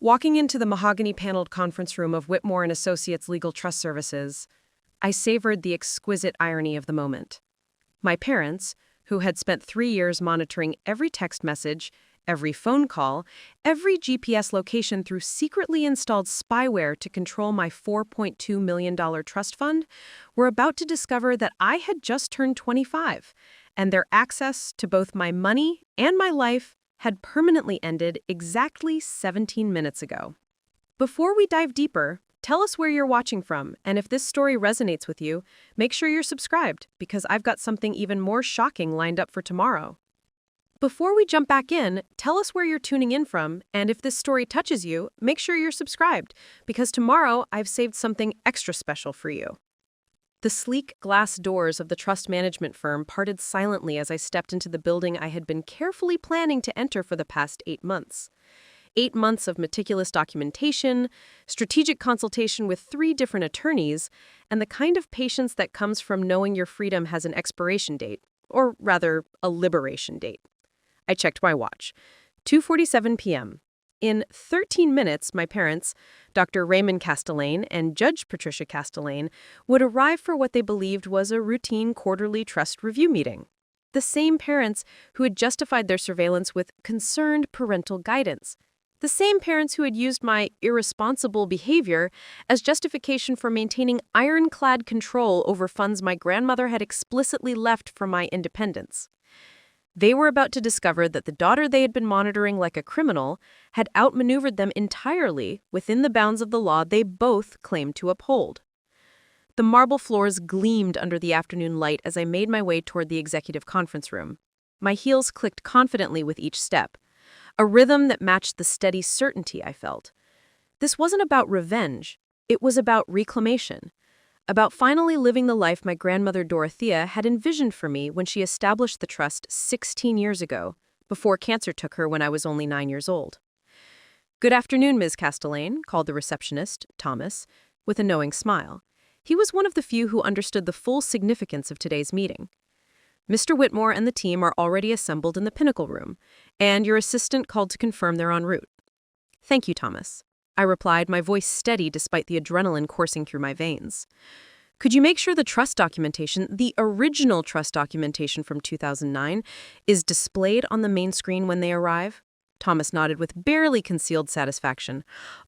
Walking into the mahogany-paneled conference room of Whitmore and Associates Legal Trust Services, I savored the exquisite irony of the moment. My parents, who had spent 3 years monitoring every text message, every phone call, every GPS location through secretly installed spyware to control my $4.2 million trust fund, were about to discover that I had just turned 25, and their access to both my money and my life had permanently ended exactly 17 minutes ago. Before we dive deeper, tell us where you're watching from, and if this story resonates with you, make sure you're subscribed, because I've got something even more shocking lined up for tomorrow. Before we jump back in, tell us where you're tuning in from, and if this story touches you, make sure you're subscribed, because tomorrow I've saved something extra special for you. The sleek glass doors of the trust management firm parted silently as I stepped into the building I had been carefully planning to enter for the past 8 months. 8 months of meticulous documentation, strategic consultation with 3 different attorneys, and the kind of patience that comes from knowing your freedom has an expiration date, or rather, a liberation date. I checked my watch. 2:47 p.m. In 13 minutes, my parents, Dr. Raymond Castellane and Judge Patricia Castellane, would arrive for what they believed was a routine quarterly trust review meeting. The same parents who had justified their surveillance with concerned parental guidance. The same parents who had used my irresponsible behavior as justification for maintaining ironclad control over funds my grandmother had explicitly left for my independence. They were about to discover that the daughter they had been monitoring like a criminal had outmaneuvered them entirely within the bounds of the law they both claimed to uphold. The marble floors gleamed under the afternoon light as I made my way toward the executive conference room. My heels clicked confidently with each step, a rhythm that matched the steady certainty I felt. This wasn't about revenge. It was about reclamation. About finally living the life my grandmother Dorothea had envisioned for me when she established the trust 16 years ago, before cancer took her when I was only 9 years old. "Good afternoon, Ms. Castellane," called the receptionist, Thomas, with a knowing smile. He was one of the few who understood the full significance of today's meeting. "Mr. Whitmore and the team are already assembled in the Pinnacle Room, and your assistant called to confirm they're en route." "Thank you, Thomas," I replied, my voice steady despite the adrenaline coursing through my veins. "Could you make sure the trust documentation, the original trust documentation from 2009, is displayed on the main screen when they arrive?" Thomas nodded with barely concealed satisfaction.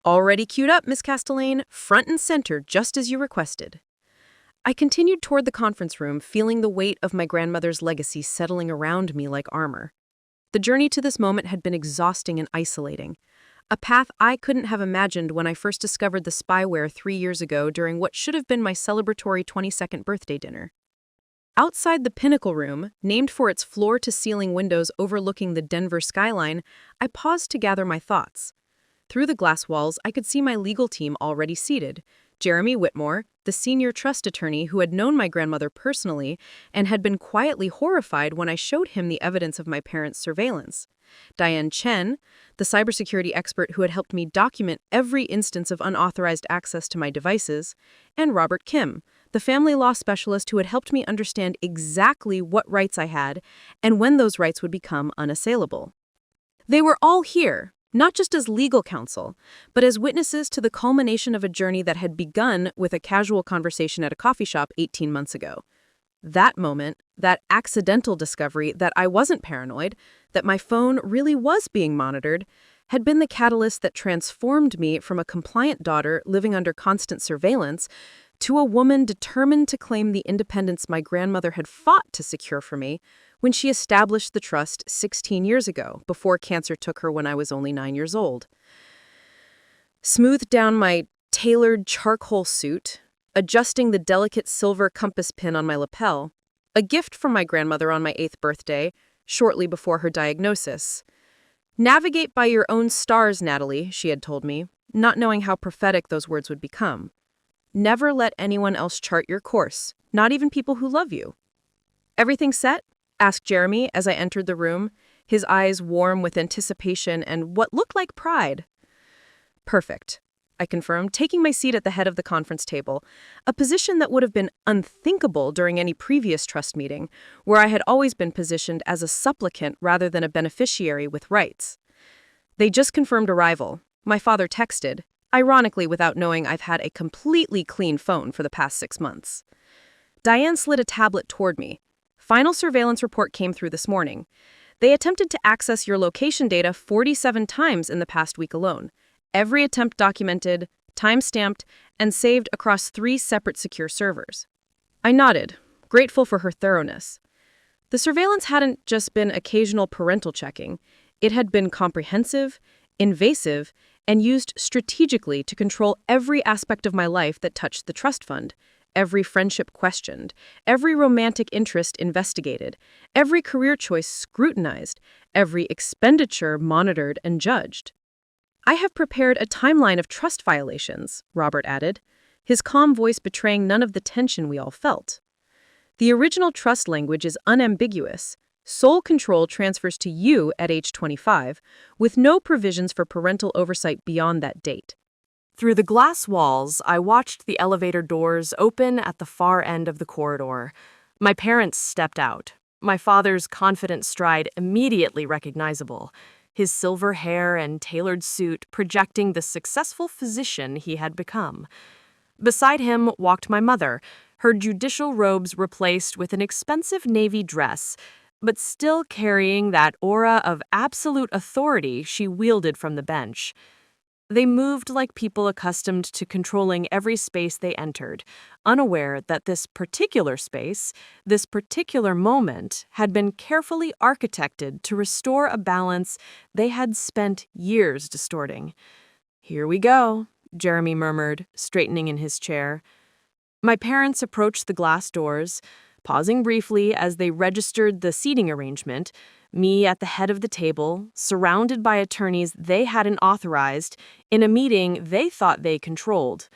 "Already queued up, Miss Castellane, front and center, just as you requested." I continued toward the conference room, feeling the weight of my grandmother's legacy settling around me like armor. The journey to this moment had been exhausting and isolating. A path I couldn't have imagined when I first discovered the spyware 3 years ago during what should have been my celebratory 22nd birthday dinner. Outside the Pinnacle Room, named for its floor-to-ceiling windows overlooking the Denver skyline, I paused to gather my thoughts. Through the glass walls, I could see my legal team already seated. Jeremy Whitmore, the senior trust attorney who had known my grandmother personally and had been quietly horrified when I showed him the evidence of my parents' surveillance. Diane Chen, the cybersecurity expert who had helped me document every instance of unauthorized access to my devices, and Robert Kim, the family law specialist who had helped me understand exactly what rights I had and when those rights would become unassailable. They were all here, not just as legal counsel, but as witnesses to the culmination of a journey that had begun with a casual conversation at a coffee shop 18 months ago. That moment, that accidental discovery that I wasn't paranoid, that my phone really was being monitored, had been the catalyst that transformed me from a compliant daughter living under constant surveillance to a woman determined to claim the independence my grandmother had fought to secure for me when she established the trust 16 years ago, before cancer took her when I was only 9 years old. Smoothed down my tailored charcoal suit, adjusting the delicate silver compass pin on my lapel, a gift from my grandmother on my 8th birthday, shortly before her diagnosis. "Navigate by your own stars, Natalie," she had told me, not knowing how prophetic those words would become. "Never let anyone else chart your course, not even people who love you." "Everything set?" asked Jeremy as I entered the room, his eyes warm with anticipation and what looked like pride. "Perfect," I confirmed, taking my seat at the head of the conference table, a position that would have been unthinkable during any previous trust meeting, where I had always been positioned as a supplicant rather than a beneficiary with rights. "They just confirmed arrival," My father texted, ironically without knowing I've had a completely clean phone for the past 6 months. Diane slid a tablet toward me. Final surveillance report came through this morning. They attempted to access your location data 47 times in the past week alone. Every attempt documented, time-stamped, and saved across 3 separate secure servers. I nodded, grateful for her thoroughness. The surveillance hadn't just been occasional parental checking. It had been comprehensive, invasive, and used strategically to control every aspect of my life that touched the trust fund. Every friendship questioned, every romantic interest investigated, every career choice scrutinized, every expenditure monitored and judged. I have prepared a timeline of trust violations, Robert added, his calm voice betraying none of the tension we all felt. The original trust language is unambiguous. Sole control transfers to you at age 25, with no provisions for parental oversight beyond that date. Through the glass walls, I watched the elevator doors open at the far end of the corridor. My parents stepped out, my father's confident stride immediately recognizable, his silver hair and tailored suit projecting the successful physician he had become. Beside him walked my mother, her judicial robes replaced with an expensive navy dress, but still carrying that aura of absolute authority she wielded from the bench. They moved like people accustomed to controlling every space they entered, unaware that this particular space, this particular moment, had been carefully architected to restore a balance they had spent years distorting. "Here we go," Jeremy murmured, straightening in his chair. My parents approached the glass doors, pausing briefly as they registered the seating arrangement, me at the head of the table, surrounded by attorneys they hadn't authorized, in a meeting they thought they controlled.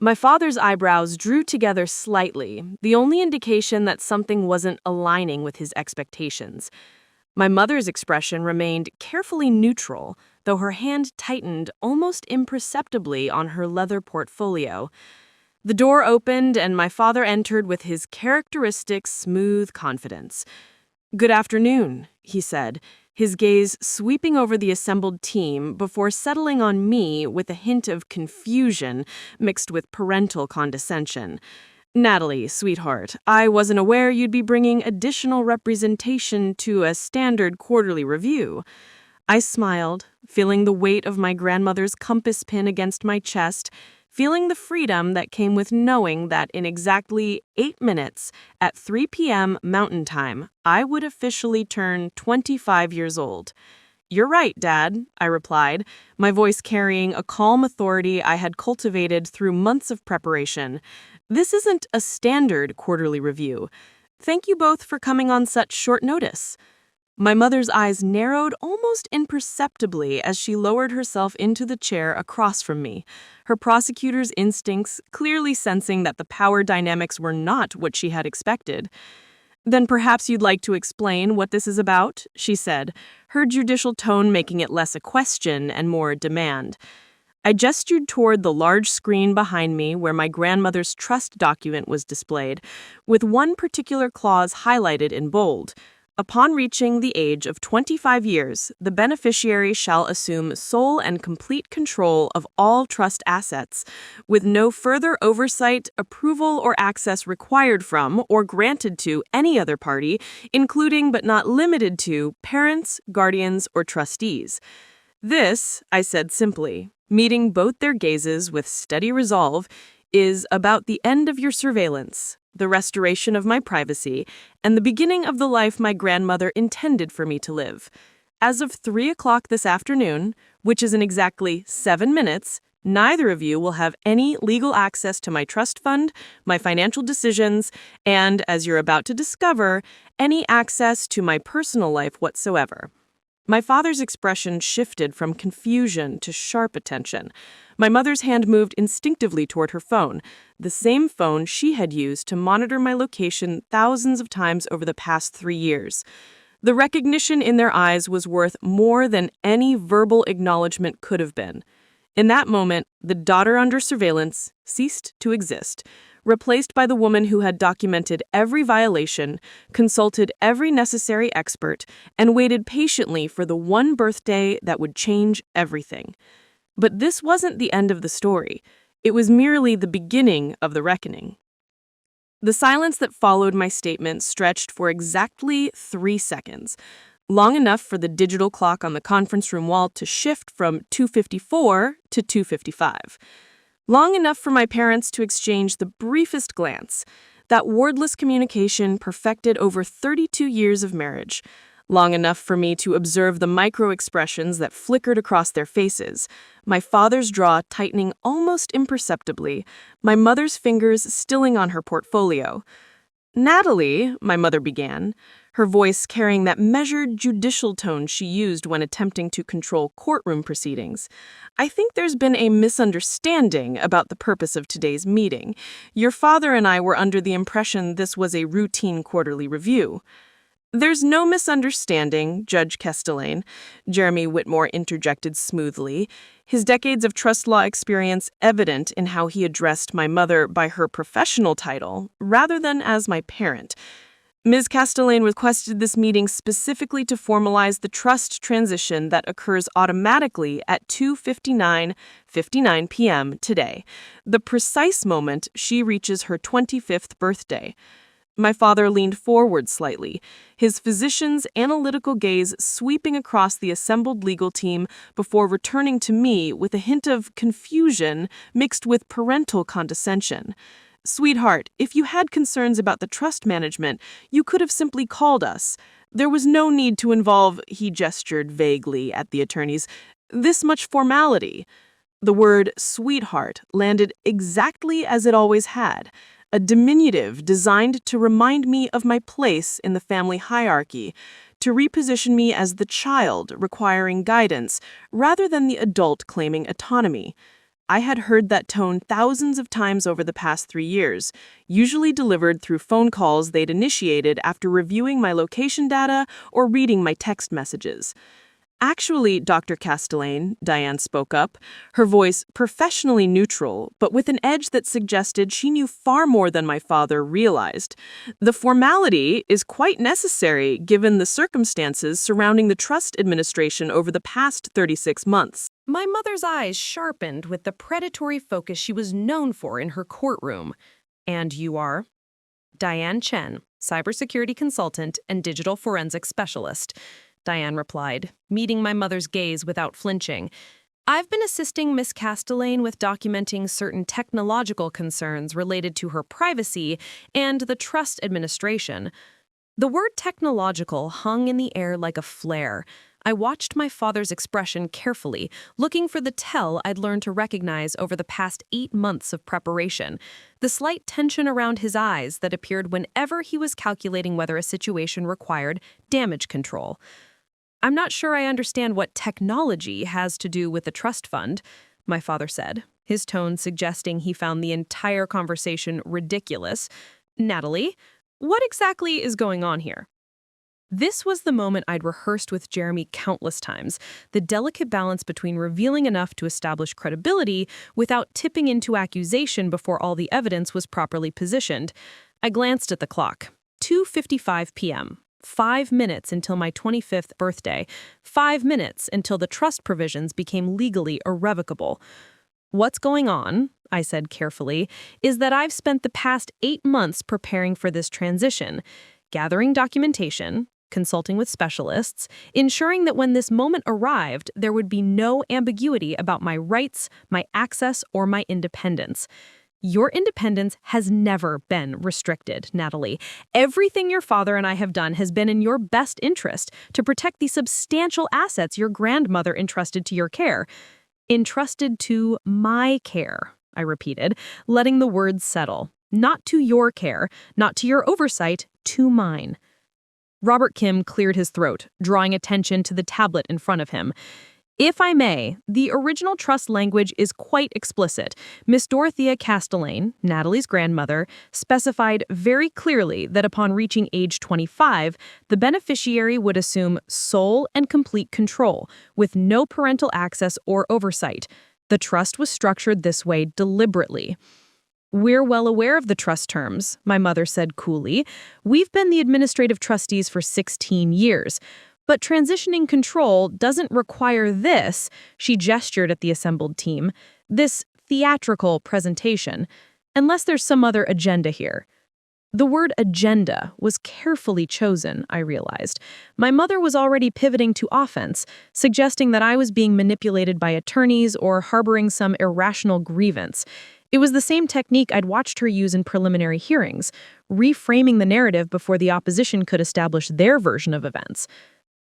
My father's eyebrows drew together slightly, the only indication that something wasn't aligning with his expectations. My mother's expression remained carefully neutral, though her hand tightened almost imperceptibly on her leather portfolio. The door opened and my father entered with his characteristic smooth confidence. "Good afternoon," he said, his gaze sweeping over the assembled team before settling on me with a hint of confusion mixed with parental condescension. "Natalie, sweetheart, I wasn't aware you'd be bringing additional representation to a standard quarterly review." I smiled, feeling the weight of my grandmother's compass pin against my chest, feeling the freedom that came with knowing that in exactly 8 minutes, at 3 p.m. Mountain Time, I would officially turn 25 years old. "You're right, Dad," I replied, my voice carrying a calm authority I had cultivated through months of preparation. "This isn't a standard quarterly review. Thank you both for coming on such short notice." My mother's eyes narrowed almost imperceptibly as she lowered herself into the chair across from me, her prosecutor's instincts clearly sensing that the power dynamics were not what she had expected. "Then perhaps you'd like to explain what this is about," she said, her judicial tone making it less a question and more a demand. I gestured toward the large screen behind me where my grandmother's trust document was displayed, with one particular clause highlighted in bold. "Upon reaching the age of 25 years, the beneficiary shall assume sole and complete control of all trust assets, with no further oversight, approval, or access required from or granted to any other party, including but not limited to parents, guardians, or trustees." This, I said simply, meeting both their gazes with steady resolve, is about the end of your surveillance, the restoration of my privacy, and the beginning of the life my grandmother intended for me to live. As of 3 o'clock this afternoon, which is in exactly 7 minutes, neither of you will have any legal access to my trust fund, my financial decisions, and, as you're about to discover, any access to my personal life whatsoever. My father's expression shifted from confusion to sharp attention. My mother's hand moved instinctively toward her phone, the same phone she had used to monitor my location thousands of times over the past 3 years. The recognition in their eyes was worth more than any verbal acknowledgement could have been. In that moment, the daughter under surveillance ceased to exist, replaced by the woman who had documented every violation, consulted every necessary expert, and waited patiently for the one birthday that would change everything. But this wasn't the end of the story. It was merely the beginning of the reckoning. The silence that followed my statement stretched for exactly 3 seconds, long enough for the digital clock on the conference room wall to shift from 2:54 to 2:55. Long enough for my parents to exchange the briefest glance, that wordless communication perfected over 32 years of marriage. Long enough for me to observe the micro-expressions that flickered across their faces, my father's jaw tightening almost imperceptibly, my mother's fingers stilling on her portfolio. "Natalie," my mother began, her voice carrying that measured, judicial tone she used when attempting to control courtroom proceedings. "I think there's been a misunderstanding about the purpose of today's meeting. Your father and I were under the impression this was a routine quarterly review." "There's no misunderstanding, Judge Castellane," Jeremy Whitmore interjected smoothly, his decades of trust law experience evident in how he addressed my mother by her professional title rather than as my parent. "Ms. Castellane requested this meeting specifically to formalize the trust transition that occurs automatically at 2:59 p.m. today, the precise moment she reaches her 25th birthday. My father leaned forward slightly, his physician's analytical gaze sweeping across the assembled legal team before returning to me with a hint of confusion mixed with parental condescension. "Sweetheart, if you had concerns about the trust management, you could have simply called us. There was no need to involve," he gestured vaguely at the attorneys, "this much formality." The word "sweetheart" landed exactly as it always had, a diminutive designed to remind me of my place in the family hierarchy, to reposition me as the child requiring guidance rather than the adult claiming autonomy. I had heard that tone thousands of times over the past 3 years, usually delivered through phone calls they'd initiated after reviewing my location data or reading my text messages. "Actually, Dr. Castellane," Diane spoke up, her voice professionally neutral, but with an edge that suggested she knew far more than my father realized. "The formality is quite necessary given the circumstances surrounding the trust administration over the past 36 months. My mother's eyes sharpened with the predatory focus she was known for in her courtroom. "And you are?" "Diane Chen, cybersecurity consultant and digital forensic specialist," Diane replied, meeting my mother's gaze without flinching. "I've been assisting Miss Castellane with documenting certain technological concerns related to her privacy and the trust administration." The word technological hung in the air like a flare. I watched my father's expression carefully, looking for the tell I'd learned to recognize over the past 8 months of preparation, the slight tension around his eyes that appeared whenever he was calculating whether a situation required damage control. "I'm not sure I understand what technology has to do with the trust fund," my father said, his tone suggesting he found the entire conversation ridiculous. "Natalie, what exactly is going on here?" This was the moment I'd rehearsed with Jeremy countless times, the delicate balance between revealing enough to establish credibility without tipping into accusation before all the evidence was properly positioned. I glanced at the clock. 2:55 p.m. 5 minutes until my 25th birthday. 5 minutes until the trust provisions became legally irrevocable. "What's going on," I said carefully, "is that I've spent the past 8 months preparing for this transition, gathering documentation, consulting with specialists, ensuring that when this moment arrived, there would be no ambiguity about my rights, my access, or my independence. Your independence has never been restricted, Natalie. Everything your father and I have done has been in your best interest to protect the substantial assets your grandmother entrusted to your care." "Entrusted to my care," I repeated, letting the words settle. "Not to your care, not to your oversight, to mine." Robert Kim cleared his throat, drawing attention to the tablet in front of him. "If I may, the original trust language is quite explicit. Miss Dorothea Castellane, Natalie's grandmother, specified very clearly that upon reaching age 25, the beneficiary would assume sole and complete control, with no parental access or oversight. The trust was structured this way deliberately." "We're well aware of the trust terms," my mother said coolly. "We've been the administrative trustees for 16 years. But transitioning control doesn't require this, she gestured at the assembled team, this theatrical presentation, unless there's some other agenda here. The word agenda was carefully chosen, I realized. My mother was already pivoting to offense, suggesting that I was being manipulated by attorneys or harboring some irrational grievance. It was the same technique I'd watched her use in preliminary hearings, reframing the narrative before the opposition could establish their version of events.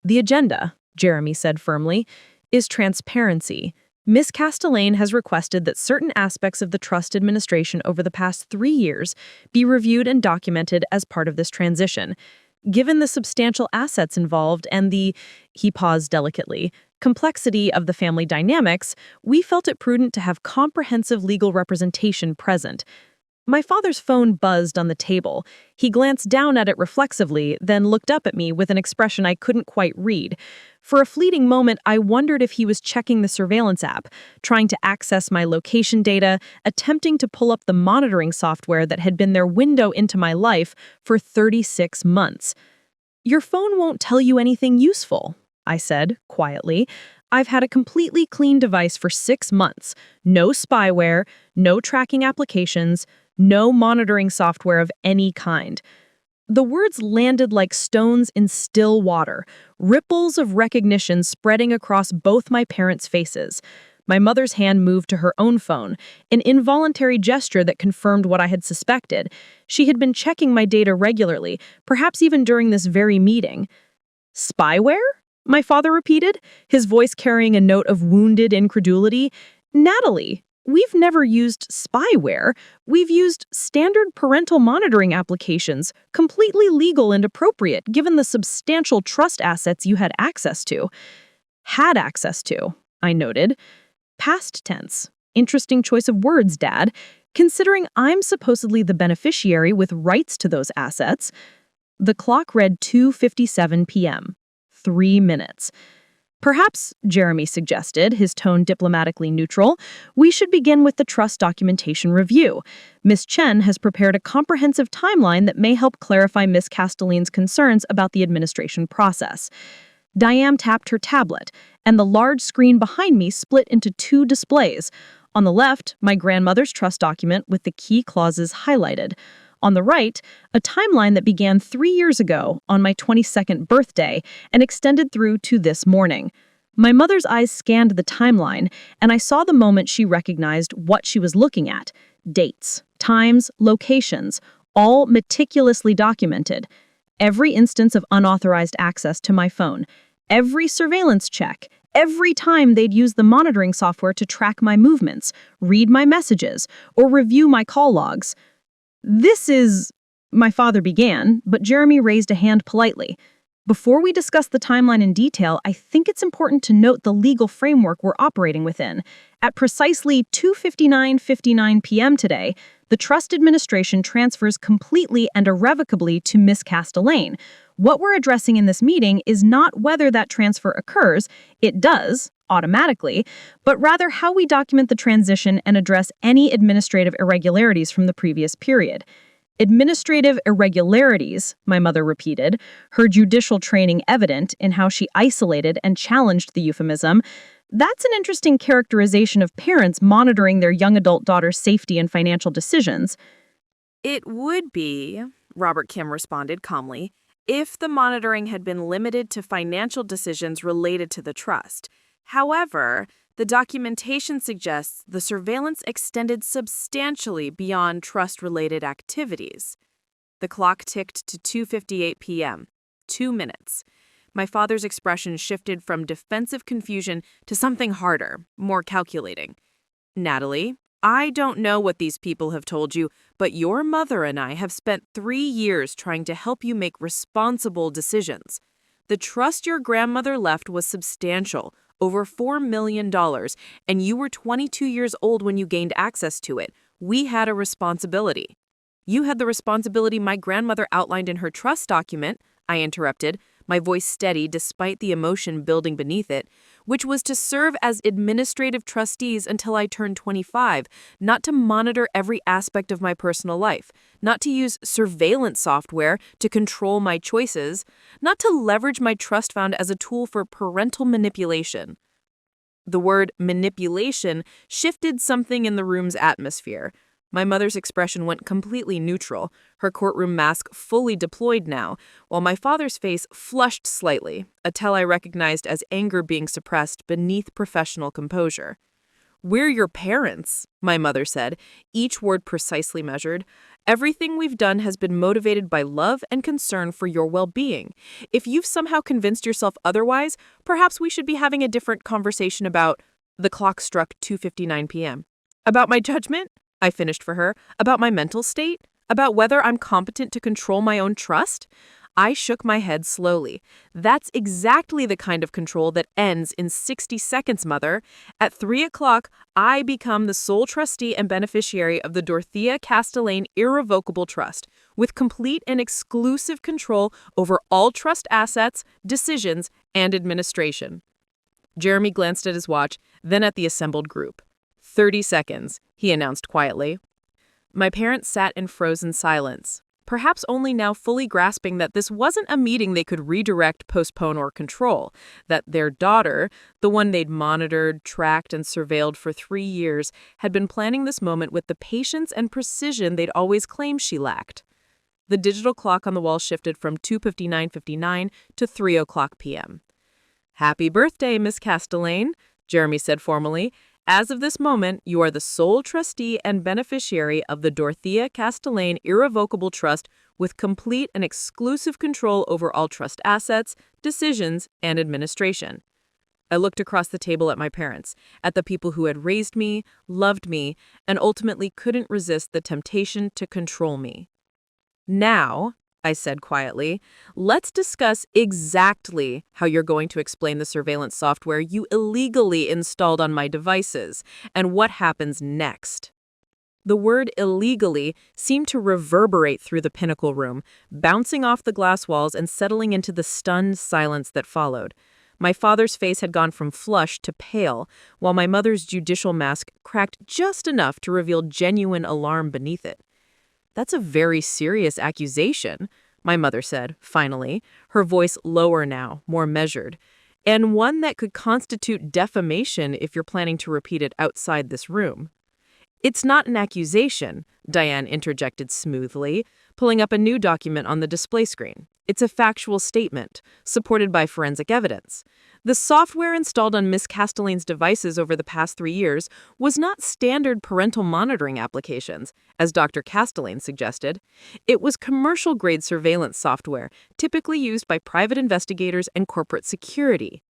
The agenda, Jeremy said firmly, is transparency. Ms. Castellane has requested that certain aspects of the trust administration over the past 3 years be reviewed and documented as part of this transition. Given the substantial assets involved and he paused delicately, complexity of the family dynamics, we felt it prudent to have comprehensive legal representation present. My father's phone buzzed on the table. He glanced down at it reflexively, then looked up at me with an expression I couldn't quite read. For a fleeting moment, I wondered if he was checking the surveillance app, trying to access my location data, attempting to pull up the monitoring software that had been their window into my life for 36 months. "Your phone won't tell you anything useful," I said, quietly. "I've had a completely clean device for 6 months. No spyware, no tracking applications, no monitoring software of any kind." The words landed like stones in still water, ripples of recognition spreading across both my parents' faces. My mother's hand moved to her own phone, an involuntary gesture that confirmed what I had suspected. She had been checking my data regularly, perhaps even during this very meeting. "Spyware?" my father repeated, his voice carrying a note of wounded incredulity. "Natalie, we've never used spyware. We've used standard parental monitoring applications, completely legal and appropriate given the substantial trust assets you had access to." "Had access to," I noted. Past tense. Interesting choice of words, Dad. Considering I'm supposedly the beneficiary with rights to those assets. The clock read 2:57 p.m. 3 minutes. "Perhaps," Jeremy suggested, his tone diplomatically neutral, "we should begin with the trust documentation review. Ms. Chen has prepared a comprehensive timeline that may help clarify Ms. Castellane's concerns about the administration process." Diane tapped her tablet, and the large screen behind me split into 2 displays. On the left, my grandmother's trust document with the key clauses highlighted. On the right, a timeline that began 3 years ago on my 22nd birthday and extended through to this morning. My mother's eyes scanned the timeline, and I saw the moment she recognized what she was looking at. Dates, times, locations, all meticulously documented. Every instance of unauthorized access to my phone. Every surveillance check. Every time they'd use the monitoring software to track my movements, read my messages, or review my call logs. "This is," my father began, but Jeremy raised a hand politely. "Before we discuss the timeline in detail, I think it's important to note the legal framework we're operating within. At precisely 2:59 p.m. today, the trust administration transfers completely and irrevocably to Ms. Castellane. What we're addressing in this meeting is not whether that transfer occurs, it does, automatically, but rather how we document the transition and address any administrative irregularities from the previous period." Administrative irregularities, my mother repeated, her judicial training evident in how she isolated and challenged the euphemism. That's an interesting characterization of parents monitoring their young adult daughter's safety and financial decisions. It would be, Robert Kim responded calmly, if the monitoring had been limited to financial decisions related to the trust. However, the documentation suggests the surveillance extended substantially beyond trust-related activities. The clock ticked to 2:58 p.m., 2 minutes. My father's expression shifted from defensive confusion to something harder, more calculating. "Natalie, I don't know what these people have told you, but your mother and I have spent 3 years trying to help you make responsible decisions. The trust your grandmother left was substantial, over $4 million, and you were 22 years old when you gained access to it. We had a responsibility." "You had the responsibility my grandmother outlined in her trust document," I interrupted, my voice steady despite the emotion building beneath it, which was to serve as administrative trustees until I turned 25, not to monitor every aspect of my personal life, not to use surveillance software to control my choices, not to leverage my trust fund as a tool for parental manipulation. The word manipulation shifted something in the room's atmosphere. My mother's expression went completely neutral, her courtroom mask fully deployed now, while my father's face flushed slightly, a tell I recognized as anger being suppressed beneath professional composure. "We're your parents," my mother said, each word precisely measured. "Everything we've done has been motivated by love and concern for your well-being. If you've somehow convinced yourself otherwise, perhaps we should be having a different conversation about—" The clock struck 2:59 p.m. "About my judgment?" I finished for her. "About my mental state? About whether I'm competent to control my own trust?" I shook my head slowly. "That's exactly the kind of control that ends in 60 seconds, Mother. At 3 o'clock, I become the sole trustee and beneficiary of the Dorothea Castellane Irrevocable Trust, with complete and exclusive control over all trust assets, decisions, and administration." Jeremy glanced at his watch, then at the assembled group. 30 seconds, he announced quietly. My parents sat in frozen silence, perhaps only now fully grasping that this wasn't a meeting they could redirect, postpone, or control, that their daughter, the one they'd monitored, tracked, and surveilled for 3 years, had been planning this moment with the patience and precision they'd always claimed she lacked. The digital clock on the wall shifted from 2:59:59 to 3 o'clock p.m. "Happy birthday, Miss Castellane," Jeremy said formally. "As of this moment, you are the sole trustee and beneficiary of the Dorothea Castellane Irrevocable Trust with complete and exclusive control over all trust assets, decisions, and administration." I looked across the table at my parents, at the people who had raised me, loved me, and ultimately couldn't resist the temptation to control me. "Now," I said quietly, "let's discuss exactly how you're going to explain the surveillance software you illegally installed on my devices, and what happens next." The word illegally seemed to reverberate through the Pinnacle room, bouncing off the glass walls and settling into the stunned silence that followed. My father's face had gone from flushed to pale, while my mother's judicial mask cracked just enough to reveal genuine alarm beneath it. "That's a very serious accusation," my mother said, finally, her voice lower now, more measured, "and one that could constitute defamation if you're planning to repeat it outside this room." "It's not an accusation," Diane interjected smoothly, pulling up a new document on the display screen. "It's a factual statement, supported by forensic evidence. The software installed on Miss Castellane's devices over the past 3 years was not standard parental monitoring applications, as Dr. Castellane suggested. It was commercial-grade surveillance software, typically used by private investigators and corporate security."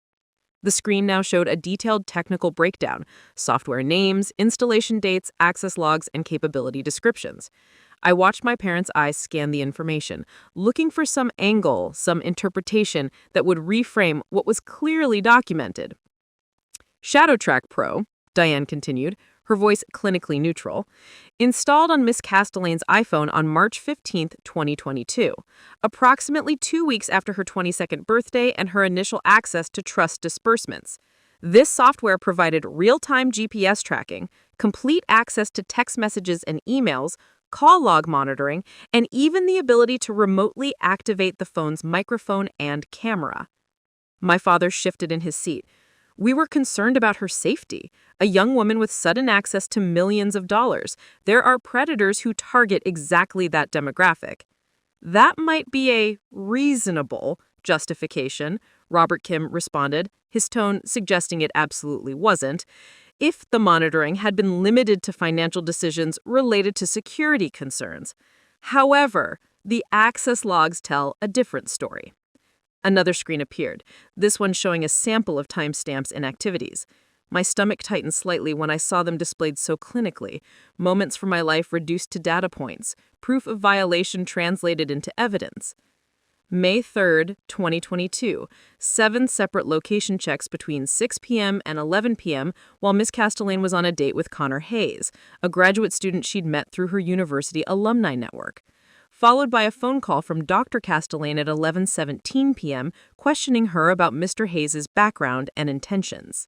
The screen now showed a detailed technical breakdown: software names, installation dates, access logs, and capability descriptions. I watched my parents' eyes scan the information, looking for some angle, some interpretation that would reframe what was clearly documented. "ShadowTrack Pro," Diane continued, her voice clinically neutral, "installed on Miss Castellane's iPhone on March 15, 2022, approximately 2 weeks after her 22nd birthday and her initial access to trust disbursements. This software provided real-time GPS tracking, complete access to text messages and emails, call log monitoring, and even the ability to remotely activate the phone's microphone and camera." My father shifted in his seat. "We were concerned about her safety. A young woman with sudden access to millions of dollars. There are predators who target exactly that demographic." "That might be a reasonable justification," Robert Kim responded, his tone suggesting it absolutely wasn't, "if the monitoring had been limited to financial decisions related to security concerns. However, the access logs tell a different story." Another screen appeared, this one showing a sample of timestamps and activities. My stomach tightened slightly when I saw them displayed so clinically, moments from my life reduced to data points, proof of violation translated into evidence. May 3, 2022, 7 separate location checks between 6 p.m. and 11 p.m. while Miss Castellane was on a date with Connor Hayes, a graduate student she'd met through her university alumni network. followed by a phone call from Dr. Castellane at 11:17 p.m. questioning her about Mr. Hayes' background and intentions.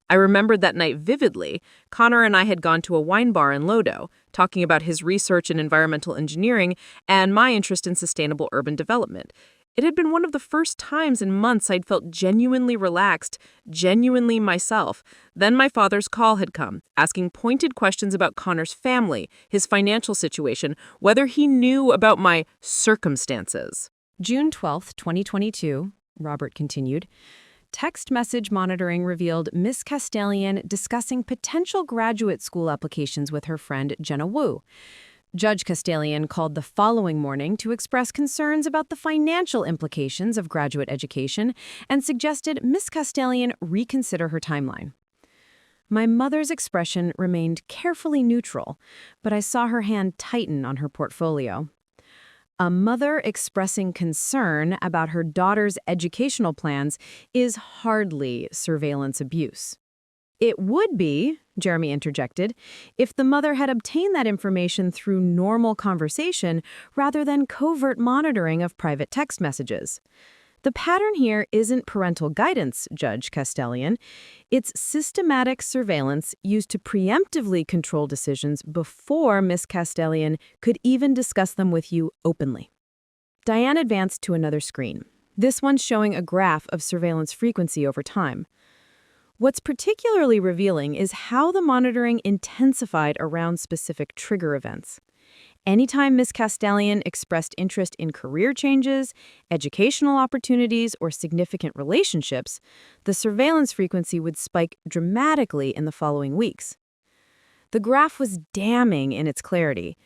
I remembered that night vividly. Connor and I had gone to a wine bar in Lodo, talking about his research in environmental engineering and my interest in sustainable urban development. It had been one of the first times in months I'd felt genuinely relaxed, genuinely myself. Then my father's call had come, asking pointed questions about Connor's family, his financial situation, whether he knew about my circumstances. June 12, 2022, Robert continued. Text message monitoring revealed Miss Castellan discussing potential graduate school applications with her friend Jenna Wu. Judge Castellan called the following morning to express concerns about the financial implications of graduate education and suggested Miss Castellan reconsider her timeline. My mother's expression remained carefully neutral, but I saw her hand tighten on her portfolio. A mother expressing concern about her daughter's educational plans is hardly surveillance abuse. It would be, Jeremy interjected, if the mother had obtained that information through normal conversation rather than covert monitoring of private text messages. The pattern here isn't parental guidance, Judge Castellan. It's systematic surveillance used to preemptively control decisions before Miss Castellan could even discuss them with you openly. Diane advanced to another screen, this one showing a graph of surveillance frequency over time. What's particularly revealing is how the monitoring intensified around specific trigger events. Anytime Miss Castellan expressed interest in career changes, educational opportunities, or significant relationships, the surveillance frequency would spike dramatically in the following weeks. The graph was damning in its clarity,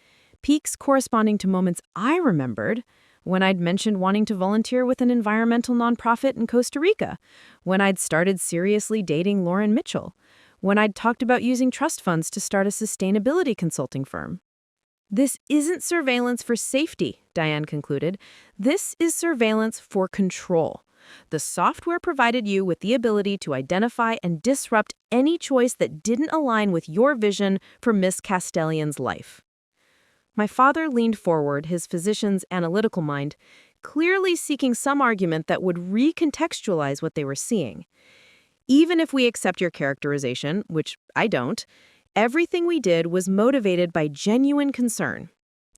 peaks corresponding to moments I remembered, when I'd mentioned wanting to volunteer with an environmental nonprofit in Costa Rica, when I'd started seriously dating Lauren Mitchell, when I'd talked about using trust funds to start a sustainability consulting firm. This isn't surveillance for safety, Diane concluded. This is surveillance for control. The software provided you with the ability to identify and disrupt any choice that didn't align with your vision for Miss Castellan's life. My father leaned forward, his physician's analytical mind, clearly seeking some argument that would recontextualize what they were seeing. Even if we accept your characterization, which I don't, everything we did was motivated by genuine concern.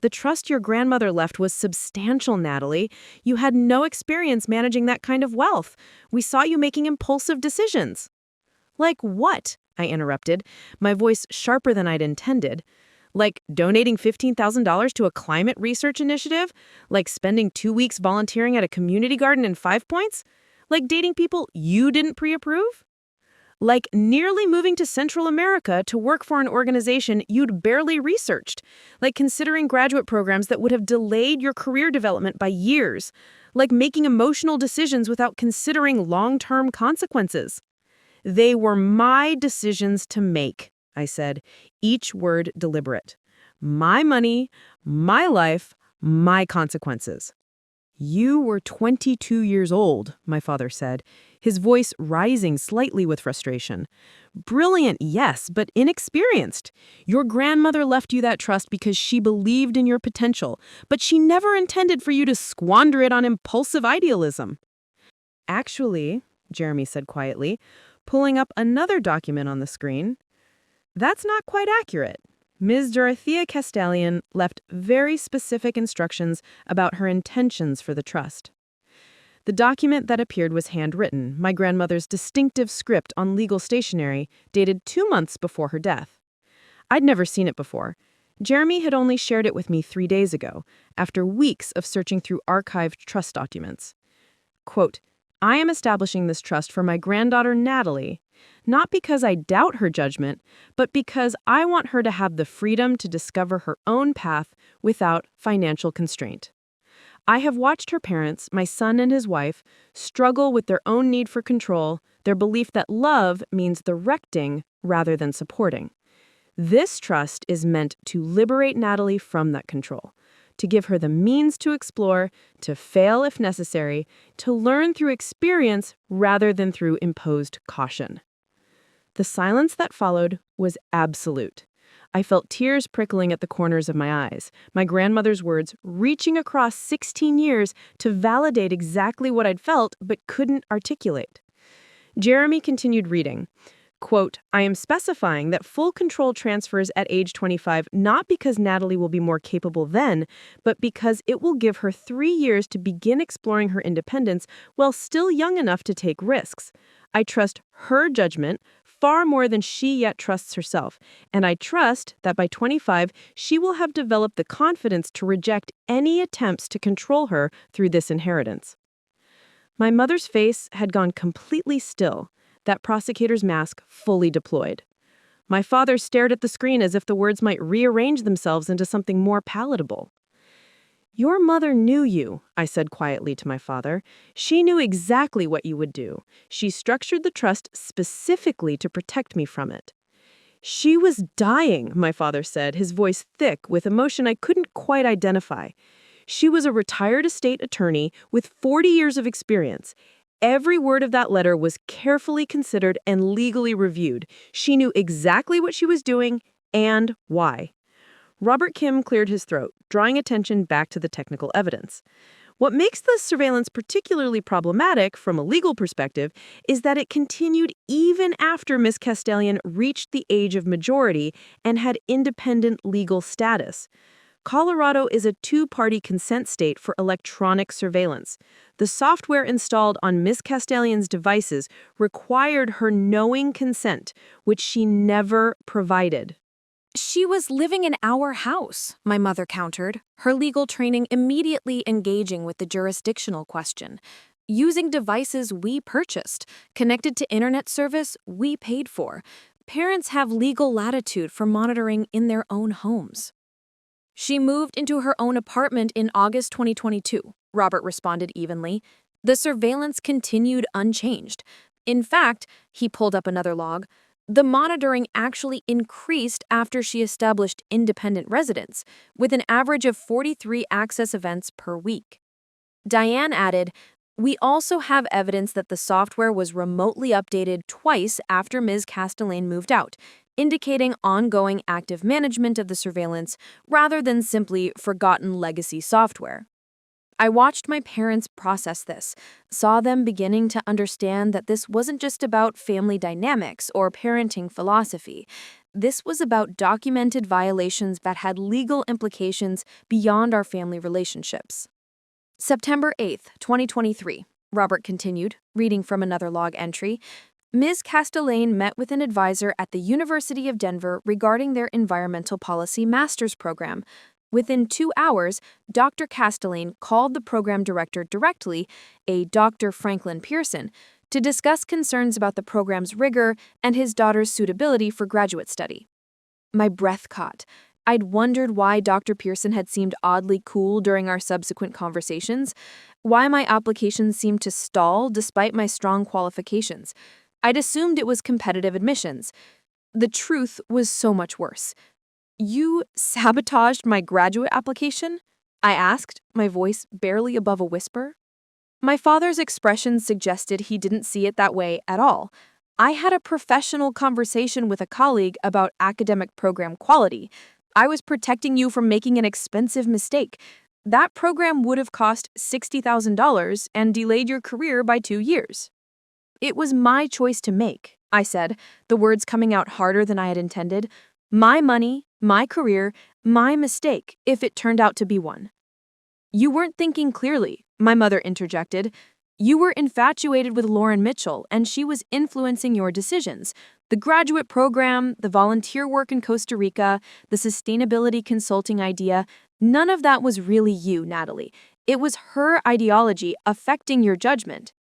The trust your grandmother left was substantial, Natalie. You had no experience managing that kind of wealth. We saw you making impulsive decisions. Like what? I interrupted, my voice sharper than I'd intended. Like donating $15,000 to a climate research initiative? Like spending 2 weeks volunteering at a community garden in 5 Points? Like dating people you didn't pre-approve? Like nearly moving to Central America to work for an organization you'd barely researched. Like considering graduate programs that would have delayed your career development by years. Like making emotional decisions without considering long-term consequences. They were my decisions to make, I said, each word deliberate. My money, my life, my consequences. You were 22 years old, my father said, his voice rising slightly with frustration. Brilliant, yes, but inexperienced. Your grandmother left you that trust because she believed in your potential, but she never intended for you to squander it on impulsive idealism. Actually, Jeremy said quietly, pulling up another document on the screen, that's not quite accurate. Ms. Dorothea Castellan left very specific instructions about her intentions for the trust. The document that appeared was handwritten, my grandmother's distinctive script on legal stationery, dated 2 months before her death. I'd never seen it before. Jeremy had only shared it with me 3 days ago, after weeks of searching through archived trust documents. Quote, I am establishing this trust for my granddaughter Natalie, not because I doubt her judgment, but because I want her to have the freedom to discover her own path without financial constraint. I have watched her parents, my son and his wife, struggle with their own need for control, their belief that love means directing rather than supporting. This trust is meant to liberate Natalie from that control, to give her the means to explore, to fail if necessary, to learn through experience rather than through imposed caution. The silence that followed was absolute. I felt tears prickling at the corners of my eyes, my grandmother's words reaching across 16 years to validate exactly what I'd felt but couldn't articulate. Jeremy continued reading. Quote, I am specifying that full control transfers at age 25 not because Natalie will be more capable then, but because it will give her 3 years to begin exploring her independence while still young enough to take risks. I trust her judgment far more than she yet trusts herself, and I trust that by 25 she will have developed the confidence to reject any attempts to control her through this inheritance. My mother's face had gone completely still, that prosecutor's mask fully deployed. My father stared at the screen as if the words might rearrange themselves into something more palatable. Your mother knew you, I said quietly to my father. She knew exactly what you would do. She structured the trust specifically to protect me from it. She was dying, my father said, his voice thick with emotion I couldn't quite identify. She was a retired estate attorney with 40 years of experience. Every word of that letter was carefully considered and legally reviewed. She knew exactly what she was doing and why. Robert Kim cleared his throat, drawing attention back to the technical evidence. What makes this surveillance particularly problematic from a legal perspective is that it continued even after Ms. Castellan reached the age of majority and had independent legal status. Colorado is a two-party consent state for electronic surveillance. The software installed on Ms. Castellan's devices required her knowing consent, which she never provided. She was living in our house, my mother countered, her legal training immediately engaging with the jurisdictional question. Using devices we purchased, connected to internet service we paid for. Parents have legal latitude for monitoring in their own homes. She moved into her own apartment in August 2022, Robert responded evenly. The surveillance continued unchanged. In fact, he pulled up another log, the monitoring actually increased after she established independent residence, with an average of 43 access events per week. Diane added, we also have evidence that the software was remotely updated twice after Ms. Castellan moved out, indicating ongoing active management of the surveillance rather than simply forgotten legacy software. I watched my parents process this, saw them beginning to understand that this wasn't just about family dynamics or parenting philosophy. This was about documented violations that had legal implications beyond our family relationships. September 8th, 2023, Robert continued, reading from another log entry. Ms. Castellan met with an advisor at the University of Denver regarding their environmental policy master's program. Within 2 hours, Dr. Castellan called the program director directly, a Dr. Franklin Pearson, to discuss concerns about the program's rigor and his daughter's suitability for graduate study. My breath caught. I'd wondered why Dr. Pearson had seemed oddly cool during our subsequent conversations, why my application seemed to stall despite my strong qualifications. I'd assumed it was competitive admissions. The truth was so much worse. You sabotaged my graduate application? I asked, my voice barely above a whisper. My father's expression suggested he didn't see it that way at all. I had a professional conversation with a colleague about academic program quality. I was protecting you from making an expensive mistake. That program would have cost $60,000 and delayed your career by 2 years. It was my choice to make, I said, the words coming out harder than I had intended. My money, my career, my mistake, if it turned out to be one. You weren't thinking clearly, my mother interjected. You were infatuated with Lauren Mitchell, and she was influencing your decisions. The graduate program, the volunteer work in Costa Rica, the sustainability consulting idea, none of that was really you, Natalie. It was her ideology affecting your judgment.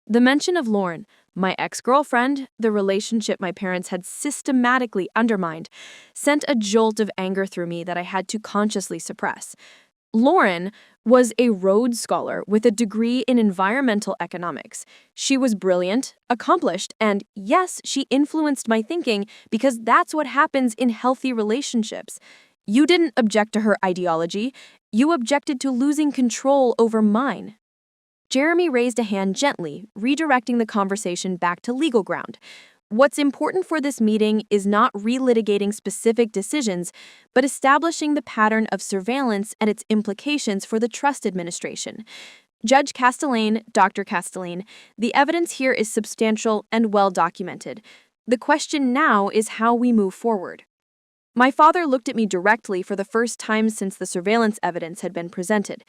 The mention of Lauren, my ex-girlfriend, the relationship my parents had systematically undermined, sent a jolt of anger through me that I had to consciously suppress. Lauren was a Rhodes Scholar with a degree in environmental economics. She was brilliant, accomplished, and yes, she influenced my thinking because that's what happens in healthy relationships. You didn't object to her ideology. You objected to losing control over mine. Jeremy raised a hand gently, redirecting the conversation back to legal ground. What's important for this meeting is not relitigating specific decisions, but establishing the pattern of surveillance and its implications for the trust administration. Judge Castellane, Dr. Castellane, the evidence here is substantial and well documented. The question now is how we move forward. My father looked at me directly for the first time since the surveillance evidence had been presented.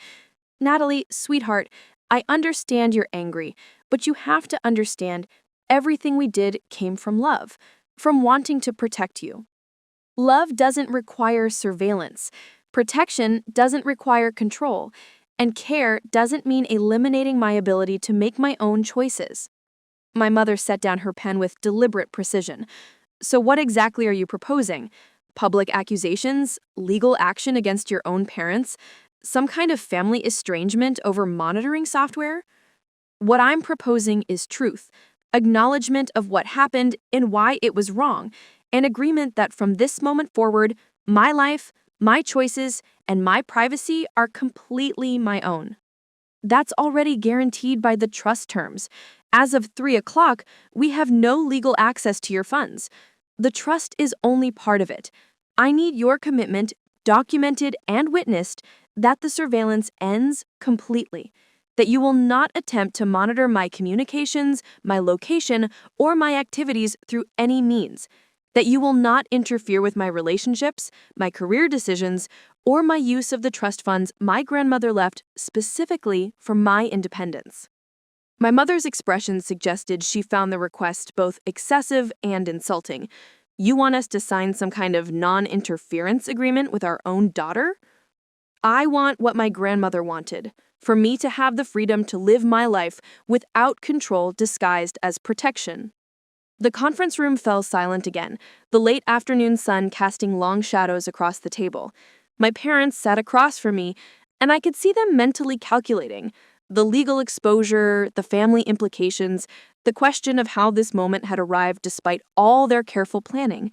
Natalie, sweetheart, I understand you're angry, but you have to understand everything we did came from love, from wanting to protect you. Love doesn't require surveillance. Protection doesn't require control. And care doesn't mean eliminating my ability to make my own choices. My mother set down her pen with deliberate precision. So what exactly are you proposing? Public accusations? Legal action against your own parents? Some kind of family estrangement over monitoring software? What I'm proposing is truth, acknowledgement of what happened and why it was wrong, an agreement that from this moment forward, my life, my choices, and my privacy are completely my own. That's already guaranteed by the trust terms. As of 3 o'clock, we have no legal access to your funds. The trust is only part of it. I need your commitment, documented and witnessed, that the surveillance ends completely, that you will not attempt to monitor my communications, my location, or my activities through any means, that you will not interfere with my relationships, my career decisions, or my use of the trust funds my grandmother left specifically for my independence. My mother's expression suggested she found the request both excessive and insulting. You want us to sign some kind of non-interference agreement with our own daughter? I want what my grandmother wanted, for me to have the freedom to live my life without control disguised as protection. The conference room fell silent again, the late afternoon sun casting long shadows across the table. My parents sat across from me, and I could see them mentally calculating the legal exposure, the family implications, the question of how this moment had arrived despite all their careful planning.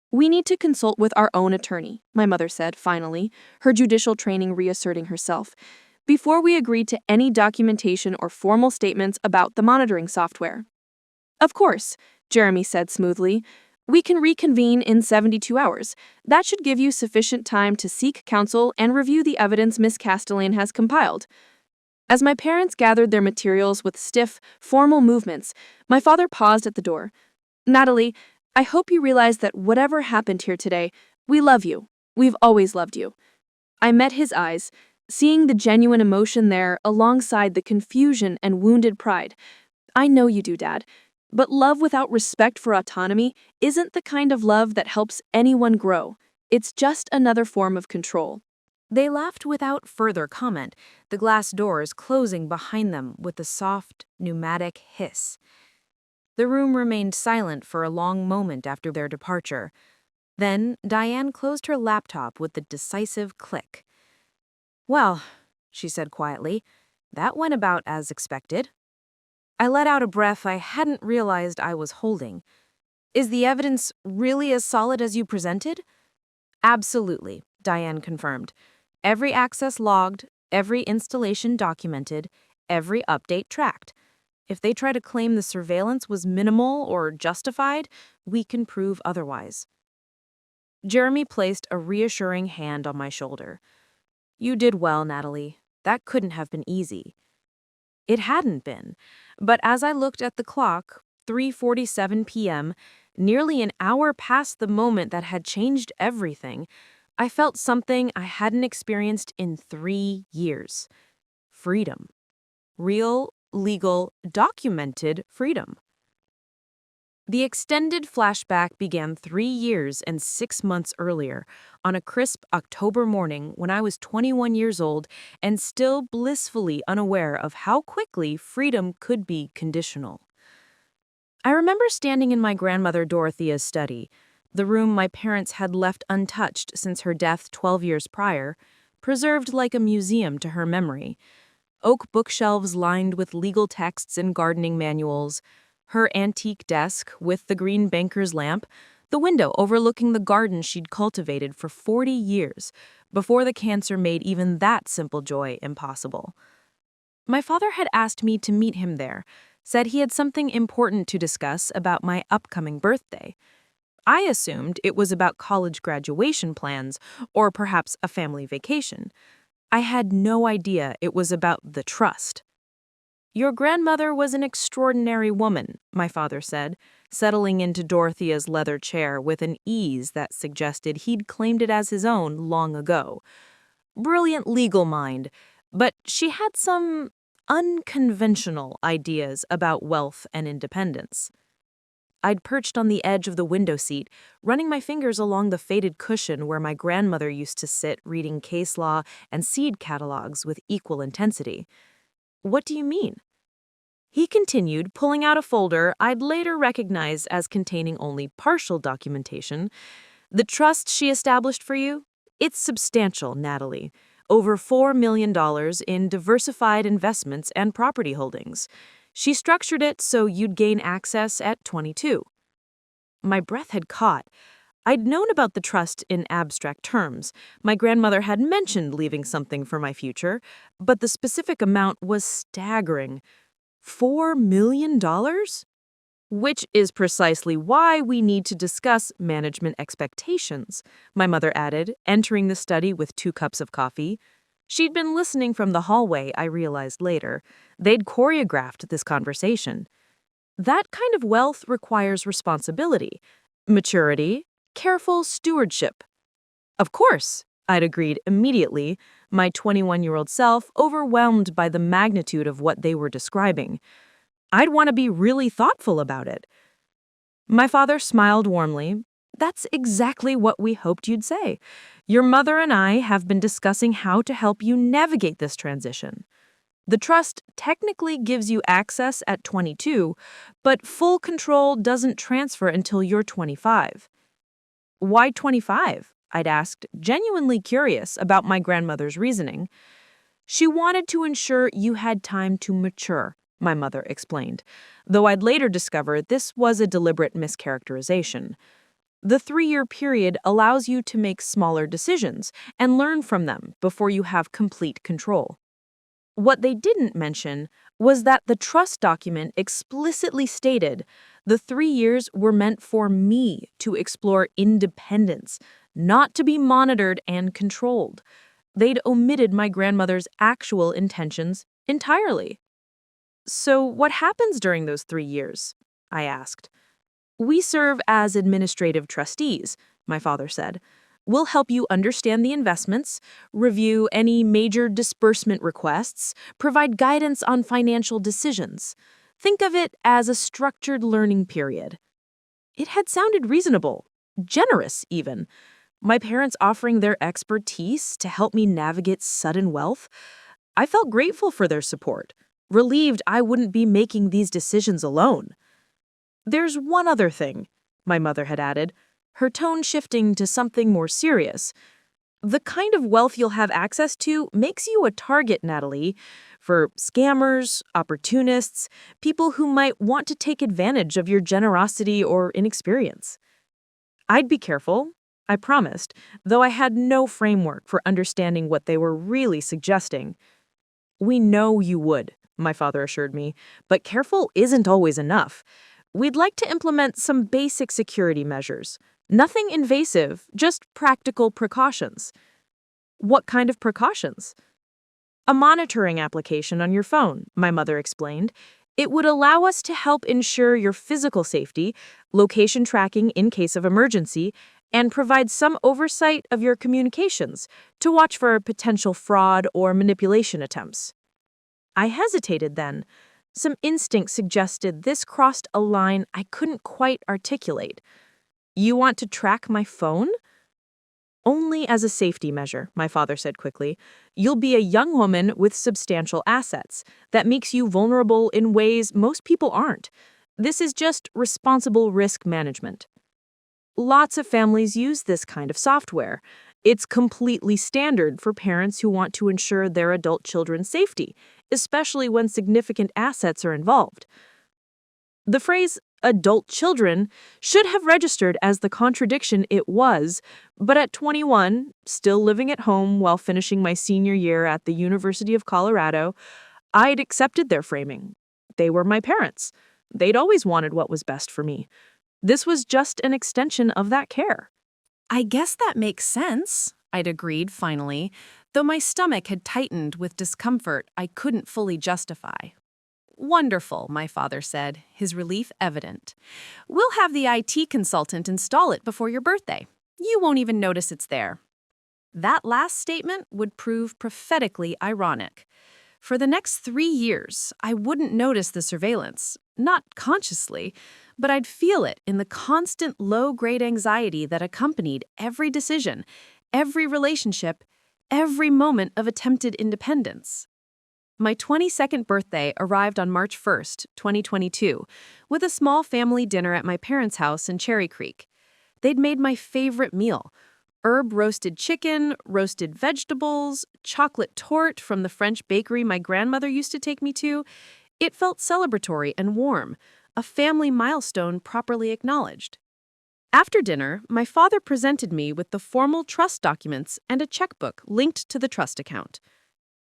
We need to consult with our own attorney, my mother said finally, her judicial training reasserting herself, before we agree to any documentation or formal statements about the monitoring software. Of course, Jeremy said smoothly. We can reconvene in 72 hours. That should give you sufficient time to seek counsel and review the evidence Miss Castellane has compiled. As my parents gathered their materials with stiff, formal movements, my father paused at the door. Natalie, I hope you realize that whatever happened here today, we love you. We've always loved you. I met his eyes, seeing the genuine emotion there alongside the confusion and wounded pride. I know you do, Dad. But love without respect for autonomy isn't the kind of love that helps anyone grow. It's just another form of control. They laughed without further comment, the glass doors closing behind them with a soft, pneumatic hiss. The room remained silent for a long moment after their departure. Then Diane closed her laptop with a decisive click. Well, she said quietly, that went about as expected. I let out a breath I hadn't realized I was holding. Is the evidence really as solid as you presented? Absolutely, Diane confirmed. Every access logged, every installation documented, every update tracked. If they try to claim the surveillance was minimal or justified, we can prove otherwise. Jeremy placed a reassuring hand on my shoulder. You did well, Natalie. That couldn't have been easy. It hadn't been, but as I looked at the clock, 3:47 p.m., nearly an hour past the moment that had changed everything, I felt something I hadn't experienced in 3 years. Freedom. Real, legal, documented freedom. The extended flashback began 3 years and 6 months earlier, on a crisp October morning when I was 21 years old and still blissfully unaware of how quickly freedom could be conditional. I remember standing in my grandmother Dorothea's study, the room my parents had left untouched since her death 12 years prior, preserved like a museum to her memory. Oak bookshelves lined with legal texts and gardening manuals, her antique desk with the green banker's lamp, the window overlooking the garden she'd cultivated for 40 years before the cancer made even that simple joy impossible. My father had asked me to meet him there, said he had something important to discuss about my upcoming birthday. I assumed it was about college graduation plans or perhaps a family vacation. I had no idea it was about the trust. "Your grandmother was an extraordinary woman," my father said, settling into Dorothea's leather chair with an ease that suggested he'd claimed it as his own long ago. "Brilliant legal mind, but she had some unconventional ideas about wealth and independence." I'd perched on the edge of the window seat, running my fingers along the faded cushion where my grandmother used to sit reading case law and seed catalogs with equal intensity. "What do you mean?" He continued, pulling out a folder I'd later recognize as containing only partial documentation. "The trust she established for you? It's substantial, Natalie. Over $4 million in diversified investments and property holdings. She structured it so you'd gain access at 22. My breath had caught. I'd known about the trust in abstract terms. My grandmother had mentioned leaving something for my future, but the specific amount was staggering. $4 million? "Which is precisely why we need to discuss management expectations," my mother added, entering the study with 2 cups of coffee. She'd been listening from the hallway, I realized later. They'd choreographed this conversation. "That kind of wealth requires responsibility, maturity, careful stewardship." "Of course," I'd agreed immediately, my 21-year-old self overwhelmed by the magnitude of what they were describing. I'd want to be really thoughtful about it. My father smiled warmly. "That's exactly what we hoped you'd say. Your mother and I have been discussing how to help you navigate this transition. The trust technically gives you access at 22, but full control doesn't transfer until you're 25. "Why 25? I'd asked, genuinely curious about my grandmother's reasoning. "She wanted to ensure you had time to mature," my mother explained, though I'd later discover this was a deliberate mischaracterization. "The 3-year period allows you to make smaller decisions and learn from them before you have complete control." What they didn't mention was that the trust document explicitly stated the 3 years were meant for me to explore independence, not to be monitored and controlled. They'd omitted my grandmother's actual intentions entirely. "So what happens during those 3 years?" I asked. "We serve as administrative trustees," my father said. "We'll help you understand the investments, review any major disbursement requests, provide guidance on financial decisions. Think of it as a structured learning period." It had sounded reasonable, generous even. My parents offering their expertise to help me navigate sudden wealth. I felt grateful for their support, relieved I wouldn't be making these decisions alone. "There's one other thing," my mother had added, her tone shifting to something more serious. "The kind of wealth you'll have access to makes you a target, Natalie, for scammers, opportunists, people who might want to take advantage of your generosity or inexperience." I'd be careful, I promised, though I had no framework for understanding what they were really suggesting. "We know you would," my father assured me, "but careful isn't always enough. We'd like to implement some basic security measures. Nothing invasive, just practical precautions." "What kind of precautions?" "A monitoring application on your phone," my mother explained. "It would allow us to help ensure your physical safety, location tracking in case of emergency, and provide some oversight of your communications to watch for potential fraud or manipulation attempts." I hesitated then. Some instinct suggested this crossed a line I couldn't quite articulate. "You want to track my phone?" "Only as a safety measure," my father said quickly. "You'll be a young woman with substantial assets. That makes you vulnerable in ways most people aren't. This is just responsible risk management." Lots of families use this kind of software. It's completely standard for parents who want to ensure their adult children's safety, especially when significant assets are involved. The phrase adult children should have registered as the contradiction it was, but at 21, still living at home while finishing my senior year at the University of Colorado, I'd accepted their framing. They were my parents. They'd always wanted what was best for me. This was just an extension of that care. I guess that makes sense, I'd agreed finally, though my stomach had tightened with discomfort I couldn't fully justify. Wonderful, my father said, his relief evident. We'll have the IT consultant install it before your birthday. You won't even notice it's there. That last statement would prove prophetically ironic. For the next 3 years, I wouldn't notice the surveillance, not consciously, but I'd feel it in the constant low-grade anxiety that accompanied every decision, every relationship, every moment of attempted independence. My 22nd birthday arrived on March 1st, 2022, with a small family dinner at my parents' house in Cherry Creek. They'd made my favorite meal: herb-roasted chicken, roasted vegetables, chocolate torte from the French bakery my grandmother used to take me to. It felt celebratory and warm, a family milestone properly acknowledged. After dinner, my father presented me with the formal trust documents and a checkbook linked to the trust account.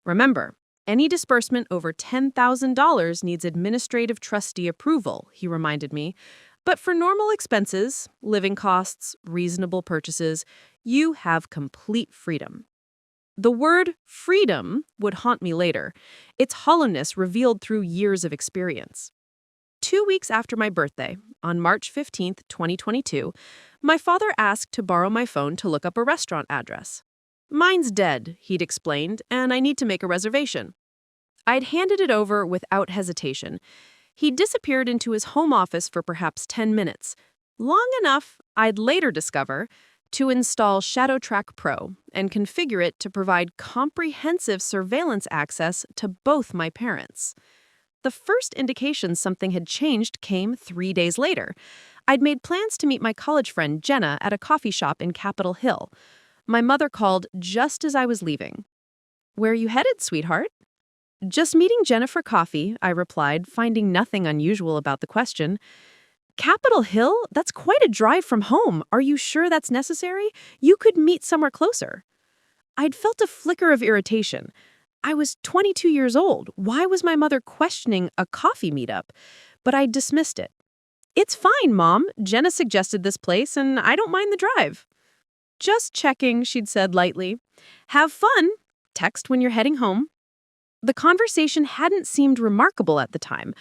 Remember, any disbursement over $10,000 needs administrative trustee approval, he reminded me. But for normal expenses, living costs, reasonable purchases, you have complete freedom. The word freedom would haunt me later, its hollowness revealed through years of experience. 2 weeks after my birthday, on March 15th, 2022, my father asked to borrow my phone to look up a restaurant address. Mine's dead, he'd explained, and I need to make a reservation. I'd handed it over without hesitation. He disappeared into his home office for perhaps 10 minutes, long enough, I'd later discover, to install ShadowTrack Pro and configure it to provide comprehensive surveillance access to both my parents. The first indication something had changed came 3 days later. I'd made plans to meet my college friend Jenna at a coffee shop in Capitol Hill. My mother called just as I was leaving. "Where are you headed, sweetheart?" "Just meeting Jenna for coffee," I replied, finding nothing unusual about the question. "Capitol Hill? That's quite a drive from home. Are you sure that's necessary? You could meet somewhere closer." I'd felt a flicker of irritation. I was 22 years old. Why was my mother questioning a coffee meetup? But I dismissed it. "It's fine, Mom. Jenna suggested this place, and I don't mind the drive." "Just checking," she'd said lightly. "Have fun. Text when you're heading home." The conversation hadn't seemed remarkable at the time.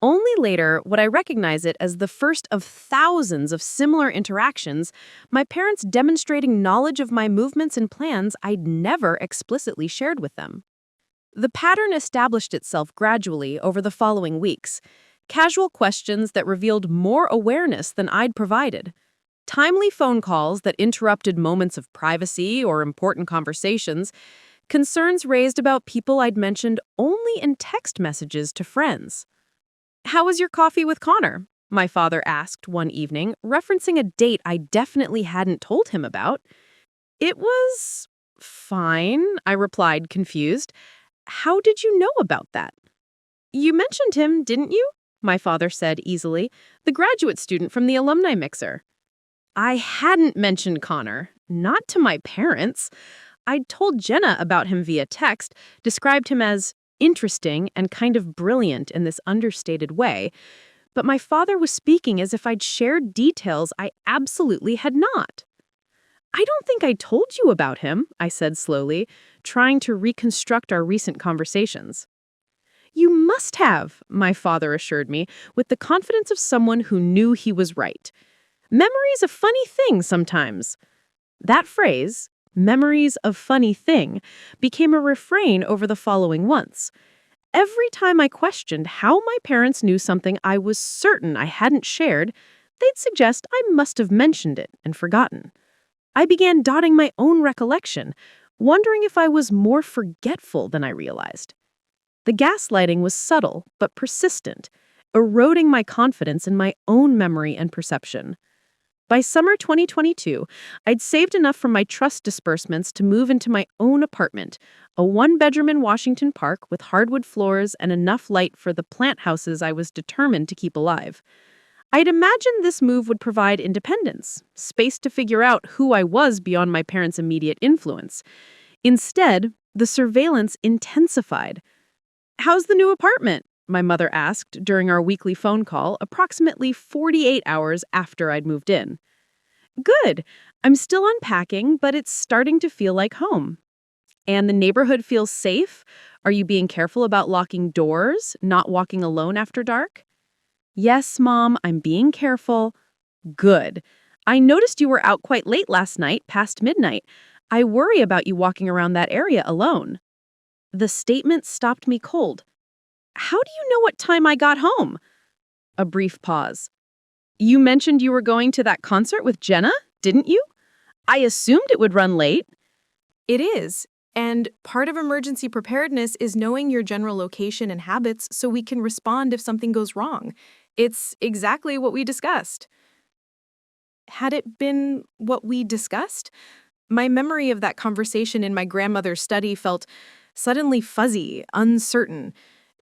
Only later would I recognize it as the first of thousands of similar interactions, my parents demonstrating knowledge of my movements and plans I'd never explicitly shared with them. The pattern established itself gradually over the following weeks. Casual questions that revealed more awareness than I'd provided. Timely phone calls that interrupted moments of privacy or important conversations. Concerns raised about people I'd mentioned only in text messages to friends. "How was your coffee with Connor?" my father asked one evening, referencing a date I definitely hadn't told him about. "It was fine," I replied, confused. "How did you know about that?" "You mentioned him, didn't you?" my father said easily, "the graduate student from the alumni mixer." I hadn't mentioned Connor, not to my parents. I'd told Jenna about him via text, described him as interesting and kind of brilliant in this understated way, but my father was speaking as if I'd shared details I absolutely had not. "I don't think I told you about him," I said slowly, trying to reconstruct our recent conversations. "You must have," my father assured me, with the confidence of someone who knew he was right. "Memory's a funny thing sometimes." That phrase, "memories of funny thing," became a refrain over the following months. Every time I questioned how my parents knew something I was certain I hadn't shared, they'd suggest I must have mentioned it and forgotten. I began dotting my own recollection, wondering if I was more forgetful than I realized. The gaslighting was subtle but persistent, eroding my confidence in my own memory and perception. By summer 2022, I'd saved enough from my trust disbursements to move into my own apartment, a one-bedroom in Washington Park with hardwood floors and enough light for the plant houses I was determined to keep alive. I'd imagined this move would provide independence, space to figure out who I was beyond my parents' immediate influence. Instead, the surveillance intensified. "How's the new apartment?" my mother asked during our weekly phone call approximately 48 hours after I'd moved in. Good. I'm still unpacking, but it's starting to feel like home. And the neighborhood feels safe? Are you being careful about locking doors, not walking alone after dark? Yes, Mom, I'm being careful. Good. I noticed you were out quite late last night, past midnight. I worry about you walking around that area alone. The statement stopped me cold. How do you know what time I got home? A brief pause. You mentioned you were going to that concert with Jenna, didn't you? I assumed it would run late. It is. And part of emergency preparedness is knowing your general location and habits so we can respond if something goes wrong. It's exactly what we discussed. Had it been what we discussed? My memory of that conversation in my grandmother's study felt suddenly fuzzy, uncertain.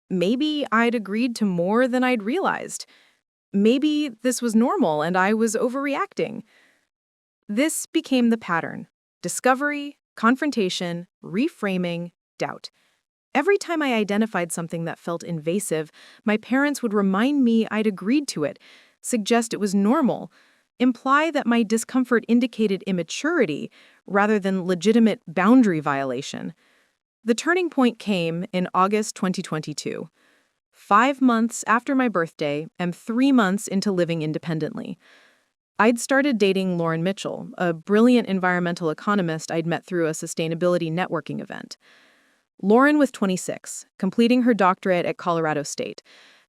Maybe I'd agreed to more than I'd realized. Maybe this was normal and I was overreacting. This became the pattern. Discovery, confrontation, reframing, doubt. Every time I identified something that felt invasive, my parents would remind me I'd agreed to it, suggest it was normal, imply that my discomfort indicated immaturity rather than legitimate boundary violation. The turning point came in August 2022, 5 months after my birthday and 3 months into living independently. I'd started dating Lauren Mitchell, a brilliant environmental economist I'd met through a sustainability networking event. Lauren was 26, completing her doctorate at Colorado State,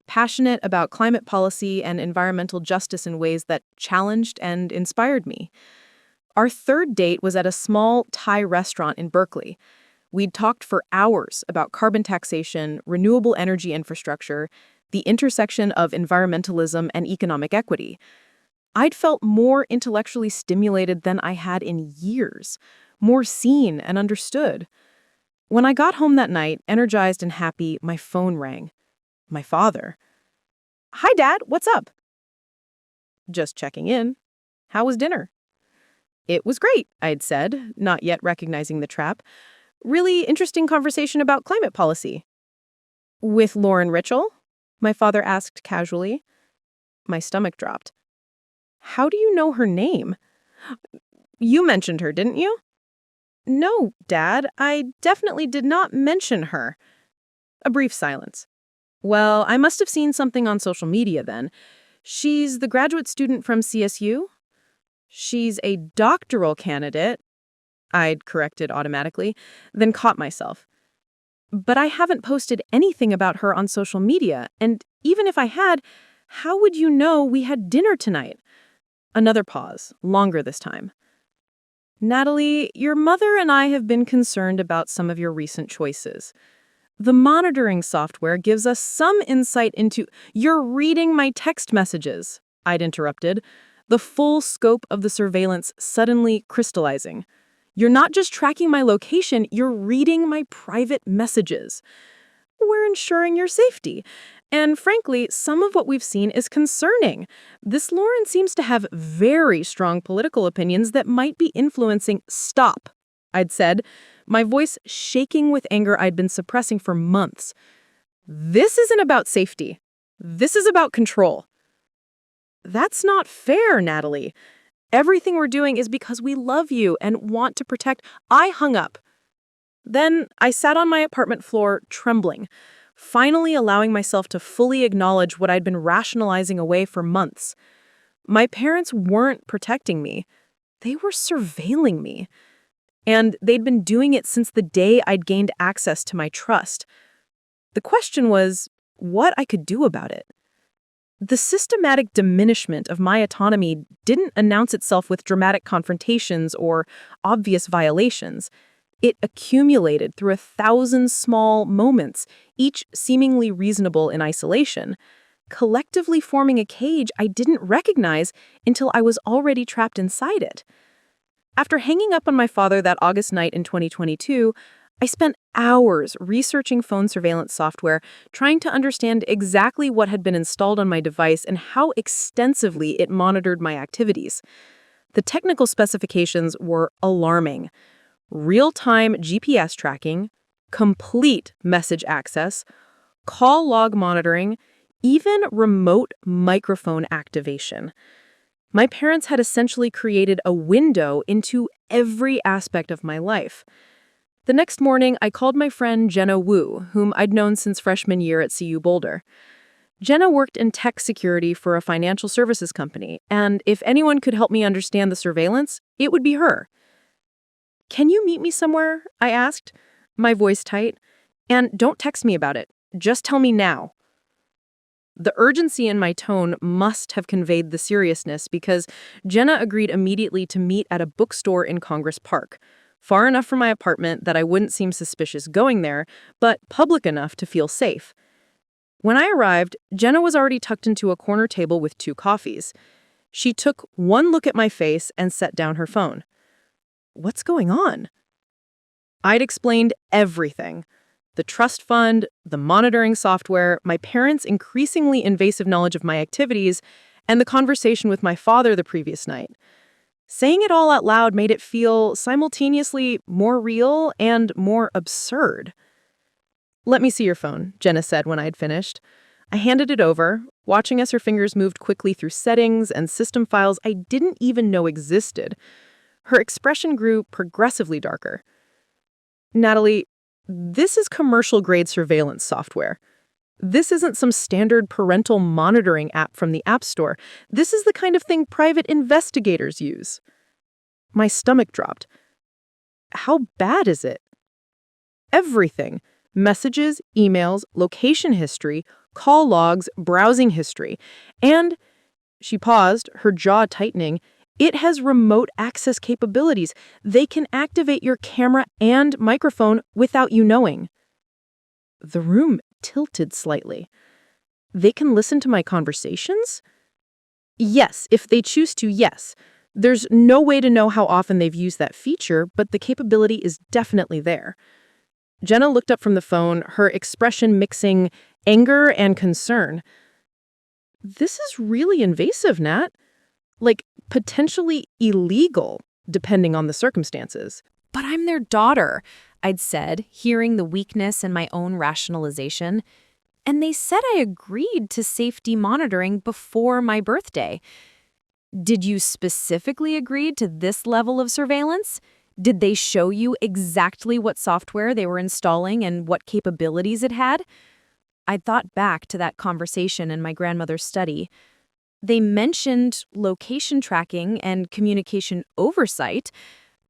passionate about climate policy and environmental justice in ways that challenged and inspired me. Our third date was at a small Thai restaurant in Berkeley. We'd talked for hours about carbon taxation, renewable energy infrastructure, the intersection of environmentalism and economic equity. I'd felt more intellectually stimulated than I had in years, more seen and understood. When I got home that night, energized and happy, my phone rang. My father. Hi, Dad, what's up? Just checking in. How was dinner? It was great, I'd said, not yet recognizing the trap. Really interesting conversation about climate policy. With Lauren Mitchell? My father asked casually. My stomach dropped. How do you know her name? You mentioned her, didn't you? No, Dad, I definitely did not mention her. A brief silence. Well, I must have seen something on social media then. She's the graduate student from CSU? She's a doctoral candidate. I'd corrected automatically, then caught myself. But I haven't posted anything about her on social media, and even if I had, how would you know we had dinner tonight? Another pause, longer this time. Natalie, your mother and I have been concerned about some of your recent choices. The monitoring software gives us some insight into— You're reading my text messages, I'd interrupted, the full scope of the surveillance suddenly crystallizing. You're not just tracking my location, you're reading my private messages. We're ensuring your safety. And frankly, some of what we've seen is concerning. This Lauren seems to have very strong political opinions that might be influencing— Stop, I'd said, my voice shaking with anger I'd been suppressing for months. This isn't about safety. This is about control. That's not fair, Natalie. Everything we're doing is because we love you and want to protect— I hung up. Then I sat on my apartment floor, trembling, finally allowing myself to fully acknowledge what I'd been rationalizing away for months. My parents weren't protecting me. They were surveilling me. And they'd been doing it since the day I'd gained access to my trust. The question was what I could do about it. The systematic diminishment of my autonomy didn't announce itself with dramatic confrontations or obvious violations. It accumulated through 1,000 small moments, each seemingly reasonable in isolation, collectively forming a cage I didn't recognize until I was already trapped inside it. After hanging up on my father that August night in 2022, I spent hours researching phone surveillance software, trying to understand exactly what had been installed on my device and how extensively it monitored my activities. The technical specifications were alarming. Real-time GPS tracking, complete message access, call log monitoring, even remote microphone activation. My parents had essentially created a window into every aspect of my life. The next morning, I called my friend Jenna Wu, whom I'd known since freshman year at CU Boulder. Jenna worked in tech security for a financial services company, and if anyone could help me understand the surveillance, it would be her. "Can you meet me somewhere?" I asked, my voice tight. "And don't text me about it. Just tell me now." The urgency in my tone must have conveyed the seriousness because Jenna agreed immediately to meet at a bookstore in Congress Park, far enough from my apartment that I wouldn't seem suspicious going there, but public enough to feel safe. When I arrived, Jenna was already tucked into a corner table with 2 coffees. She took one look at my face and set down her phone. "What's going on?" I'd explained everything. The trust fund, the monitoring software, my parents' increasingly invasive knowledge of my activities, and the conversation with my father the previous night. Saying it all out loud made it feel simultaneously more real and more absurd. "Let me see your phone," Jenna said when I'd finished. I handed it over, watching as her fingers moved quickly through settings and system files I didn't even know existed. Her expression grew progressively darker. "Natalie, this is commercial-grade surveillance software. This isn't some standard parental monitoring app from the App Store. This is the kind of thing private investigators use." My stomach dropped. "How bad is it?" "Everything. Messages, emails, location history, call logs, browsing history. And," she paused, her jaw tightening, "it has remote access capabilities. They can activate your camera and microphone without you knowing." The room tilted slightly. "They can listen to my conversations?" "Yes, if they choose to, yes. There's no way to know how often they've used that feature, but the capability is definitely there." Jenna looked up from the phone, her expression mixing anger and concern. "This is really invasive, Nat. Like, potentially illegal, depending on the circumstances." "But I'm their daughter," I'd said, hearing the weakness in my own rationalization. "And they said I agreed to safety monitoring before my birthday." "Did you specifically agree to this level of surveillance? Did they show you exactly what software they were installing and what capabilities it had?" I'd thought back to that conversation in my grandmother's study. They mentioned location tracking and communication oversight,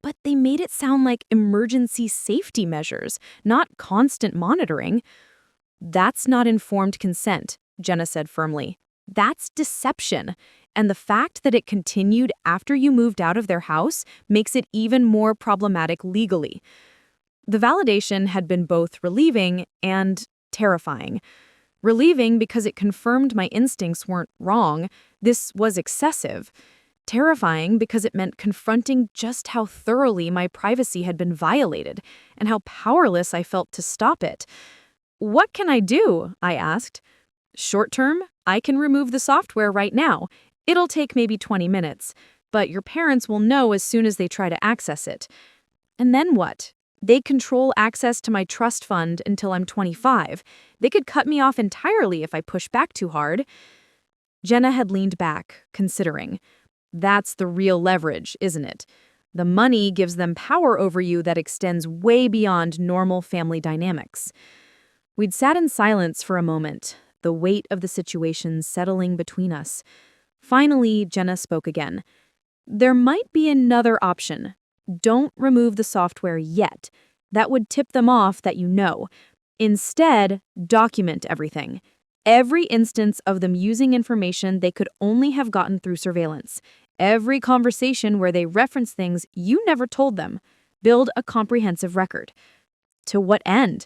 but they made it sound like emergency safety measures, not constant monitoring. "That's not informed consent," Jenna said firmly. "That's deception. And the fact that it continued after you moved out of their house makes it even more problematic legally." The validation had been both relieving and terrifying. Relieving because it confirmed my instincts weren't wrong. This was excessive. Terrifying because it meant confronting just how thoroughly my privacy had been violated and how powerless I felt to stop it. "What can I do?" I asked. "Short term, I can remove the software right now. It'll take maybe 20 minutes, but your parents will know as soon as they try to access it. And then what? They control access to my trust fund until I'm 25. They could cut me off entirely if I push back too hard." Jenna had leaned back, considering. "That's the real leverage, isn't it? The money gives them power over you that extends way beyond normal family dynamics." We'd sat in silence for a moment, the weight of the situation settling between us. Finally, Jenna spoke again. "There might be another option. Don't remove the software yet. That would tip them off that you know. Instead, document everything. Every instance of them using information they could only have gotten through surveillance. Every conversation where they reference things you never told them. Build a comprehensive record." "To what end?"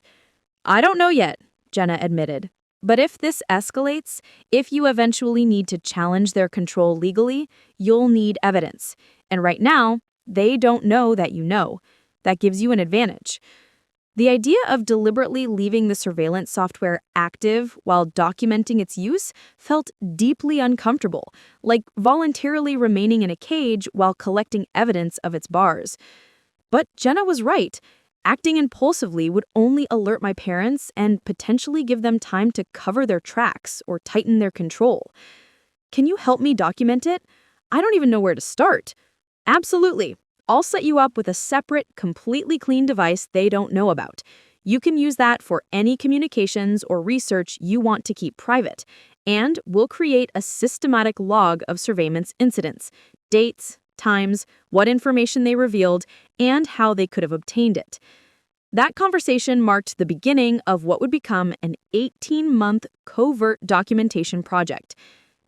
"I don't know yet," Jenna admitted. "But if this escalates, if you eventually need to challenge their control legally, you'll need evidence. And right now, they don't know that you know. That gives you an advantage." The idea of deliberately leaving the surveillance software active while documenting its use felt deeply uncomfortable, like voluntarily remaining in a cage while collecting evidence of its bars. But Jenna was right. Acting impulsively would only alert my parents and potentially give them time to cover their tracks or tighten their control. Can you help me document it? I don't even know where to start. Absolutely. I'll set you up with a separate, completely clean device they don't know about. You can use that for any communications or research you want to keep private. And we'll create a systematic log of surveillance incidents, dates, times, what information they revealed, and how they could have obtained it. That conversation marked the beginning of what would become an 18-month covert documentation project.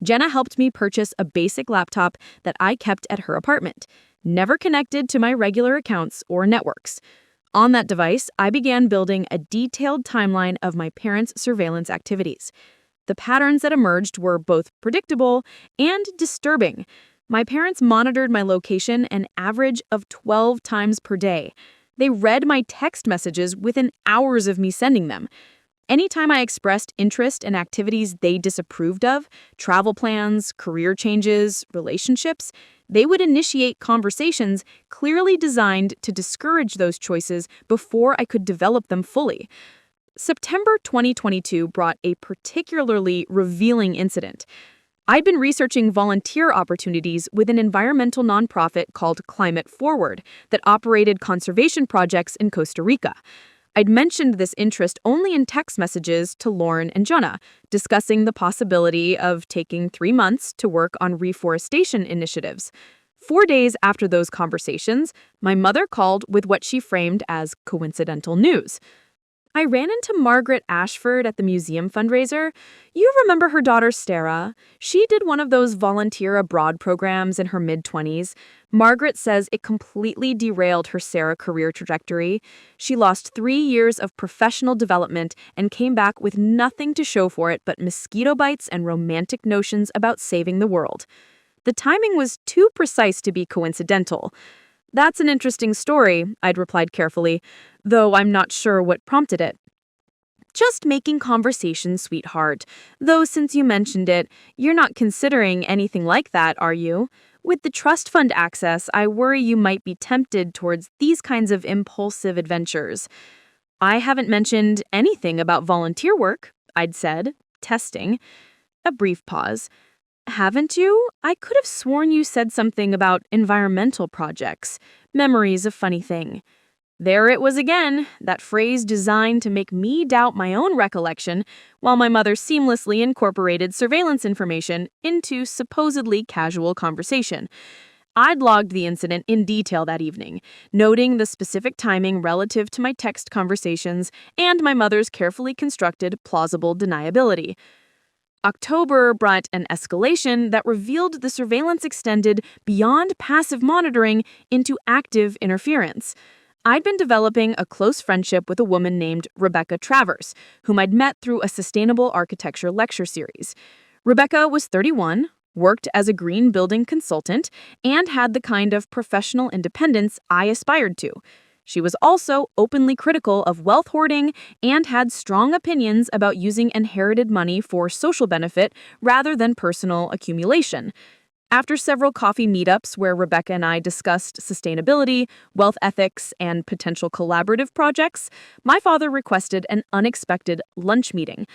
Jenna helped me purchase a basic laptop that I kept at her apartment, never connected to my regular accounts or networks. On that device, I began building a detailed timeline of my parents' surveillance activities. The patterns that emerged were both predictable and disturbing. My parents monitored my location an average of 12 times per day. They read my text messages within hours of me sending them. Anytime I expressed interest in activities they disapproved of, travel plans, career changes, relationships, they would initiate conversations clearly designed to discourage those choices before I could develop them fully. September 2022 brought a particularly revealing incident. I'd been researching volunteer opportunities with an environmental nonprofit called Climate Forward that operated conservation projects in Costa Rica. I'd mentioned this interest only in text messages to Lauren and Jonah, discussing the possibility of taking 3 months to work on reforestation initiatives. 4 days after those conversations, my mother called with what she framed as coincidental news. I ran into Margaret Ashford at the museum fundraiser. You remember her daughter, Sarah? She did one of those volunteer abroad programs in her mid-20s. Margaret says it completely derailed her Sarah career trajectory. She lost 3 years of professional development and came back with nothing to show for it but mosquito bites and romantic notions about saving the world. The timing was too precise to be coincidental. That's an interesting story, I'd replied carefully, though I'm not sure what prompted it. Just making conversation, sweetheart. Though since you mentioned it, you're not considering anything like that, are you? With the trust fund access, I worry you might be tempted towards these kinds of impulsive adventures. I haven't mentioned anything about volunteer work, I'd said, testing. A brief pause. Haven't you? I could have sworn you said something about environmental projects. Memory's a funny thing. There it was again, that phrase designed to make me doubt my own recollection, while my mother seamlessly incorporated surveillance information into supposedly casual conversation. I'd logged the incident in detail that evening, noting the specific timing relative to my text conversations and my mother's carefully constructed plausible deniability. October brought an escalation that revealed the surveillance extended beyond passive monitoring into active interference. I'd been developing a close friendship with a woman named Rebecca Travers, whom I'd met through a sustainable architecture lecture series. Rebecca was 31, worked as a green building consultant, and had the kind of professional independence I aspired to. She was also openly critical of wealth hoarding and had strong opinions about using inherited money for social benefit rather than personal accumulation. After several coffee meetups where Rebecca and I discussed sustainability, wealth ethics, and potential collaborative projects, my father requested an unexpected lunch meeting.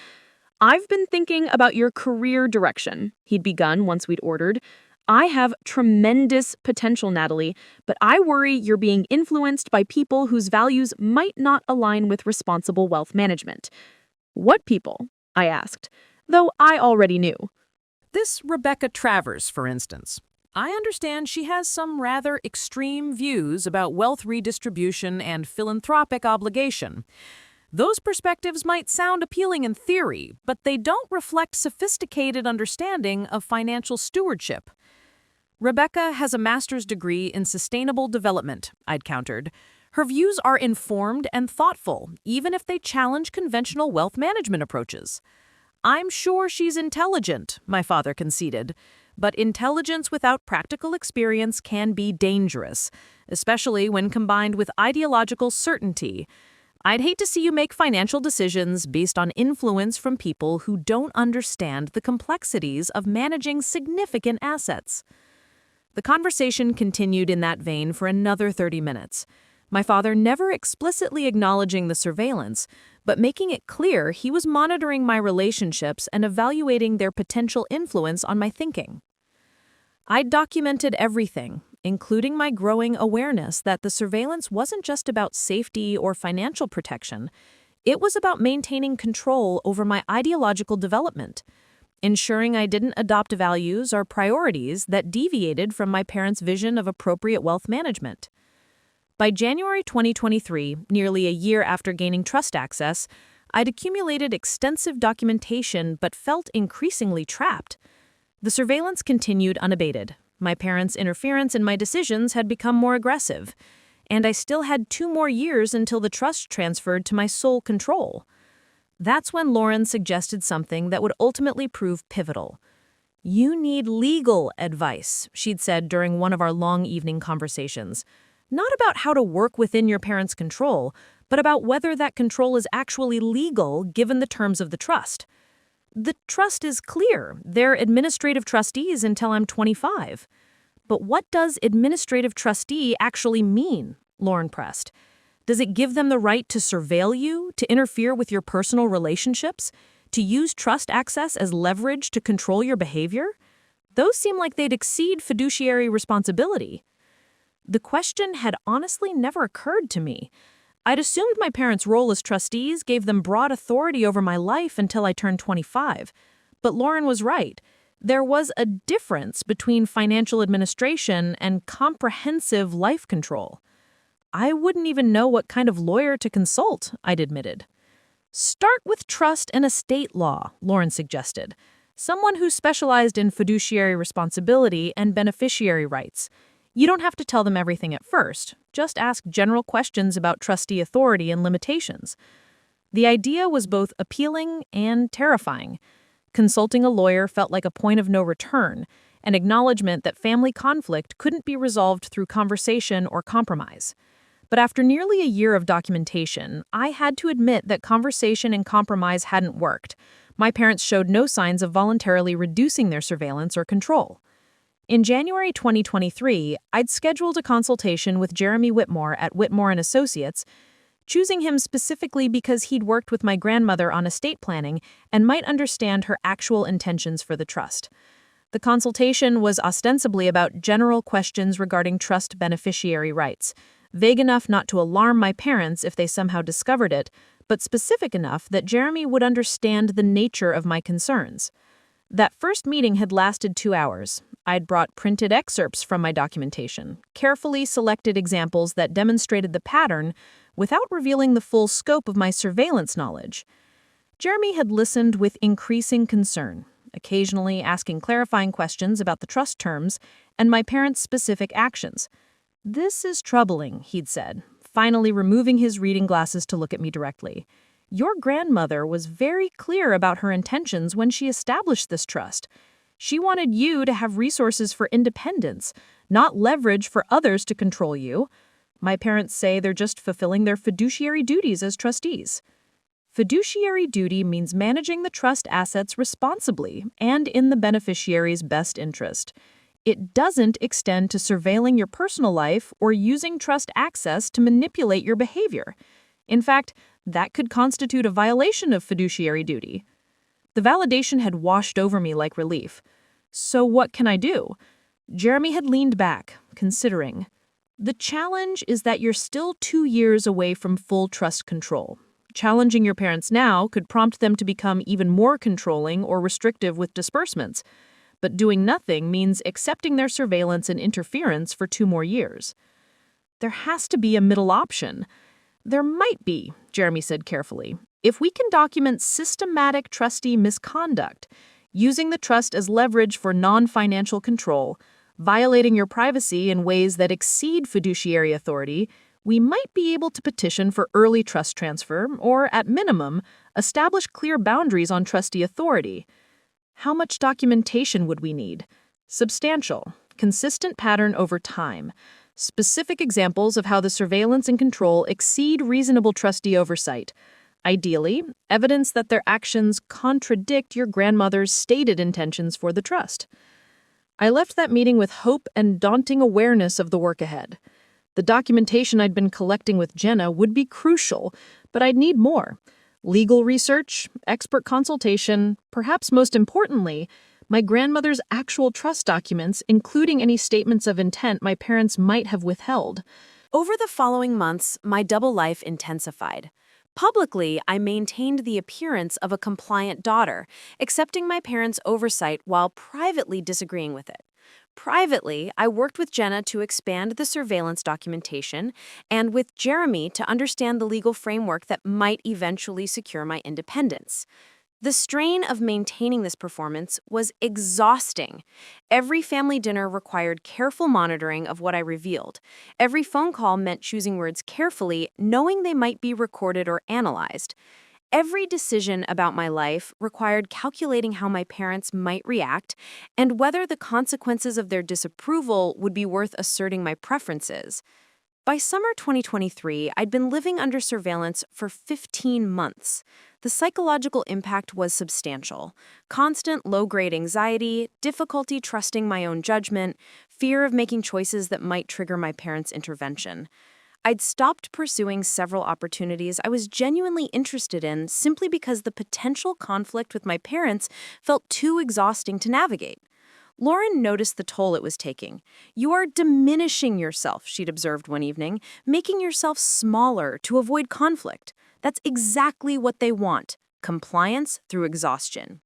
"I've been thinking about your career direction," he'd begun once we'd ordered. "I have tremendous potential, Natalie, but I worry you're being influenced by people whose values might not align with responsible wealth management." "What people?" I asked, though I already knew. This Rebecca Travers, for instance. I understand she has some rather extreme views about wealth redistribution and philanthropic obligation. Those perspectives might sound appealing in theory, but they don't reflect sophisticated understanding of financial stewardship. Rebecca has a master's degree in sustainable development, I'd countered. Her views are informed and thoughtful, even if they challenge conventional wealth management approaches. I'm sure she's intelligent, my father conceded, but intelligence without practical experience can be dangerous, especially when combined with ideological certainty. I'd hate to see you make financial decisions based on influence from people who don't understand the complexities of managing significant assets. The conversation continued in that vein for another 30 minutes. My father never explicitly acknowledging the surveillance, but making it clear he was monitoring my relationships and evaluating their potential influence on my thinking. I documented everything, including my growing awareness that the surveillance wasn't just about safety or financial protection. It was about maintaining control over my ideological development, ensuring I didn't adopt values or priorities that deviated from my parents' vision of appropriate wealth management. By January 2023, nearly a year after gaining trust access, I'd accumulated extensive documentation but felt increasingly trapped. The surveillance continued unabated. My parents' interference in my decisions had become more aggressive, and I still had 2 more years until the trust transferred to my sole control. That's when Lauren suggested something that would ultimately prove pivotal. "You need legal advice," she'd said during one of our long evening conversations. Not about how to work within your parents' control, but about whether that control is actually legal given the terms of the trust. The trust is clear. They're administrative trustees until I'm 25. But what does administrative trustee actually mean? Lauren pressed. Does it give them the right to surveil you, to interfere with your personal relationships, to use trust access as leverage to control your behavior? Those seem like they'd exceed fiduciary responsibility. The question had honestly never occurred to me. I'd assumed my parents' role as trustees gave them broad authority over my life until I turned 25. But Lauren was right. There was a difference between financial administration and comprehensive life control. I wouldn't even know what kind of lawyer to consult, I'd admitted. Start with trust and estate law, Lauren suggested. Someone who specialized in fiduciary responsibility and beneficiary rights. You don't have to tell them everything at first. Just ask general questions about trustee authority and limitations. The idea was both appealing and terrifying. Consulting a lawyer felt like a point of no return, an acknowledgement that family conflict couldn't be resolved through conversation or compromise. But after nearly a year of documentation, I had to admit that conversation and compromise hadn't worked. My parents showed no signs of voluntarily reducing their surveillance or control. In January 2023, I'd scheduled a consultation with Jeremy Whitmore at Whitmore & Associates, choosing him specifically because he'd worked with my grandmother on estate planning and might understand her actual intentions for the trust. The consultation was ostensibly about general questions regarding trust beneficiary rights, vague enough not to alarm my parents if they somehow discovered it, but specific enough that Jeremy would understand the nature of my concerns. That first meeting had lasted 2 hours. I'd brought printed excerpts from my documentation, carefully selected examples that demonstrated the pattern without revealing the full scope of my surveillance knowledge. Jeremy had listened with increasing concern, occasionally asking clarifying questions about the trust terms and my parents' specific actions. "This is troubling," he'd said, finally removing his reading glasses to look at me directly. "Your grandmother was very clear about her intentions when she established this trust. She wanted you to have resources for independence, not leverage for others to control you. My parents say they're just fulfilling their fiduciary duties as trustees." Fiduciary duty means managing the trust assets responsibly and in the beneficiary's best interest. It doesn't extend to surveilling your personal life or using trust access to manipulate your behavior. In fact, that could constitute a violation of fiduciary duty. The validation had washed over me like relief. So what can I do? Jeremy had leaned back, considering. The challenge is that you're still 2 years away from full trust control. Challenging your parents now could prompt them to become even more controlling or restrictive with disbursements. But doing nothing means accepting their surveillance and interference for 2 more years. There has to be a middle option. There might be, Jeremy said carefully, if we can document systematic trustee misconduct, using the trust as leverage for non-financial control, violating your privacy in ways that exceed fiduciary authority, we might be able to petition for early trust transfer or, at minimum, establish clear boundaries on trustee authority. How much documentation would we need? Substantial, consistent pattern over time. Specific examples of how the surveillance and control exceed reasonable trustee oversight. Ideally, evidence that their actions contradict your grandmother's stated intentions for the trust. I left that meeting with hope and daunting awareness of the work ahead. The documentation I'd been collecting with Jenna would be crucial, but I'd need more. Legal research, expert consultation, perhaps most importantly, my grandmother's actual trust documents, including any statements of intent my parents might have withheld. Over the following months, my double life intensified. Publicly, I maintained the appearance of a compliant daughter, accepting my parents' oversight while privately disagreeing with it. Privately, I worked with Jenna to expand the surveillance documentation and with Jeremy to understand the legal framework that might eventually secure my independence. The strain of maintaining this performance was exhausting. Every family dinner required careful monitoring of what I revealed. Every phone call meant choosing words carefully, knowing they might be recorded or analyzed. Every decision about my life required calculating how my parents might react and whether the consequences of their disapproval would be worth asserting my preferences. By summer 2023, I'd been living under surveillance for 15 months. The psychological impact was substantial. Constant low-grade anxiety, difficulty trusting my own judgment, fear of making choices that might trigger my parents' intervention. I'd stopped pursuing several opportunities I was genuinely interested in simply because the potential conflict with my parents felt too exhausting to navigate. Lauren noticed the toll it was taking. "You are diminishing yourself," she'd observed one evening, "making yourself smaller to avoid conflict. That's exactly what they want, compliance through exhaustion."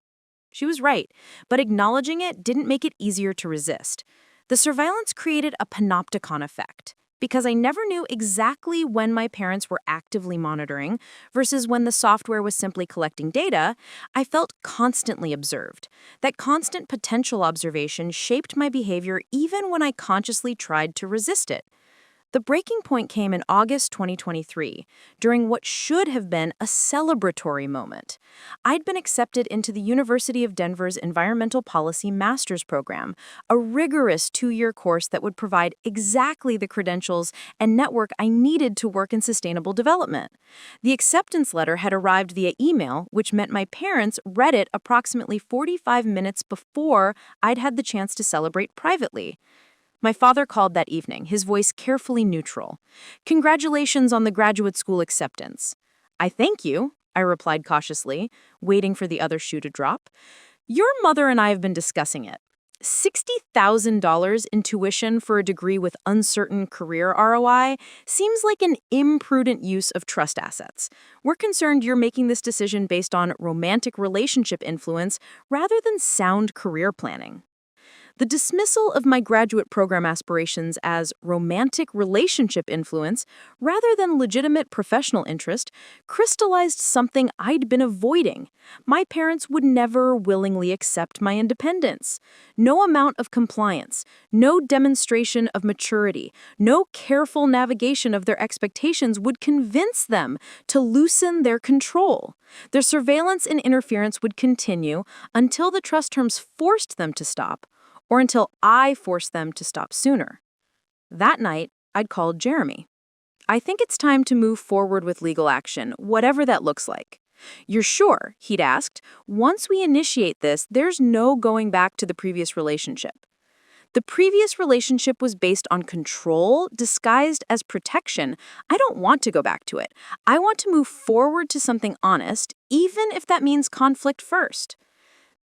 She was right, but acknowledging it didn't make it easier to resist. The surveillance created a panopticon effect. Because I never knew exactly when my parents were actively monitoring versus when the software was simply collecting data, I felt constantly observed. That constant potential observation shaped my behavior even when I consciously tried to resist it. The breaking point came in August 2023, during what should have been a celebratory moment. I'd been accepted into the University of Denver's Environmental Policy Master's Program, a rigorous 2-year course that would provide exactly the credentials and network I needed to work in sustainable development. The acceptance letter had arrived via email, which meant my parents read it approximately 45 minutes before I'd had the chance to celebrate privately. My father called that evening, his voice carefully neutral. "Congratulations on the graduate school acceptance." "I thank you," I replied cautiously, waiting for the other shoe to drop. "Your mother and I have been discussing it. $60,000 in tuition for a degree with uncertain career ROI seems like an imprudent use of trust assets. We're concerned you're making this decision based on romantic relationship influence rather than sound career planning." The dismissal of my graduate program aspirations as romantic relationship influence, rather than legitimate professional interest, crystallized something I'd been avoiding. My parents would never willingly accept my independence. No amount of compliance, no demonstration of maturity, no careful navigation of their expectations would convince them to loosen their control. Their surveillance and interference would continue until the trust terms forced them to stop, or until I forced them to stop sooner. That night, I'd called Jeremy. "I think it's time to move forward with legal action, whatever that looks like." "You're sure?" he'd asked. "Once we initiate this, there's no going back to the previous relationship." The previous relationship was based on control, disguised as protection. I don't want to go back to it. I want to move forward to something honest, even if that means conflict first.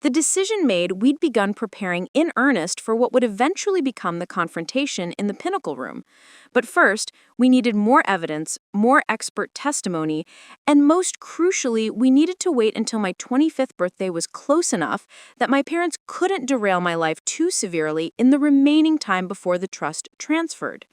The decision made, we'd begun preparing in earnest for what would eventually become the confrontation in the Pinnacle Room. But first, we needed more evidence, more expert testimony, and most crucially, we needed to wait until my 25th birthday was close enough that my parents couldn't derail my life too severely in the remaining time before the trust transferred.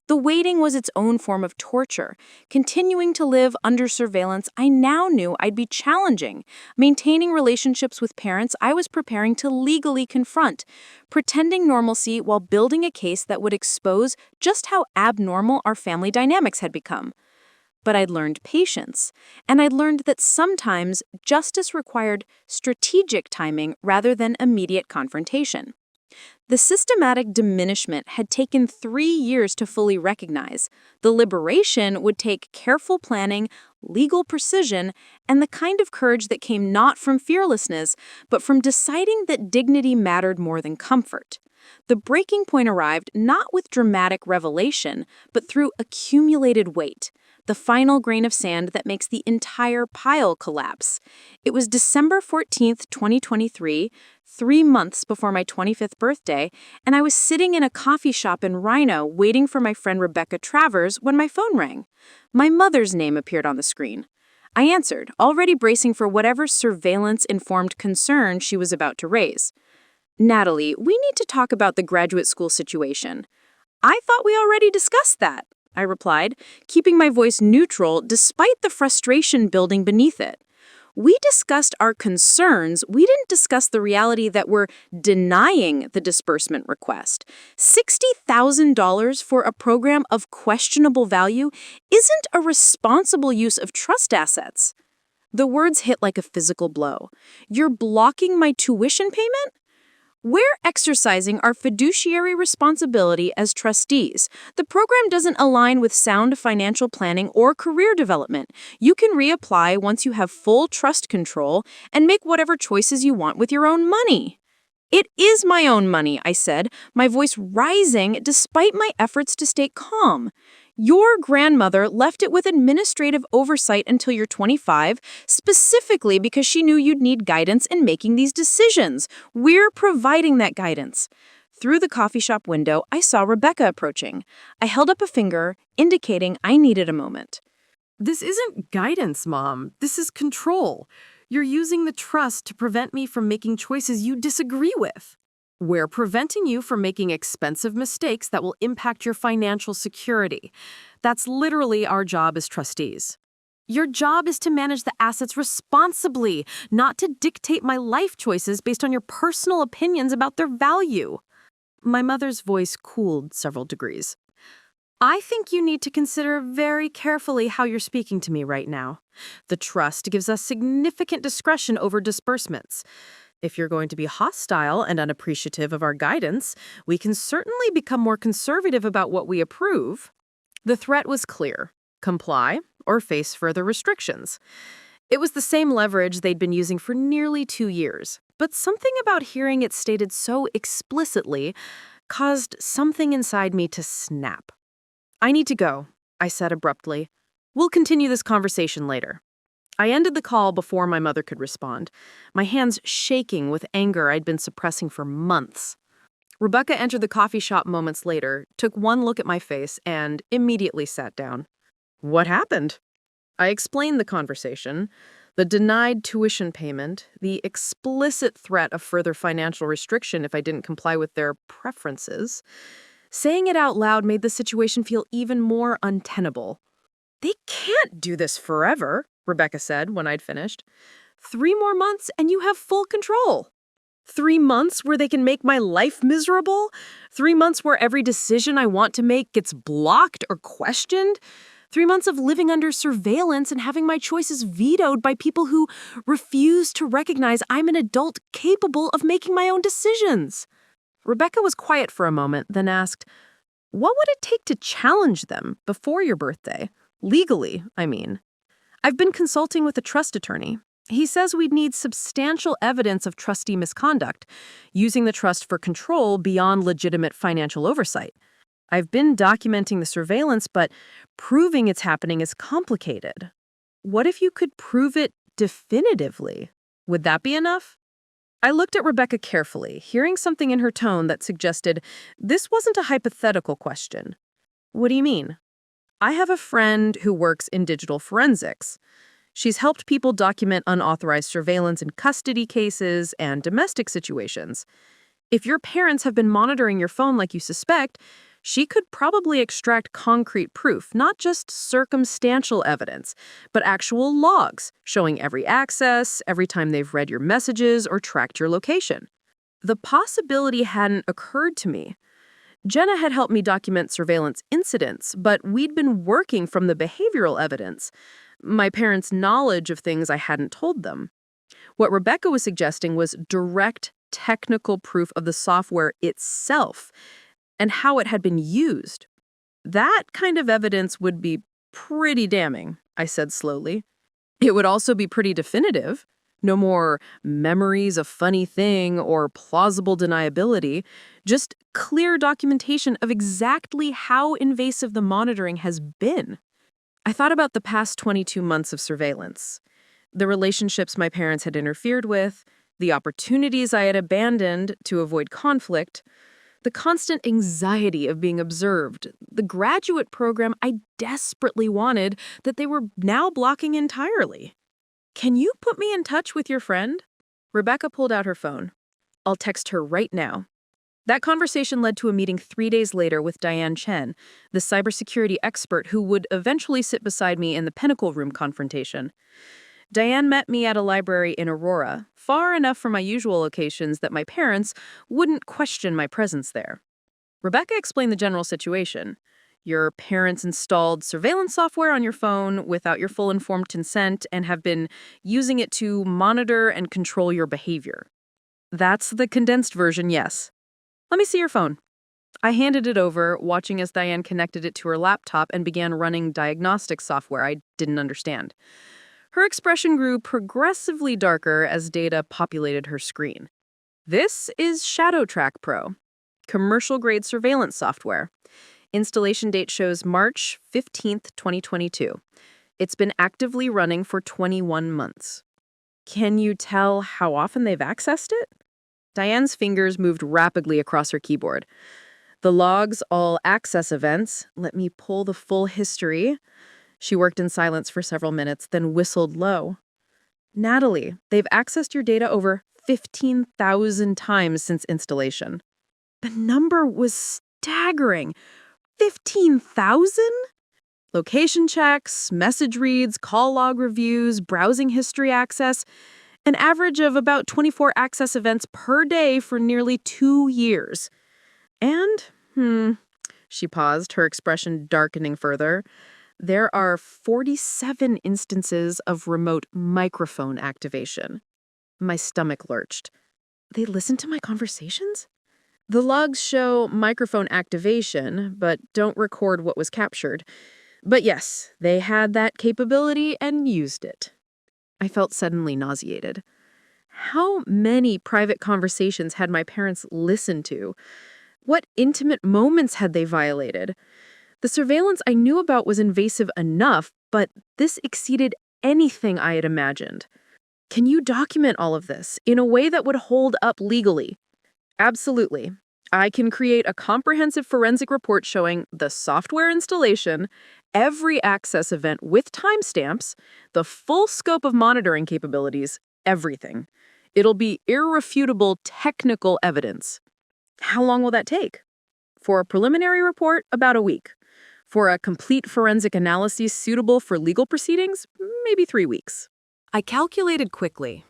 The waiting was its own form of torture. Continuing to live under surveillance, I now knew I'd be challenging. Maintaining relationships with parents I was preparing to legally confront. Pretending normalcy while building a case that would expose just how abnormal our family dynamics had become. But I'd learned patience, and I'd learned that sometimes justice required strategic timing rather than immediate confrontation. The systematic diminishment had taken 3 years to fully recognize. The liberation would take careful planning, legal precision, and the kind of courage that came not from fearlessness, but from deciding that dignity mattered more than comfort. The breaking point arrived not with dramatic revelation, but through accumulated weight, the final grain of sand that makes the entire pile collapse. It was December 14th, 2023, 3 months before my 25th birthday, and I was sitting in a coffee shop in Rhino waiting for my friend Rebecca Travers when my phone rang. My mother's name appeared on the screen. I answered, already bracing for whatever surveillance-informed concern she was about to raise. "Natalie, we need to talk about the graduate school situation." "I thought we already discussed that," I replied, keeping my voice neutral despite the frustration building beneath it. "We discussed our concerns. We didn't discuss the reality that we're denying the disbursement request. $60,000 for a program of questionable value isn't a responsible use of trust assets." The words hit like a physical blow. "You're blocking my tuition payment?" "We're exercising our fiduciary responsibility as trustees. The program doesn't align with sound financial planning or career development. You can reapply once you have full trust control and make whatever choices you want with your own money." "It is my own money," I said, my voice rising despite my efforts to stay calm. "Your grandmother left it with administrative oversight until you're 25, specifically because she knew you'd need guidance in making these decisions. We're providing that guidance." Through the coffee shop window, I saw Rebecca approaching. I held up a finger, indicating I needed a moment. This isn't guidance, Mom. This is control. You're using the trust to prevent me from making choices you disagree with. We're preventing you from making expensive mistakes that will impact your financial security. That's literally our job as trustees. Your job is to manage the assets responsibly, not to dictate my life choices based on your personal opinions about their value. My mother's voice cooled several degrees. "I think you need to consider very carefully how you're speaking to me right now. The trust gives us significant discretion over disbursements. If you're going to be hostile and unappreciative of our guidance, we can certainly become more conservative about what we approve." The threat was clear: comply or face further restrictions. It was the same leverage they'd been using for nearly 2 years, but something about hearing it stated so explicitly caused something inside me to snap. "I need to go," I said abruptly. "We'll continue this conversation later." I ended the call before my mother could respond, my hands shaking with anger I'd been suppressing for months. Rebecca entered the coffee shop moments later, took one look at my face, and immediately sat down. "What happened?" I explained the conversation, the denied tuition payment, the explicit threat of further financial restriction if I didn't comply with their preferences. Saying it out loud made the situation feel even more untenable. "They can't do this forever," Rebecca said when I'd finished. 3 more months and you have full control. 3 months where they can make my life miserable? 3 months where every decision I want to make gets blocked or questioned? 3 months of living under surveillance and having my choices vetoed by people who refuse to recognize I'm an adult capable of making my own decisions." Rebecca was quiet for a moment, then asked, "What would it take to challenge them before your birthday? Legally, I mean." "I've been consulting with a trust attorney. He says we'd need substantial evidence of trustee misconduct, using the trust for control beyond legitimate financial oversight. I've been documenting the surveillance, but proving it's happening is complicated. What if you could prove it definitively? Would that be enough?" I looked at Rebecca carefully, hearing something in her tone that suggested this wasn't a hypothetical question. "What do you mean?" "I have a friend who works in digital forensics. She's helped people document unauthorized surveillance in custody cases and domestic situations. If your parents have been monitoring your phone like you suspect, she could probably extract concrete proof, not just circumstantial evidence, but actual logs showing every access, every time they've read your messages or tracked your location." The possibility hadn't occurred to me. Jenna had helped me document surveillance incidents, but we'd been working from the behavioral evidence, my parents' knowledge of things I hadn't told them. What Rebecca was suggesting was direct technical proof of the software itself and how it had been used. "That kind of evidence would be pretty damning," I said slowly. "It would also be pretty definitive. No more memories a funny thing or plausible deniability, just clear documentation of exactly how invasive the monitoring has been. I thought about the past 22 months of surveillance, the relationships my parents had interfered with, the opportunities I had abandoned to avoid conflict, the constant anxiety of being observed, the graduate program I desperately wanted that they were now blocking entirely. Can you put me in touch with your friend? Rebecca pulled out her phone. I'll text her right now. That conversation led to a meeting 3 days later with Diane Chen, the cybersecurity expert who would eventually sit beside me in the Pinnacle Room confrontation. Diane met me at a library in Aurora, far enough from my usual locations that my parents wouldn't question my presence there. Rebecca explained the general situation. Your parents installed surveillance software on your phone without your full informed consent and have been using it to monitor and control your behavior. That's the condensed version, yes. Let me see your phone. I handed it over, watching as Diane connected it to her laptop and began running diagnostic software I didn't understand. Her expression grew progressively darker as data populated her screen. This is ShadowTrack Pro, commercial-grade surveillance software. Installation date shows March 15th, 2022. It's been actively running for 21 months. Can you tell how often they've accessed it? Diane's fingers moved rapidly across her keyboard. The logs, all access events. Let me pull the full history. She worked in silence for several minutes, then whistled low. Natalie, they've accessed your data over 15,000 times since installation. The number was staggering. 15,000? Location checks, message reads, call log reviews, browsing history access, an average of about 24 access events per day for nearly 2 years. And, she paused, her expression darkening further. There are 47 instances of remote microphone activation. My stomach lurched. They listened to my conversations? The logs show microphone activation, but don't record what was captured. But yes, they had that capability and used it. I felt suddenly nauseated. How many private conversations had my parents listened to? What intimate moments had they violated? The surveillance I knew about was invasive enough, but this exceeded anything I had imagined. Can you document all of this in a way that would hold up legally? Absolutely. I can create a comprehensive forensic report showing the software installation, every access event with timestamps, the full scope of monitoring capabilities, everything. It'll be irrefutable technical evidence. How long will that take? For a preliminary report, about a week. For a complete forensic analysis suitable for legal proceedings, maybe 3 weeks. I calculated quickly.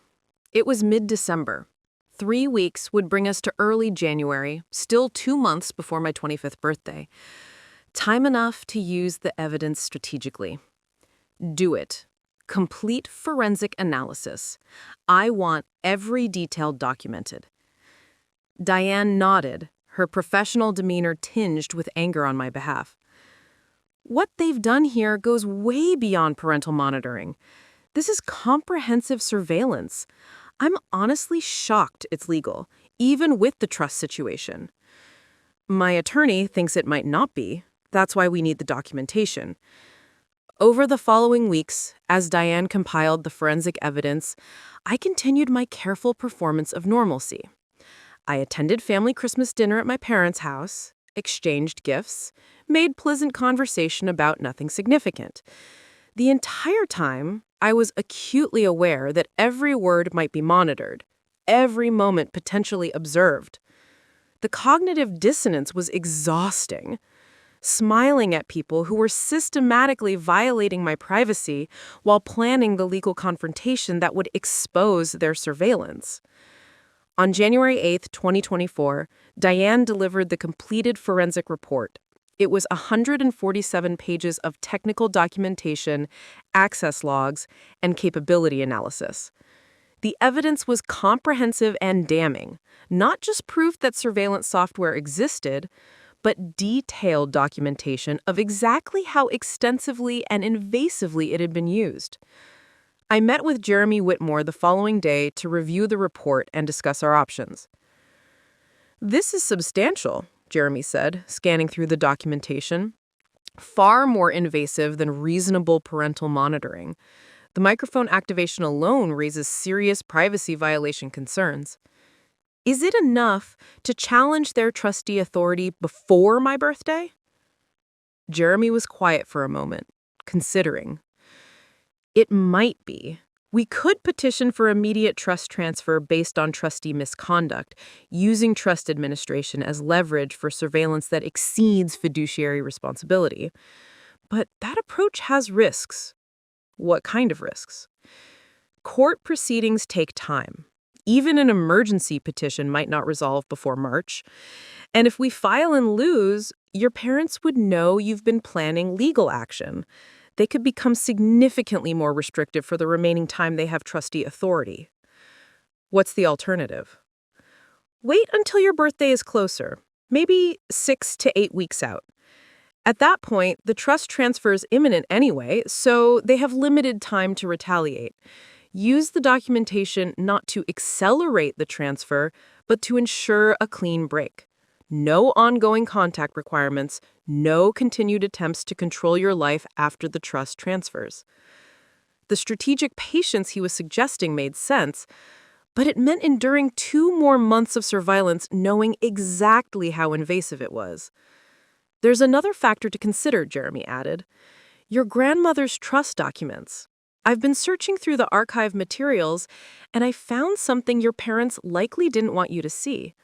It was mid-December. 3 weeks would bring us to early January, still 2 months before my 25th birthday. Time enough to use the evidence strategically. Do it. Complete forensic analysis. I want every detail documented. Diane nodded, her professional demeanor tinged with anger on my behalf. What they've done here goes way beyond parental monitoring. This is comprehensive surveillance. I'm honestly shocked it's legal, even with the trust situation. My attorney thinks it might not be. That's why we need the documentation. Over the following weeks, as Diane compiled the forensic evidence, I continued my careful performance of normalcy. I attended family Christmas dinner at my parents' house, exchanged gifts, made pleasant conversation about nothing significant. The entire time, I was acutely aware that every word might be monitored, every moment potentially observed. The cognitive dissonance was exhausting. Smiling at people who were systematically violating my privacy while planning the legal confrontation that would expose their surveillance. On January 8, 2024, Diane delivered the completed forensic report. It was 147 pages of technical documentation, access logs, and capability analysis. The evidence was comprehensive and damning, not just proof that surveillance software existed, but detailed documentation of exactly how extensively and invasively it had been used. I met with Jeremy Whitmore the following day to review the report and discuss our options. "This is substantial," Jeremy said, scanning through the documentation. "Far more invasive than reasonable parental monitoring. The microphone activation alone raises serious privacy violation concerns. Is it enough to challenge their trustee authority before my birthday?" Jeremy was quiet for a moment, considering. "It might be. We could petition for immediate trust transfer based on trustee misconduct, using trust administration as leverage for surveillance that exceeds fiduciary responsibility. But that approach has risks." "What kind of risks?" "Court proceedings take time. Even an emergency petition might not resolve before March. And if we file and lose, your parents would know you've been planning legal action. They could become significantly more restrictive for the remaining time they have trustee authority." "What's the alternative?" "Wait until your birthday is closer, maybe 6 to 8 weeks out. At that point, the trust transfer is imminent anyway, so they have limited time to retaliate. Use the documentation not to accelerate the transfer, but to ensure a clean break. No ongoing contact requirements, no continued attempts to control your life after the trust transfers." The strategic patience he was suggesting made sense, but it meant enduring 2 more months of surveillance knowing exactly how invasive it was. "There's another factor to consider," Jeremy added. "Your grandmother's trust documents. I've been searching through the archive materials, and I found something your parents likely didn't want you to see.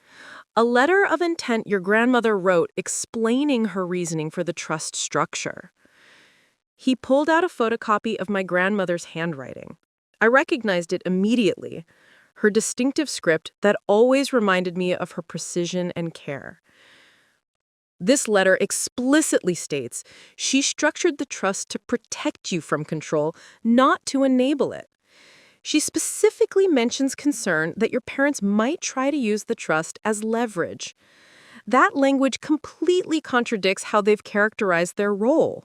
A letter of intent your grandmother wrote explaining her reasoning for the trust structure." He pulled out a photocopy of my grandmother's handwriting. I recognized it immediately, her distinctive script that always reminded me of her precision and care. "This letter explicitly states she structured the trust to protect you from control, not to enable it. She specifically mentions concern that your parents might try to use the trust as leverage. That language completely contradicts how they've characterized their role."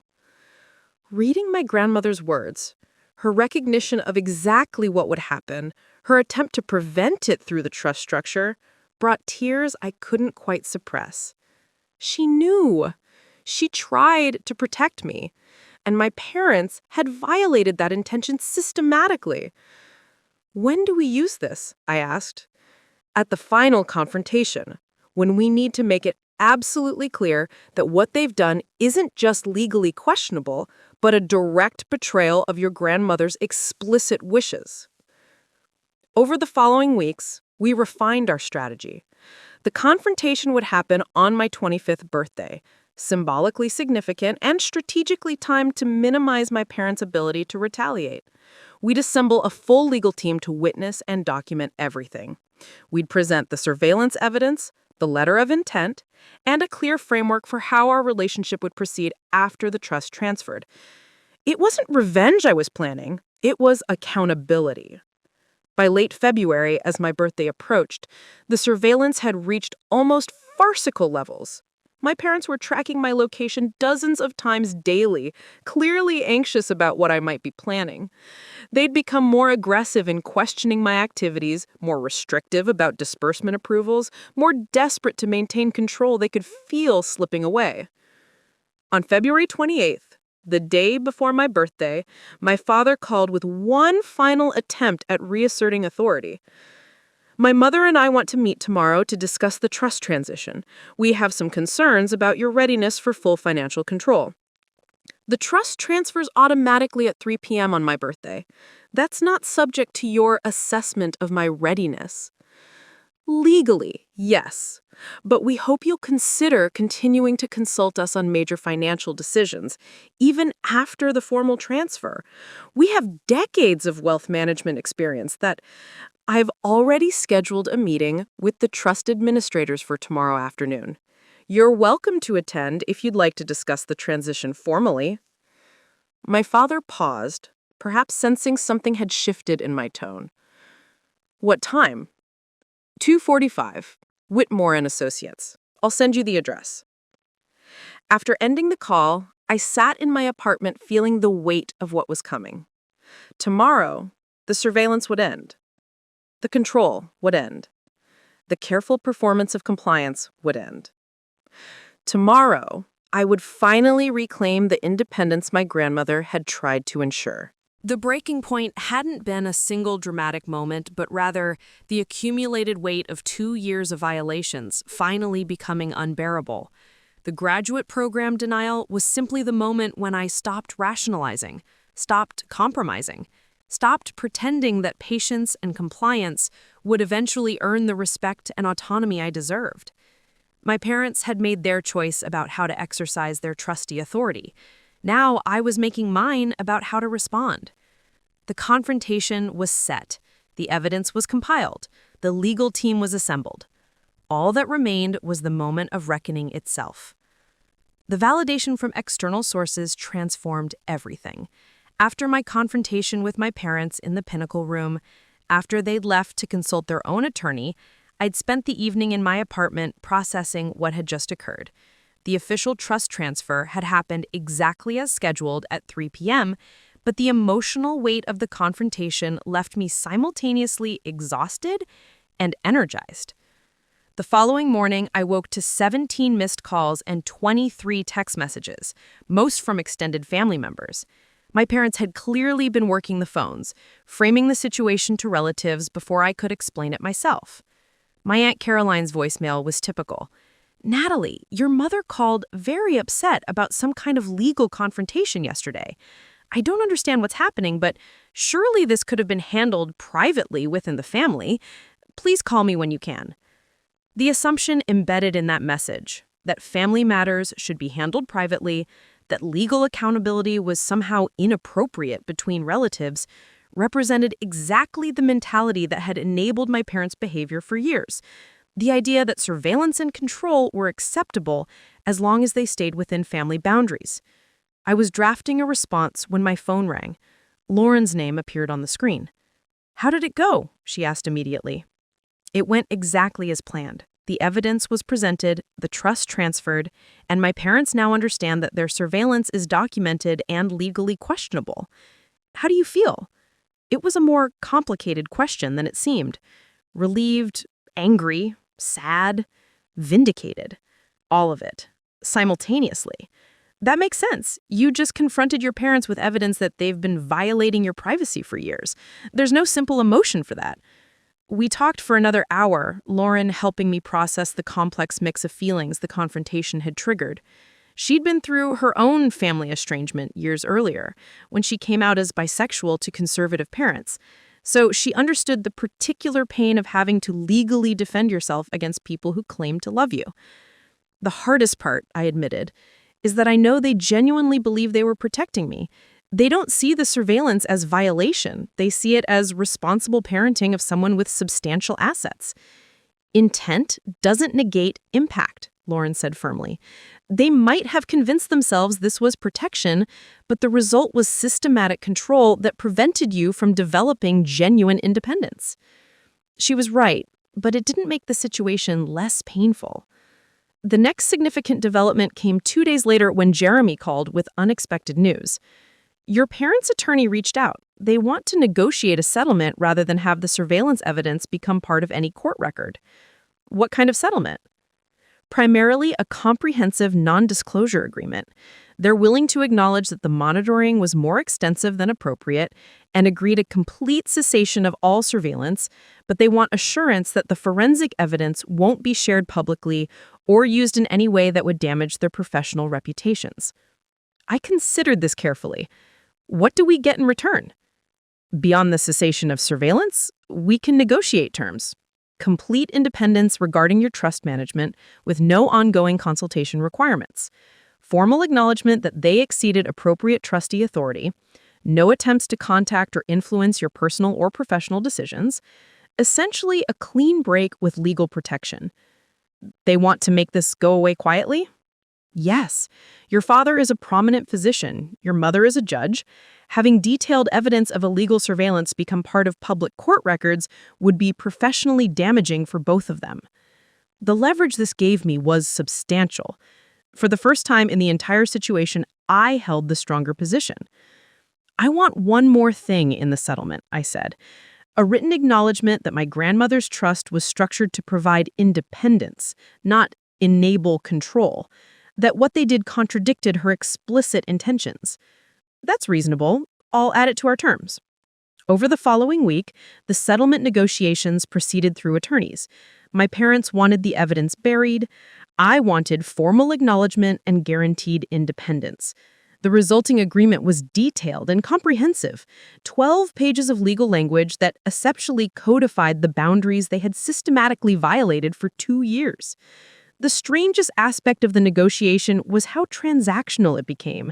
Reading my grandmother's words, her recognition of exactly what would happen, her attempt to prevent it through the trust structure, brought tears I couldn't quite suppress. She knew. She tried to protect me, and my parents had violated that intention systematically. "When do we use this?" I asked. "At the final confrontation, when we need to make it absolutely clear that what they've done isn't just legally questionable, but a direct betrayal of your grandmother's explicit wishes." Over the following weeks, we refined our strategy. The confrontation would happen on my 25th birthday, symbolically significant and strategically timed to minimize my parents' ability to retaliate. We'd assemble a full legal team to witness and document everything. We'd present the surveillance evidence, the letter of intent, and a clear framework for how our relationship would proceed after the trust transferred. It wasn't revenge I was planning, it was accountability. By late February, as my birthday approached, the surveillance had reached almost farcical levels. My parents were tracking my location dozens of times daily, clearly anxious about what I might be planning. They'd become more aggressive in questioning my activities, more restrictive about disbursement approvals, more desperate to maintain control they could feel slipping away. On February 28th, the day before my birthday, my father called with one final attempt at reasserting authority. "My mother and I want to meet tomorrow to discuss the trust transition. We have some concerns about your readiness for full financial control. The trust transfers automatically at 3 p.m. on my birthday. That's not subject to your assessment of my readiness." "Legally, yes, but we hope you'll consider continuing to consult us on major financial decisions, even after the formal transfer. We have decades of wealth management experience that I've already scheduled a meeting with the trust administrators for tomorrow afternoon. You're welcome to attend if you'd like to discuss the transition formally." My father paused, perhaps sensing something had shifted in my tone. "What time?" 2:45, Whitmore and Associates. I'll send you the address." After ending the call, I sat in my apartment feeling the weight of what was coming. Tomorrow, the surveillance would end. The control would end. The careful performance of compliance would end. Tomorrow, I would finally reclaim the independence my grandmother had tried to ensure. The breaking point hadn't been a single dramatic moment, but rather the accumulated weight of 2 years of violations finally becoming unbearable. The graduate program denial was simply the moment when I stopped rationalizing, stopped compromising, stopped pretending that patience and compliance would eventually earn the respect and autonomy I deserved. My parents had made their choice about how to exercise their trustee authority. Now I was making mine about how to respond. The confrontation was set. The evidence was compiled. The legal team was assembled. All that remained was the moment of reckoning itself. The validation from external sources transformed everything. After my confrontation with my parents in the Pinnacle room, after they'd left to consult their own attorney, I'd spent the evening in my apartment processing what had just occurred. The official trust transfer had happened exactly as scheduled at 3 p.m., but the emotional weight of the confrontation left me simultaneously exhausted and energized. The following morning, I woke to 17 missed calls and 23 text messages, most from extended family members. My parents had clearly been working the phones, framing the situation to relatives before I could explain it myself. My Aunt Caroline's voicemail was typical. "Natalie, your mother called very upset about some kind of legal confrontation yesterday. I don't understand what's happening, but surely this could have been handled privately within the family. Please call me when you can." The assumption embedded in that message, that family matters should be handled privately, that legal accountability was somehow inappropriate between relatives, represented exactly the mentality that had enabled my parents' behavior for years. The idea that surveillance and control were acceptable as long as they stayed within family boundaries. I was drafting a response when my phone rang. Lauren's name appeared on the screen. "How did it go?" she asked immediately. It went exactly as planned. The evidence was presented, the trust transferred, and my parents now understand that their surveillance is documented and legally questionable. How do you feel? It was a more complicated question than it seemed. Relieved, angry, sad, vindicated. All of it, simultaneously. That makes sense. You just confronted your parents with evidence that they've been violating your privacy for years. There's no simple emotion for that. We talked for another hour, Lauren helping me process the complex mix of feelings the confrontation had triggered. She'd been through her own family estrangement years earlier, when she came out as bisexual to conservative parents. So she understood the particular pain of having to legally defend yourself against people who claim to love you. The hardest part, I admitted, is that I know they genuinely believe they were protecting me. They don't see the surveillance as violation. They see it as responsible parenting of someone with substantial assets. Intent doesn't negate impact, Lauren said firmly. They might have convinced themselves this was protection, but the result was systematic control that prevented you from developing genuine independence. She was right, but it didn't make the situation less painful. The next significant development came 2 days later when Jeremy called with unexpected news. "Your parents' attorney reached out. They want to negotiate a settlement rather than have the surveillance evidence become part of any court record." What kind of settlement? Primarily a comprehensive non-disclosure agreement. They're willing to acknowledge that the monitoring was more extensive than appropriate and agreed a complete cessation of all surveillance, but they want assurance that the forensic evidence won't be shared publicly or used in any way that would damage their professional reputations. I considered this carefully. What do we get in return? Beyond the cessation of surveillance, we can negotiate terms. Complete independence regarding your trust management with no ongoing consultation requirements. Formal acknowledgement that they exceeded appropriate trustee authority. No attempts to contact or influence your personal or professional decisions. Essentially a clean break with legal protection. They want to make this go away quietly? Yes. Your father is a prominent physician. Your mother is a judge. Having detailed evidence of illegal surveillance become part of public court records would be professionally damaging for both of them. The leverage this gave me was substantial. For the first time in the entire situation, I held the stronger position. I want one more thing in the settlement, I said. A written acknowledgement that my grandmother's trust was structured to provide independence, not enable control. That what they did contradicted her explicit intentions. That's reasonable. I'll add it to our terms. Over the following week, the settlement negotiations proceeded through attorneys. My parents wanted the evidence buried. I wanted formal acknowledgement and guaranteed independence. The resulting agreement was detailed and comprehensive, 12 pages of legal language that essentially codified the boundaries they had systematically violated for 2 years. The strangest aspect of the negotiation was how transactional it became.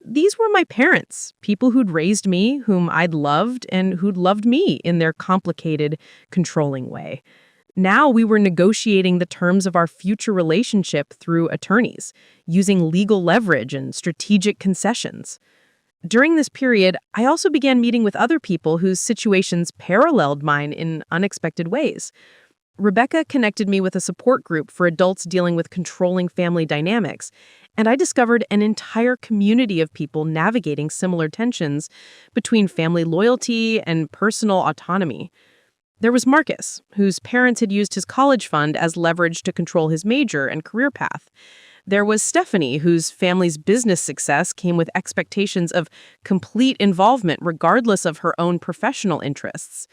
These were my parents, people who'd raised me, whom I'd loved, and who'd loved me in their complicated, controlling way. Now we were negotiating the terms of our future relationship through attorneys, using legal leverage and strategic concessions. During this period, I also began meeting with other people whose situations paralleled mine in unexpected ways. Rebecca connected me with a support group for adults dealing with controlling family dynamics, and I discovered an entire community of people navigating similar tensions between family loyalty and personal autonomy. There was Marcus, whose parents had used his college fund as leverage to control his major and career path. There was Stephanie, whose family's business success came with expectations of complete involvement regardless of her own professional interests.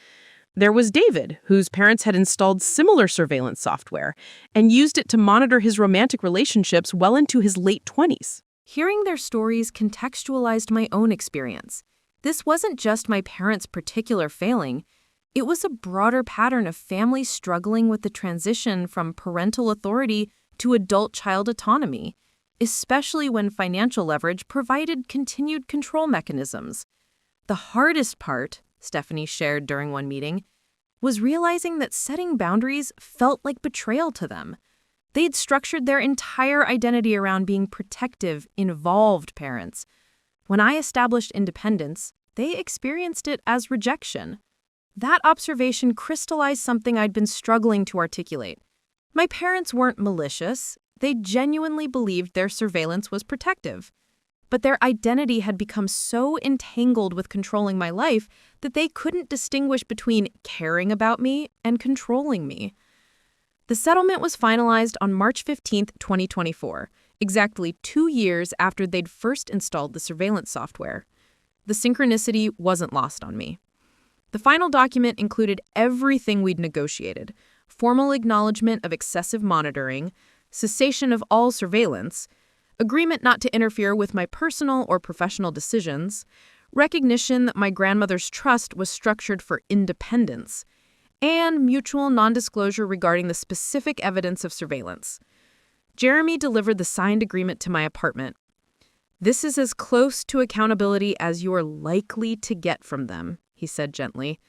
There was David, whose parents had installed similar surveillance software and used it to monitor his romantic relationships well into his late 20s. Hearing their stories contextualized my own experience. This wasn't just my parents' particular failing. It was a broader pattern of families struggling with the transition from parental authority to adult-child autonomy, especially when financial leverage provided continued control mechanisms. The hardest part, Stephanie shared during one meeting, was realizing that setting boundaries felt like betrayal to them. They'd structured their entire identity around being protective, involved parents. When I established independence, they experienced it as rejection. That observation crystallized something I'd been struggling to articulate. My parents weren't malicious. They genuinely believed their surveillance was protective. But their identity had become so entangled with controlling my life that they couldn't distinguish between caring about me and controlling me. The settlement was finalized on March 15, 2024, exactly 2 years after they'd first installed the surveillance software. The synchronicity wasn't lost on me. The final document included everything we'd negotiated: formal acknowledgement of excessive monitoring, cessation of all surveillance, agreement not to interfere with my personal or professional decisions, recognition that my grandmother's trust was structured for independence, and mutual non-disclosure regarding the specific evidence of surveillance. Jeremy delivered the signed agreement to my apartment. "This is as close to accountability as you are likely to get from them," he said gently.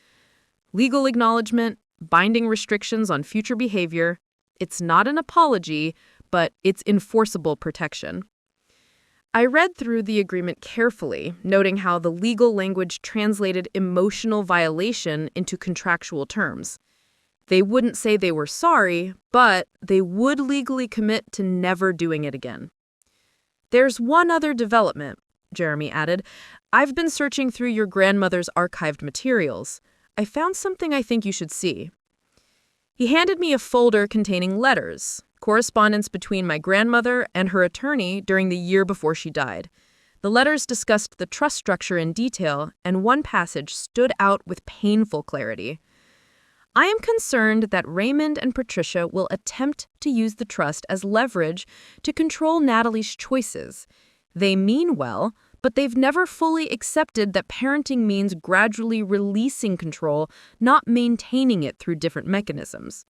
"Legal acknowledgement, binding restrictions on future behavior. It's not an apology, but it's enforceable protection." I read through the agreement carefully, noting how the legal language translated emotional violation into contractual terms. They wouldn't say they were sorry, but they would legally commit to never doing it again. "There's one other development," Jeremy added. "I've been searching through your grandmother's archived materials. I found something I think you should see." He handed me a folder containing letters, correspondence between my grandmother and her attorney during the year before she died. The letters discussed the trust structure in detail, and one passage stood out with painful clarity. "I am concerned that Raymond and Patricia will attempt to use the trust as leverage to control Natalie's choices. They mean well, but they've never fully accepted that parenting means gradually releasing control, not maintaining it through different mechanisms.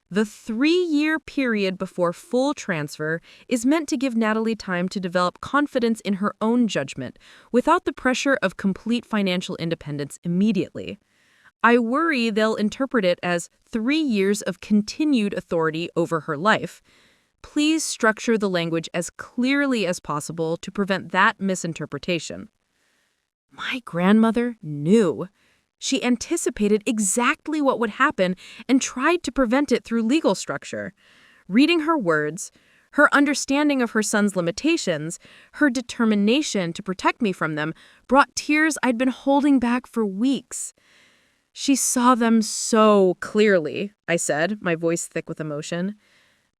The 3-year period before full transfer is meant to give Natalie time to develop confidence in her own judgment without the pressure of complete financial independence immediately. I worry they'll interpret it as 3 years of continued authority over her life. Please structure the language as clearly as possible to prevent that misinterpretation." My grandmother knew. She anticipated exactly what would happen and tried to prevent it through legal structure. Reading her words, Her understanding of her son's limitations, her determination to protect me from them, brought tears I'd been holding back for weeks. "She saw them so clearly," I said, my voice thick with emotion.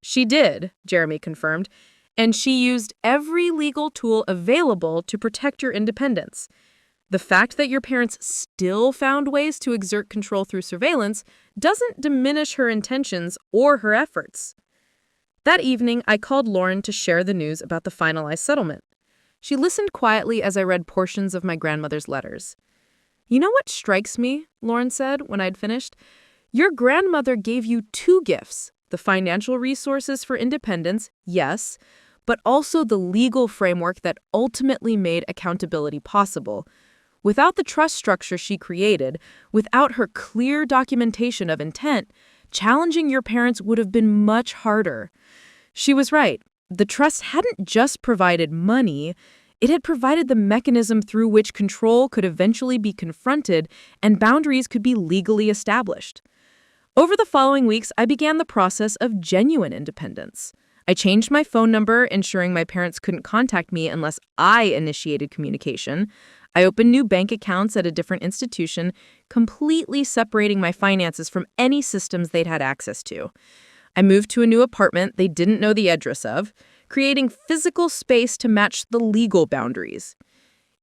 "She did," Jeremy confirmed, "and she used every legal tool available to protect your independence. The fact that your parents still found ways to exert control through surveillance doesn't diminish her intentions or her efforts." That evening, I called Lauren to share the news about the finalized settlement. She listened quietly as I read portions of my grandmother's letters. "You know what strikes me?" Lauren said when I'd finished. "Your grandmother gave you two gifts, the financial resources for independence, yes, but also the legal framework that ultimately made accountability possible. Without the trust structure she created, without her clear documentation of intent, challenging your parents would have been much harder." She was right. The trust hadn't just provided money, it had provided the mechanism through which control could eventually be confronted and boundaries could be legally established. Over the following weeks, I began the process of genuine independence. I changed my phone number, ensuring my parents couldn't contact me unless I initiated communication. I opened new bank accounts at a different institution, completely separating my finances from any systems they'd had access to. I moved to a new apartment they didn't know the address of, creating physical space to match the legal boundaries.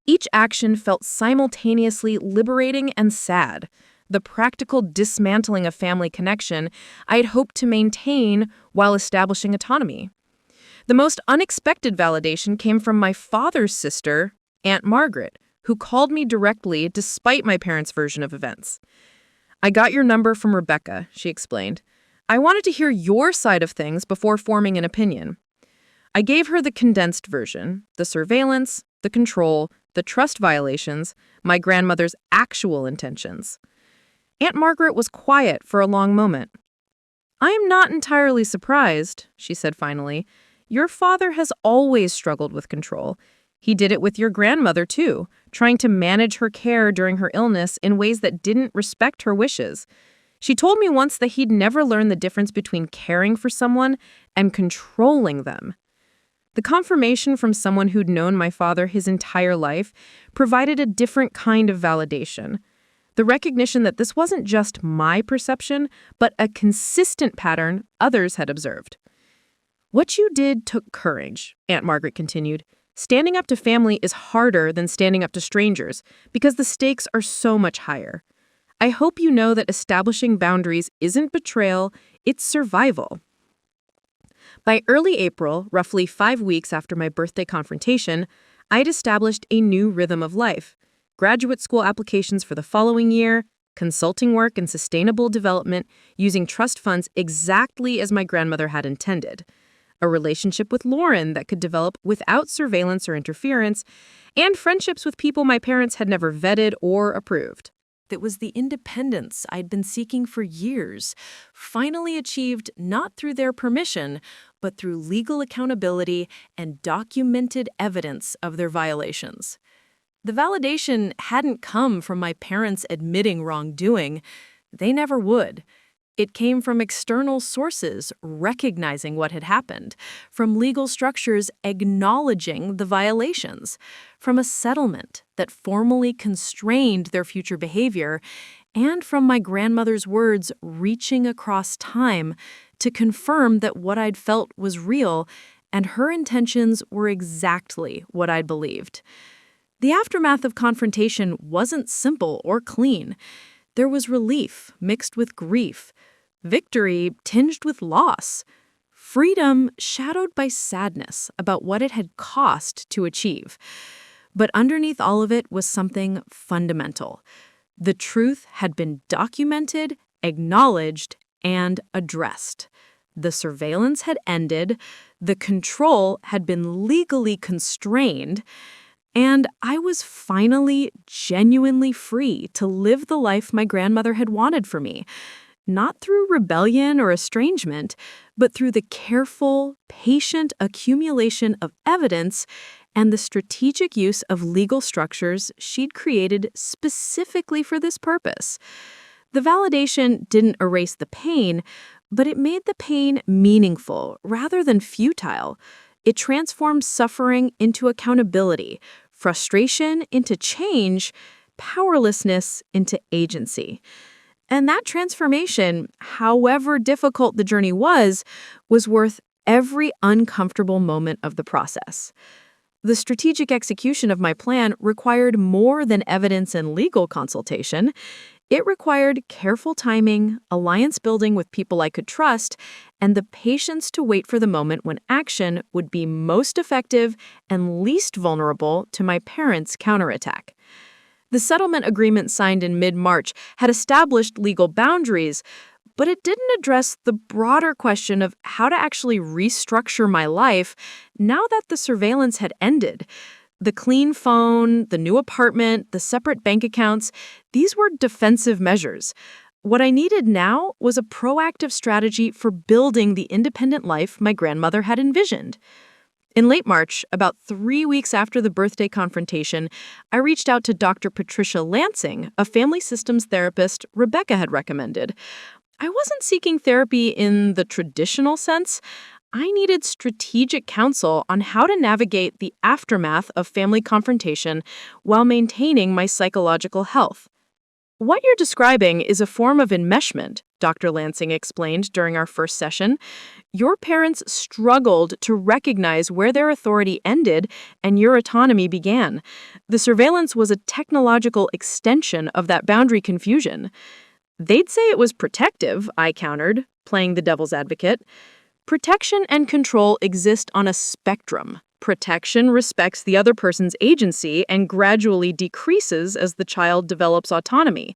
Each action felt simultaneously liberating and sad, the practical dismantling of family connection I'd hoped to maintain while establishing autonomy. The most unexpected validation came from my father's sister, Aunt Margaret, who called me directly despite my parents' version of events. "I got your number from Rebecca," she explained. "I wanted to hear your side of things before forming an opinion." I gave her the condensed version, the surveillance, the control, the trust violations, my grandmother's actual intentions. Aunt Margaret was quiet for a long moment. "I am not entirely surprised," she said finally. "Your father has always struggled with control. He did it with your grandmother, too, trying to manage her care during her illness in ways that didn't respect her wishes. She told me once that he'd never learned the difference between caring for someone and controlling them." The confirmation from someone who'd known my father his entire life provided a different kind of validation. The recognition that this wasn't just my perception, but a consistent pattern others had observed. "What you did took courage," Aunt Margaret continued. "Standing up to family is harder than standing up to strangers because the stakes are so much higher. I hope you know that establishing boundaries isn't betrayal, it's survival." By early April, roughly 5 weeks after my birthday confrontation, I'd established a new rhythm of life. Graduate school applications for the following year, consulting work and sustainable development using trust funds exactly as my grandmother had intended, a relationship with Lauren that could develop without surveillance or interference, and friendships with people my parents had never vetted or approved. That was the independence I'd been seeking for years, finally achieved not through their permission, but through legal accountability and documented evidence of their violations. The validation hadn't come from my parents admitting wrongdoing. They never would. It came from external sources recognizing what had happened, from legal structures acknowledging the violations, from a settlement that formally constrained their future behavior, and from my grandmother's words reaching across time to confirm that what I'd felt was real and her intentions were exactly what I'd believed. The aftermath of confrontation wasn't simple or clean. There was relief mixed with grief, victory tinged with loss, freedom shadowed by sadness about what it had cost to achieve. But underneath all of it was something fundamental. The truth had been documented, acknowledged, and addressed. The surveillance had ended, the control had been legally constrained, and I was finally genuinely free to live the life my grandmother had wanted for me, not through rebellion or estrangement, but through the careful, patient accumulation of evidence and the strategic use of legal structures she'd created specifically for this purpose. The validation didn't erase the pain, But it made the pain meaningful rather than futile. It transformed suffering into accountability, frustration into change, powerlessness into agency. And that transformation, however difficult the journey was worth every uncomfortable moment of the process. The strategic execution of my plan required more than evidence and legal consultation. It required careful timing, alliance building with people I could trust, and the patience to wait for the moment when action would be most effective and least vulnerable to my parents' counterattack. The settlement agreement signed in mid-March had established legal boundaries, but it didn't address the broader question of how to actually restructure my life now that the surveillance had ended. The clean phone, the new apartment, the separate bank accounts, these were defensive measures. What I needed now was a proactive strategy for building the independent life my grandmother had envisioned. In late March, about 3 weeks after the birthday confrontation, I reached out to Dr. Patricia Lansing, a family systems therapist Rebecca had recommended. I wasn't seeking therapy in the traditional sense. I needed strategic counsel on how to navigate the aftermath of family confrontation while maintaining my psychological health. What you're describing is a form of enmeshment, Dr. Lansing explained during our first session. Your parents struggled to recognize where their authority ended and your autonomy began. The surveillance was a technological extension of that boundary confusion. They'd say it was protective, I countered, playing the devil's advocate. Protection and control exist on a spectrum. Protection respects the other person's agency and gradually decreases as the child develops autonomy.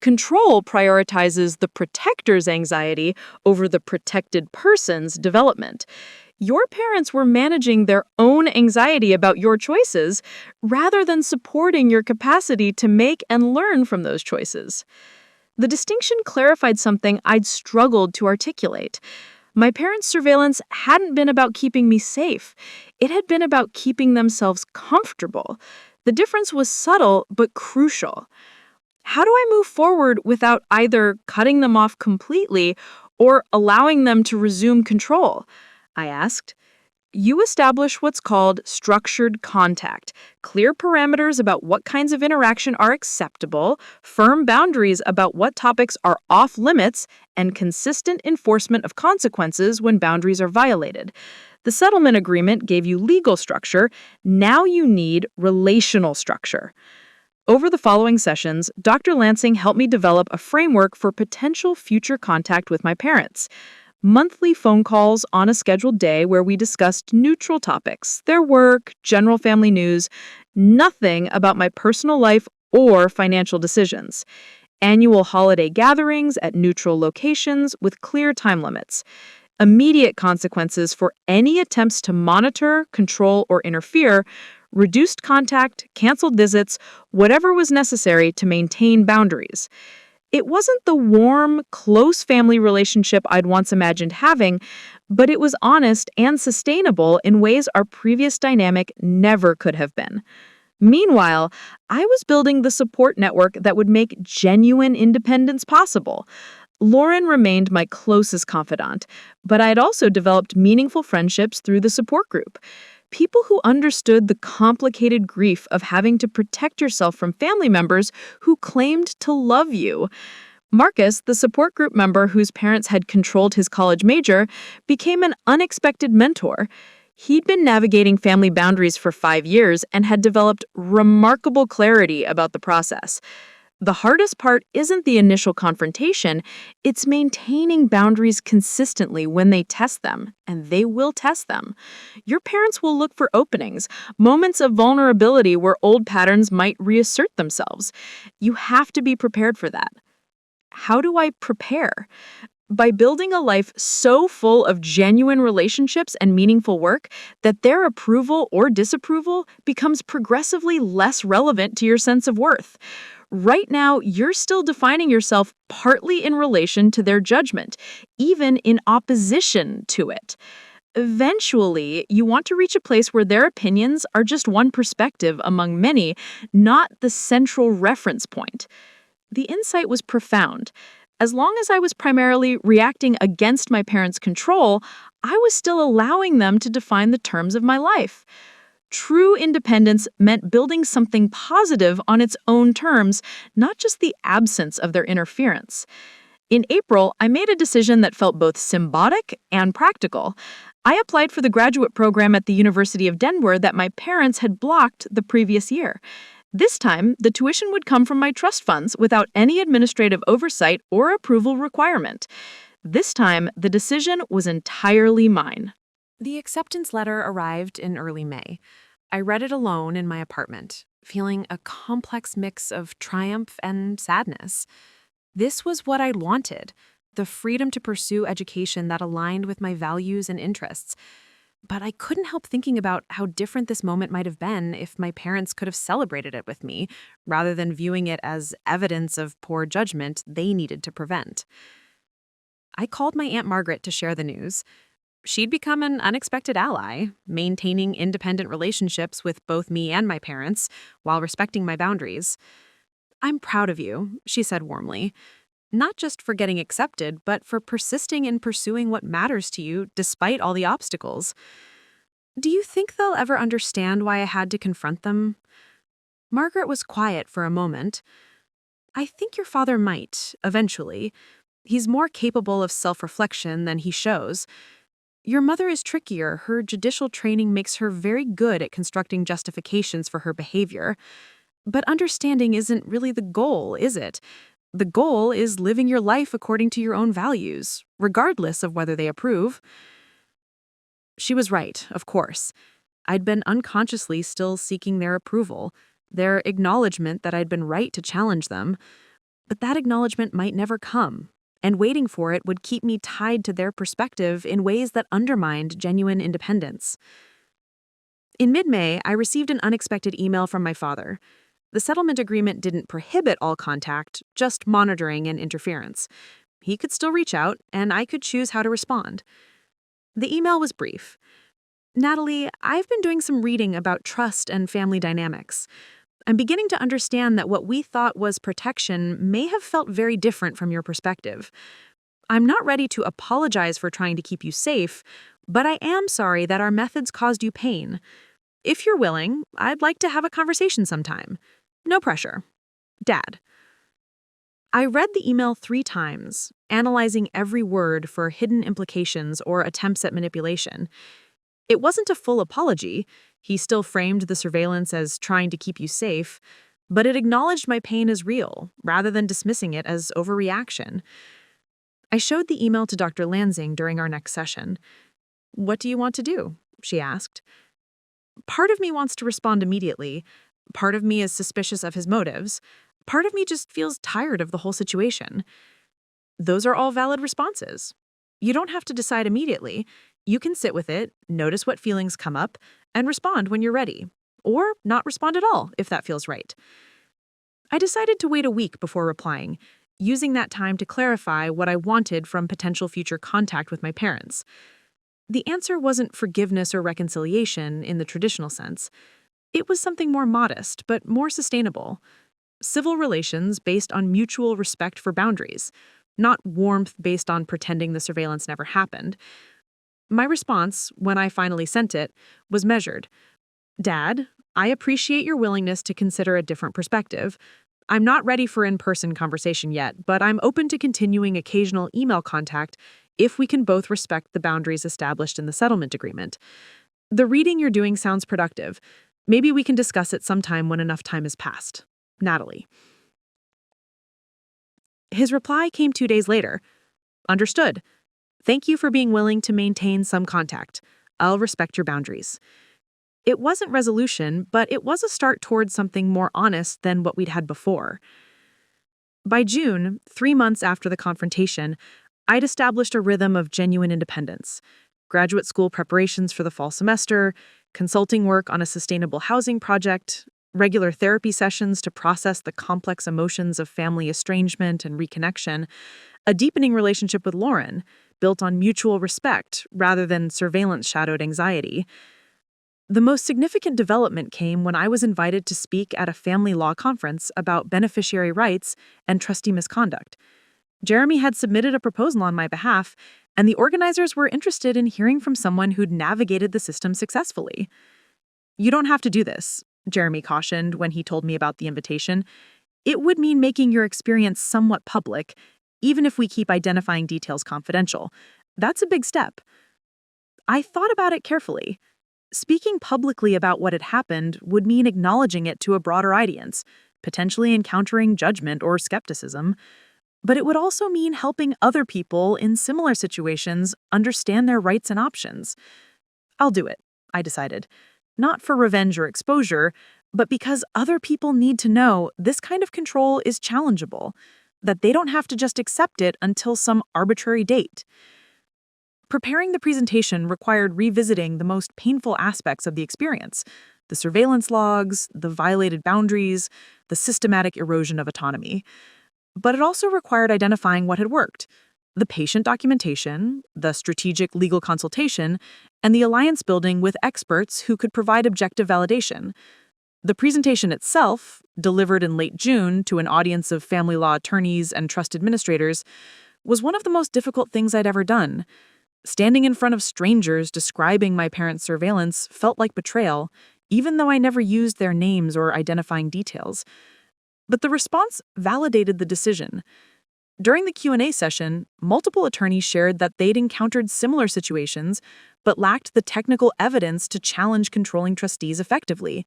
Control prioritizes the protector's anxiety over the protected person's development. Your parents were managing their own anxiety about your choices rather than supporting your capacity to make and learn from those choices. The distinction clarified something I'd struggled to articulate. My parents' surveillance hadn't been about keeping me safe. It had been about keeping themselves comfortable. The difference was subtle but crucial. How do I move forward without either cutting them off completely or allowing them to resume control? I asked. You establish what's called structured contact, clear parameters about what kinds of interaction are acceptable, firm boundaries about what topics are off limits, and consistent enforcement of consequences when boundaries are violated. The settlement agreement gave you legal structure. Now you need relational structure. Over the following sessions, Dr. Lansing helped me develop a framework for potential future contact with my parents. Monthly phone calls on a scheduled day where we discussed neutral topics, their work, general family news, nothing about my personal life or financial decisions. Annual holiday gatherings at neutral locations with clear time limits. Immediate consequences for any attempts to monitor, control, or interfere, reduced contact, canceled visits, whatever was necessary to maintain boundaries. It wasn't the warm, close family relationship I'd once imagined having, but it was honest and sustainable in ways our previous dynamic never could have been. Meanwhile, I was building the support network that would make genuine independence possible. Lauren remained my closest confidant, but I had also developed meaningful friendships through the support group. People who understood the complicated grief of having to protect yourself from family members who claimed to love you. Marcus, the support group member whose parents had controlled his college major, became an unexpected mentor. He'd been navigating family boundaries for 5 years and had developed remarkable clarity about the process. The hardest part isn't the initial confrontation, it's maintaining boundaries consistently when they test them, and they will test them. Your parents will look for openings, moments of vulnerability where old patterns might reassert themselves. You have to be prepared for that. How do I prepare? By building a life so full of genuine relationships and meaningful work that their approval or disapproval becomes progressively less relevant to your sense of worth. Right now, you're still defining yourself partly in relation to their judgment, even in opposition to it. Eventually, you want to reach a place where their opinions are just one perspective among many, not the central reference point. The insight was profound. As long as I was primarily reacting against my parents' control, I was still allowing them to define the terms of my life. True independence meant building something positive on its own terms, not just the absence of their interference. In April, I made a decision that felt both symbolic and practical. I applied for the graduate program at the University of Denver that my parents had blocked the previous year. This time, the tuition would come from my trust funds without any administrative oversight or approval requirement. This time, the decision was entirely mine. The acceptance letter arrived in early May. I read it alone in my apartment, feeling a complex mix of triumph and sadness. This was what I wanted, the freedom to pursue education that aligned with my values and interests. But I couldn't help thinking about how different this moment might have been if my parents could have celebrated it with me, rather than viewing it as evidence of poor judgment they needed to prevent. I called my Aunt Margaret to share the news. She'd become an unexpected ally, maintaining independent relationships with both me and my parents while respecting my boundaries. "I'm proud of you," she said warmly, "not just for getting accepted, but for persisting in pursuing what matters to you despite all the obstacles. Do you think they'll ever understand why I had to confront them?" Margaret was quiet for a moment. "I think your father might, eventually. He's more capable of self-reflection than he shows. Your mother is trickier. Her judicial training makes her very good at constructing justifications for her behavior. But understanding isn't really the goal, is it? The goal is living your life according to your own values, regardless of whether they approve." She was right, of course. I'd been unconsciously still seeking their approval, their acknowledgement that I'd been right to challenge them. But that acknowledgement might never come, and waiting for it would keep me tied to their perspective in ways that undermined genuine independence. In mid-May, I received an unexpected email from my father. The settlement agreement didn't prohibit all contact, just monitoring and interference. He could still reach out, and I could choose how to respond. The email was brief. "Natalie, I've been doing some reading about trust and family dynamics. I'm beginning to understand that what we thought was protection may have felt very different from your perspective. I'm not ready to apologize for trying to keep you safe, but I am sorry that our methods caused you pain. If you're willing, I'd like to have a conversation sometime. No pressure. Dad." I read the email 3 times, analyzing every word for hidden implications or attempts at manipulation. It wasn't a full apology. He still framed the surveillance as trying to keep you safe, but it acknowledged my pain as real, rather than dismissing it as overreaction. I showed the email to Dr. Lansing during our next session. "What do you want to do?" she asked. Part of me wants to respond immediately. Part of me is suspicious of his motives. Part of me just feels tired of the whole situation. Those are all valid responses. You don't have to decide immediately. You can sit with it, notice what feelings come up, and respond when you're ready. Or not respond at all, if that feels right. I decided to wait a week before replying, using that time to clarify what I wanted from potential future contact with my parents. The answer wasn't forgiveness or reconciliation in the traditional sense. It was something more modest, but more sustainable. Civil relations based on mutual respect for boundaries, not warmth based on pretending the surveillance never happened. My response, when I finally sent it, was measured. "Dad, I appreciate your willingness to consider a different perspective. I'm not ready for in-person conversation yet, but I'm open to continuing occasional email contact if we can both respect the boundaries established in the settlement agreement. The reading you're doing sounds productive. Maybe we can discuss it sometime when enough time has passed. Natalie." His reply came 2 days later. "Understood. Thank you for being willing to maintain some contact. I'll respect your boundaries." It wasn't resolution, but it was a start towards something more honest than what we'd had before. By June, 3 months after the confrontation, I'd established a rhythm of genuine independence. Graduate school preparations for the fall semester, consulting work on a sustainable housing project, regular therapy sessions to process the complex emotions of family estrangement and reconnection, a deepening relationship with Lauren, built on mutual respect rather than surveillance-shadowed anxiety. The most significant development came when I was invited to speak at a family law conference about beneficiary rights and trustee misconduct. Jeremy had submitted a proposal on my behalf, and the organizers were interested in hearing from someone who'd navigated the system successfully. "You don't have to do this," Jeremy cautioned when he told me about the invitation. "It would mean making your experience somewhat public, even if we keep identifying details confidential. That's a big step." I thought about it carefully. Speaking publicly about what had happened would mean acknowledging it to a broader audience, potentially encountering judgment or skepticism. But it would also mean helping other people in similar situations understand their rights and options. "I'll do it," I decided. Not for revenge or exposure, but because other people need to know this kind of control is challengeable, that they don't have to just accept it until some arbitrary date. Preparing the presentation required revisiting the most painful aspects of the experience: the surveillance logs, the violated boundaries, the systematic erosion of autonomy. But it also required identifying what had worked: the patient documentation, the strategic legal consultation, and the alliance building with experts who could provide objective validation. The presentation itself, delivered in late June to an audience of family law attorneys and trust administrators, was one of the most difficult things I'd ever done. Standing in front of strangers describing my parents' surveillance felt like betrayal, even though I never used their names or identifying details. But the response validated the decision. During the Q&A session, multiple attorneys shared that they'd encountered similar situations, but lacked the technical evidence to challenge controlling trustees effectively.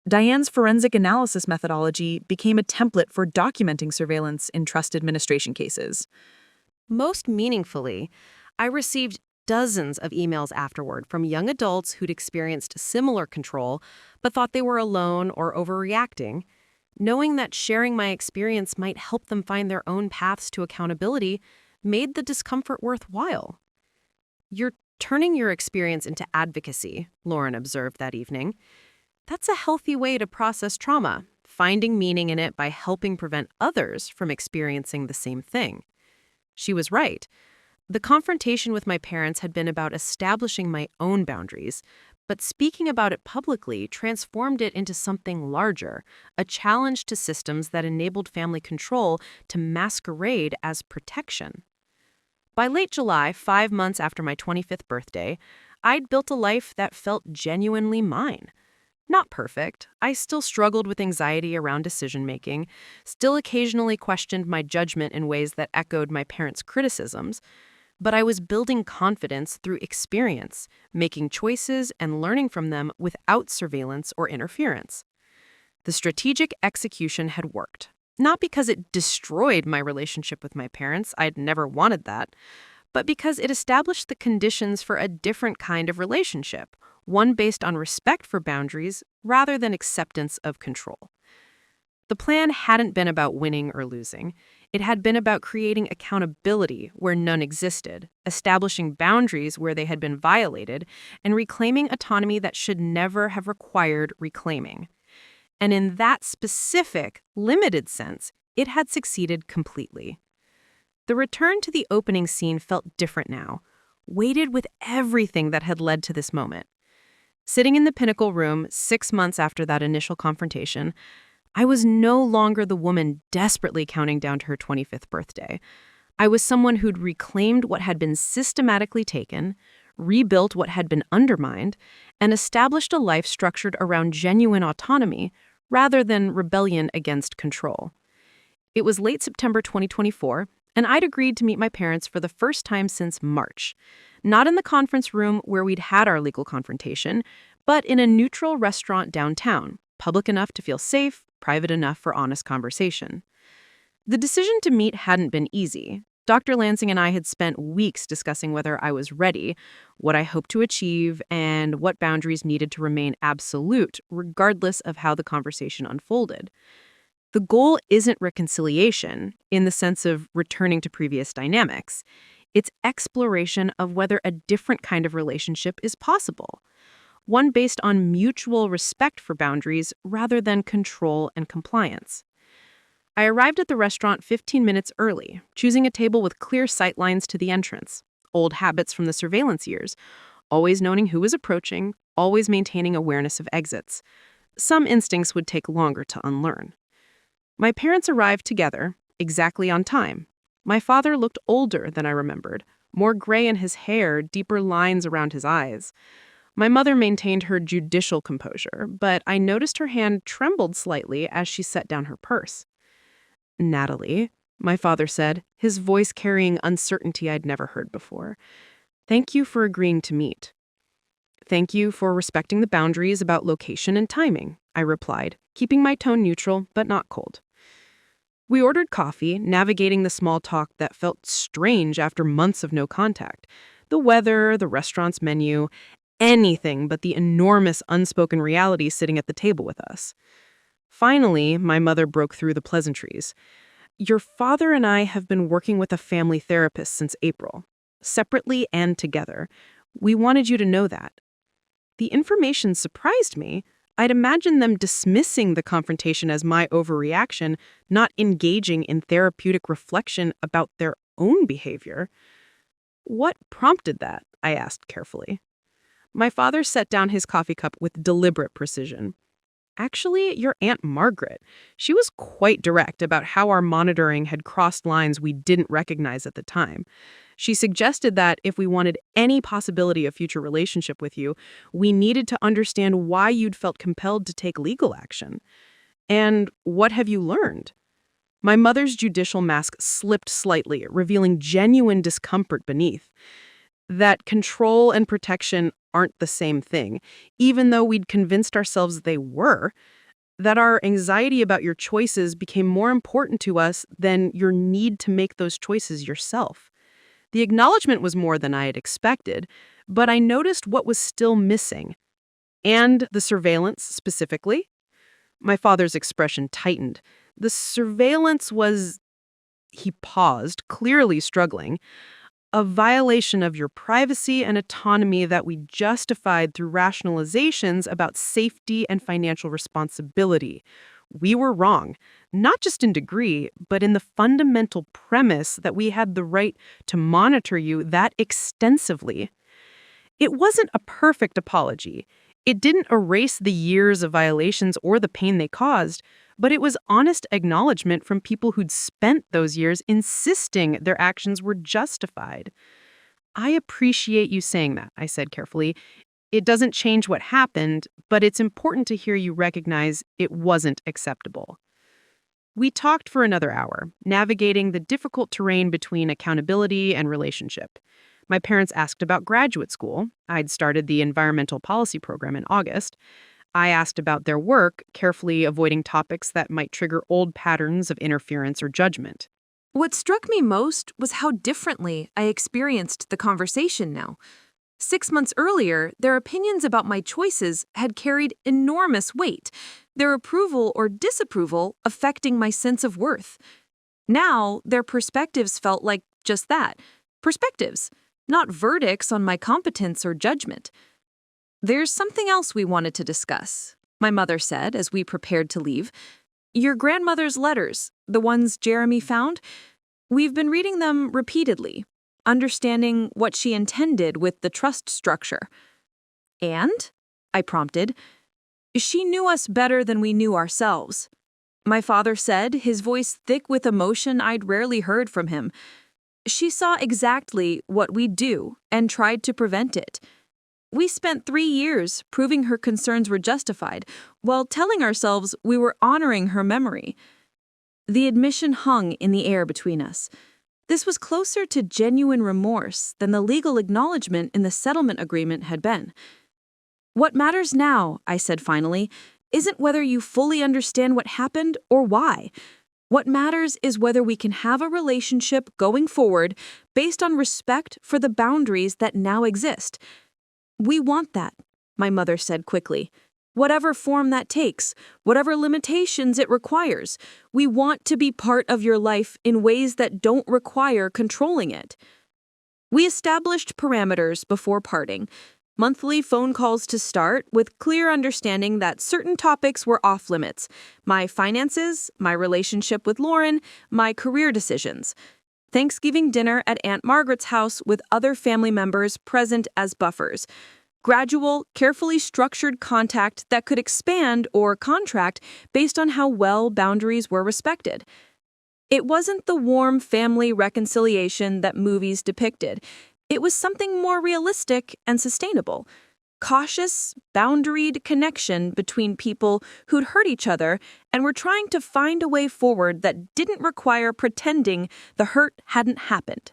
Diane's forensic analysis methodology became a template for documenting surveillance in trust administration cases. Most meaningfully, I received dozens of emails afterward from young adults who'd experienced similar control but thought they were alone or overreacting. Knowing that sharing my experience might help them find their own paths to accountability made the discomfort worthwhile. "You're turning your experience into advocacy," Lauren observed that evening. "That's a healthy way to process trauma, finding meaning in it by helping prevent others from experiencing the same thing." She was right. The confrontation with my parents had been about establishing my own boundaries, but speaking about it publicly transformed it into something larger, a challenge to systems that enabled family control to masquerade as protection. By late July, 5 months after my 25th birthday, I'd built a life that felt genuinely mine. Not perfect. I still struggled with anxiety around decision-making, still occasionally questioned my judgment in ways that echoed my parents' criticisms, but I was building confidence through experience, making choices and learning from them without surveillance or interference. The strategic execution had worked, not because it destroyed my relationship with my parents, I'd never wanted that, but because it established the conditions for a different kind of relationship, one based on respect for boundaries rather than acceptance of control. The plan hadn't been about winning or losing. It had been about creating accountability where none existed, establishing boundaries where they had been violated, and reclaiming autonomy that should never have required reclaiming. And in that specific, limited sense, it had succeeded completely. The return to the opening scene felt different now, weighted with everything that had led to this moment. Sitting in the Pinnacle room 6 months after that initial confrontation, I was no longer the woman desperately counting down to her 25th birthday. I was someone who'd reclaimed what had been systematically taken, rebuilt what had been undermined, and established a life structured around genuine autonomy rather than rebellion against control. It was late September 2024, and I'd agreed to meet my parents for the first time since March. Not in the conference room where we'd had our legal confrontation, but in a neutral restaurant downtown, public enough to feel safe, private enough for honest conversation. The decision to meet hadn't been easy. Dr. Lansing and I had spent weeks discussing whether I was ready, what I hoped to achieve, and what boundaries needed to remain absolute, regardless of how the conversation unfolded. The goal isn't reconciliation, in the sense of returning to previous dynamics. It's exploration of whether a different kind of relationship is possible. One based on mutual respect for boundaries rather than control and compliance. I arrived at the restaurant 15 minutes early, choosing a table with clear sightlines to the entrance. Old habits from the surveillance years, always knowing who was approaching, always maintaining awareness of exits. Some instincts would take longer to unlearn. My parents arrived together, exactly on time. My father looked older than I remembered, more gray in his hair, deeper lines around his eyes. My mother maintained her judicial composure, but I noticed her hand trembled slightly as she set down her purse. "Natalie," my father said, his voice carrying uncertainty I'd never heard before. "Thank you for agreeing to meet." "Thank you for respecting the boundaries about location and timing," I replied, keeping my tone neutral but not cold. We ordered coffee, navigating the small talk that felt strange after months of no contact. The weather, the restaurant's menu, anything but the enormous unspoken reality sitting at the table with us. Finally, my mother broke through the pleasantries. "Your father and I have been working with a family therapist since April, separately and together. We wanted you to know that." The information surprised me. I'd imagined them dismissing the confrontation as my overreaction, not engaging in therapeutic reflection about their own behavior. "What prompted that?" I asked carefully. My father set down his coffee cup with deliberate precision. "Actually, your Aunt Margaret. She was quite direct about how our monitoring had crossed lines we didn't recognize at the time. She suggested that if we wanted any possibility of future relationship with you, we needed to understand why you'd felt compelled to take legal action. And what have you learned?" My mother's judicial mask slipped slightly, revealing genuine discomfort beneath. That control and protection aren't the same thing, even though we'd convinced ourselves they were. That our anxiety about your choices became more important to us than your need to make those choices yourself. The acknowledgement was more than I had expected, but I noticed what was still missing. "And the surveillance specifically?" My father's expression tightened. "The surveillance was—" He paused, clearly struggling. "A violation of your privacy and autonomy that we justified through rationalizations about safety and financial responsibility. We were wrong, not just in degree, but in the fundamental premise that we had the right to monitor you that extensively." It wasn't a perfect apology. It didn't erase the years of violations or the pain they caused, but it was honest acknowledgement from people who'd spent those years insisting their actions were justified. "I appreciate you saying that," I said carefully. "It doesn't change what happened, but it's important to hear you recognize it wasn't acceptable." We talked for another hour, navigating the difficult terrain between accountability and relationship. My parents asked about graduate school. I'd started the environmental policy program in August. I asked about their work, carefully avoiding topics that might trigger old patterns of interference or judgment. What struck me most was how differently I experienced the conversation now. 6 months earlier, their opinions about my choices had carried enormous weight, their approval or disapproval affecting my sense of worth. Now, their perspectives felt like just that, perspectives, not verdicts on my competence or judgment. "There's something else we wanted to discuss," my mother said as we prepared to leave. "Your grandmother's letters, the ones Jeremy found, we've been reading them repeatedly, understanding what she intended with the trust structure." "And?" I prompted. "She knew us better than we knew ourselves," my father said, his voice thick with emotion I'd rarely heard from him. "She saw exactly what we'd do and tried to prevent it. We spent 3 years proving her concerns were justified while telling ourselves we were honoring her memory." The admission hung in the air between us. This was closer to genuine remorse than the legal acknowledgement in the settlement agreement had been. "What matters now," I said finally, "isn't whether you fully understand what happened or why. What matters is whether we can have a relationship going forward based on respect for the boundaries that now exist." "We want that," my mother said quickly. "Whatever form that takes, whatever limitations it requires, we want to be part of your life in ways that don't require controlling it." We established parameters before parting. Monthly phone calls to start, with clear understanding that certain topics were off limits: my finances, my relationship with Lauren, my career decisions. Thanksgiving dinner at Aunt Margaret's house with other family members present as buffers. Gradual, carefully structured contact that could expand or contract based on how well boundaries were respected. It wasn't the warm family reconciliation that movies depicted. It was something more realistic and sustainable. Cautious, boundaried connection between people who'd hurt each other and were trying to find a way forward that didn't require pretending the hurt hadn't happened.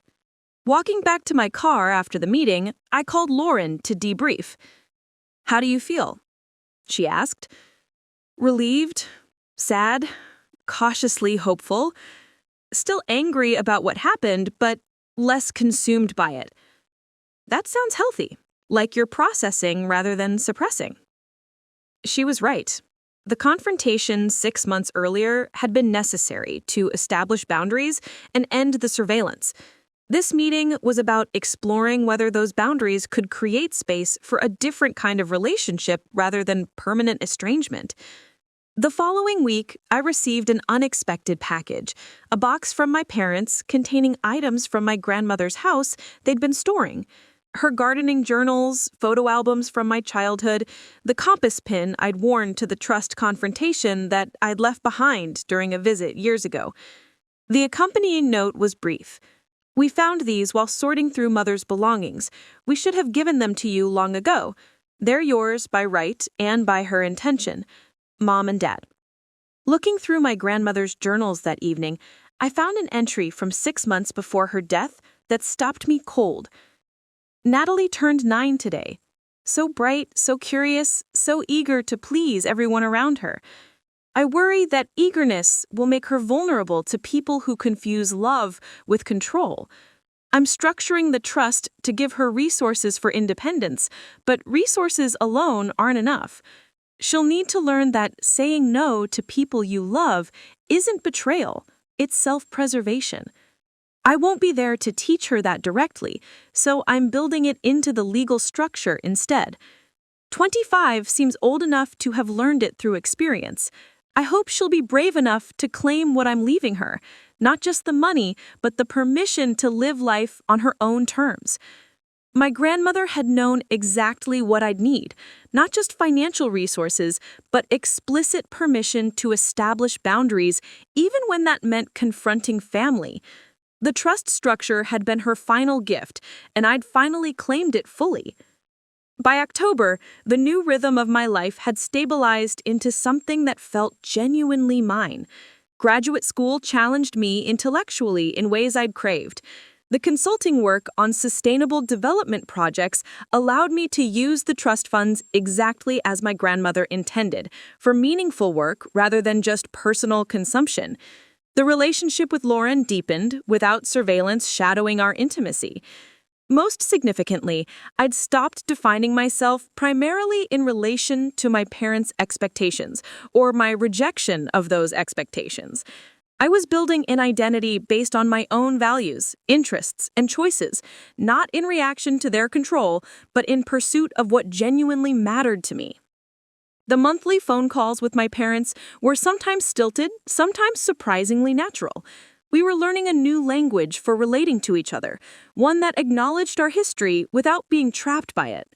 Walking back to my car after the meeting, I called Lauren to debrief. "How do you feel?" she asked. Relieved, sad, cautiously hopeful, still angry about what happened, but less consumed by it. "That sounds healthy, like you're processing rather than suppressing." She was right. The confrontation 6 months earlier had been necessary to establish boundaries and end the surveillance. This meeting was about exploring whether those boundaries could create space for a different kind of relationship rather than permanent estrangement. The following week, I received an unexpected package, a box from my parents containing items from my grandmother's house they'd been storing. Her gardening journals, photo albums from my childhood, the compass pin I'd worn to the trust confrontation that I'd left behind during a visit years ago. The accompanying note was brief. "We found these while sorting through Mother's belongings. We should have given them to you long ago. They're yours by right and by her intention. Mom and Dad." Looking through my grandmother's journals that evening, I found an entry from 6 months before her death that stopped me cold. "Natalie turned 9 today. So bright, so curious, so eager to please everyone around her. I worry that eagerness will make her vulnerable to people who confuse love with control. I'm structuring the trust to give her resources for independence, but resources alone aren't enough. She'll need to learn that saying no to people you love isn't betrayal, it's self-preservation. I won't be there to teach her that directly, so I'm building it into the legal structure instead. 25 seems old enough to have learned it through experience. I hope she'll be brave enough to claim what I'm leaving her, not just the money, but the permission to live life on her own terms. My grandmother had known exactly what I'd need, not just financial resources, but explicit permission to establish boundaries, even when that meant confronting family. The trust structure had been her final gift, and I'd finally claimed it fully. By October, the new rhythm of my life had stabilized into something that felt genuinely mine. Graduate school challenged me intellectually in ways I'd craved. The consulting work on sustainable development projects allowed me to use the trust funds exactly as my grandmother intended, for meaningful work rather than just personal consumption. The relationship with Lauren deepened without surveillance shadowing our intimacy. Most significantly, I'd stopped defining myself primarily in relation to my parents' expectations, or my rejection of those expectations. I was building an identity based on my own values, interests, and choices, not in reaction to their control, but in pursuit of what genuinely mattered to me. The monthly phone calls with my parents were sometimes stilted, sometimes surprisingly natural. We were learning a new language for relating to each other, one that acknowledged our history without being trapped by it.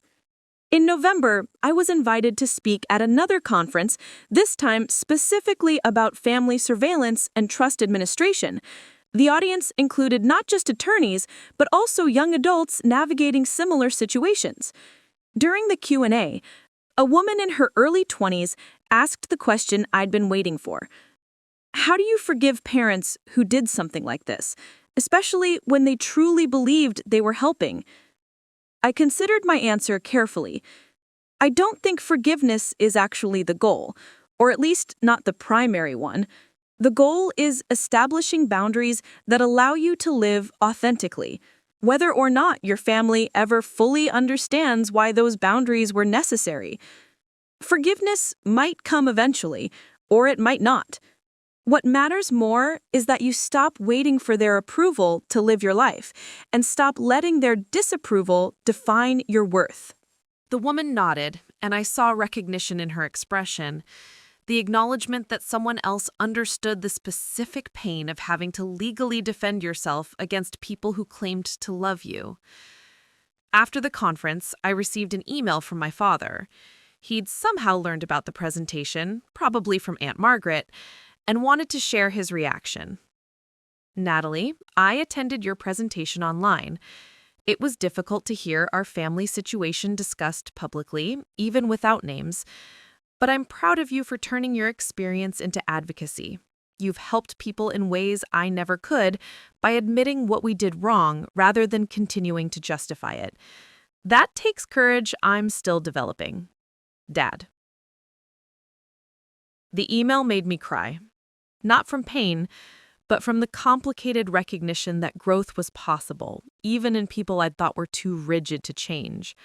In November, I was invited to speak at another conference, this time specifically about family surveillance and trust administration. The audience included not just attorneys, but also young adults navigating similar situations. During the Q&A, a woman in her early 20s asked the question I'd been waiting for. How do you forgive parents who did something like this, especially when they truly believed they were helping? I considered my answer carefully. I don't think forgiveness is actually the goal, or at least not the primary one. The goal is establishing boundaries that allow you to live authentically, whether or not your family ever fully understands why those boundaries were necessary. Forgiveness might come eventually, or it might not. What matters more is that you stop waiting for their approval to live your life, and stop letting their disapproval define your worth. The woman nodded, and I saw recognition in her expression, the acknowledgement that someone else understood the specific pain of having to legally defend yourself against people who claimed to love you. After the conference, I received an email from my father. He'd somehow learned about the presentation, probably from Aunt Margaret, and wanted to share his reaction. Natalie, I attended your presentation online. It was difficult to hear our family situation discussed publicly, even without names. But I'm proud of you for turning your experience into advocacy. You've helped people in ways I never could by admitting what we did wrong rather than continuing to justify it. That takes courage I'm still developing. Dad. The email made me cry. Not from pain, but from the complicated recognition that growth was possible, even in people I'd thought were too rigid to change.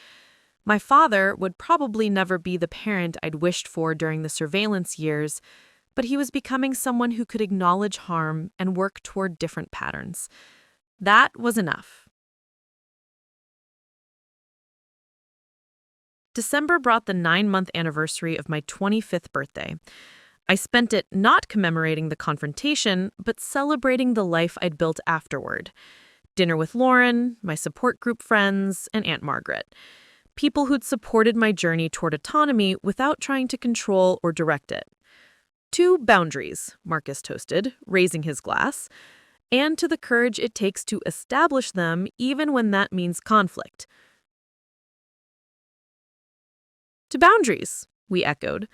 My father would probably never be the parent I'd wished for during the surveillance years, but he was becoming someone who could acknowledge harm and work toward different patterns. That was enough. December brought the 9-month anniversary of my 25th birthday. I spent it not commemorating the confrontation, but celebrating the life I'd built afterward. Dinner with Lauren, my support group friends, and Aunt Margaret. People who'd supported my journey toward autonomy without trying to control or direct it. To boundaries, Marcus toasted, raising his glass, and to the courage it takes to establish them even when that means conflict. To boundaries, we echoed,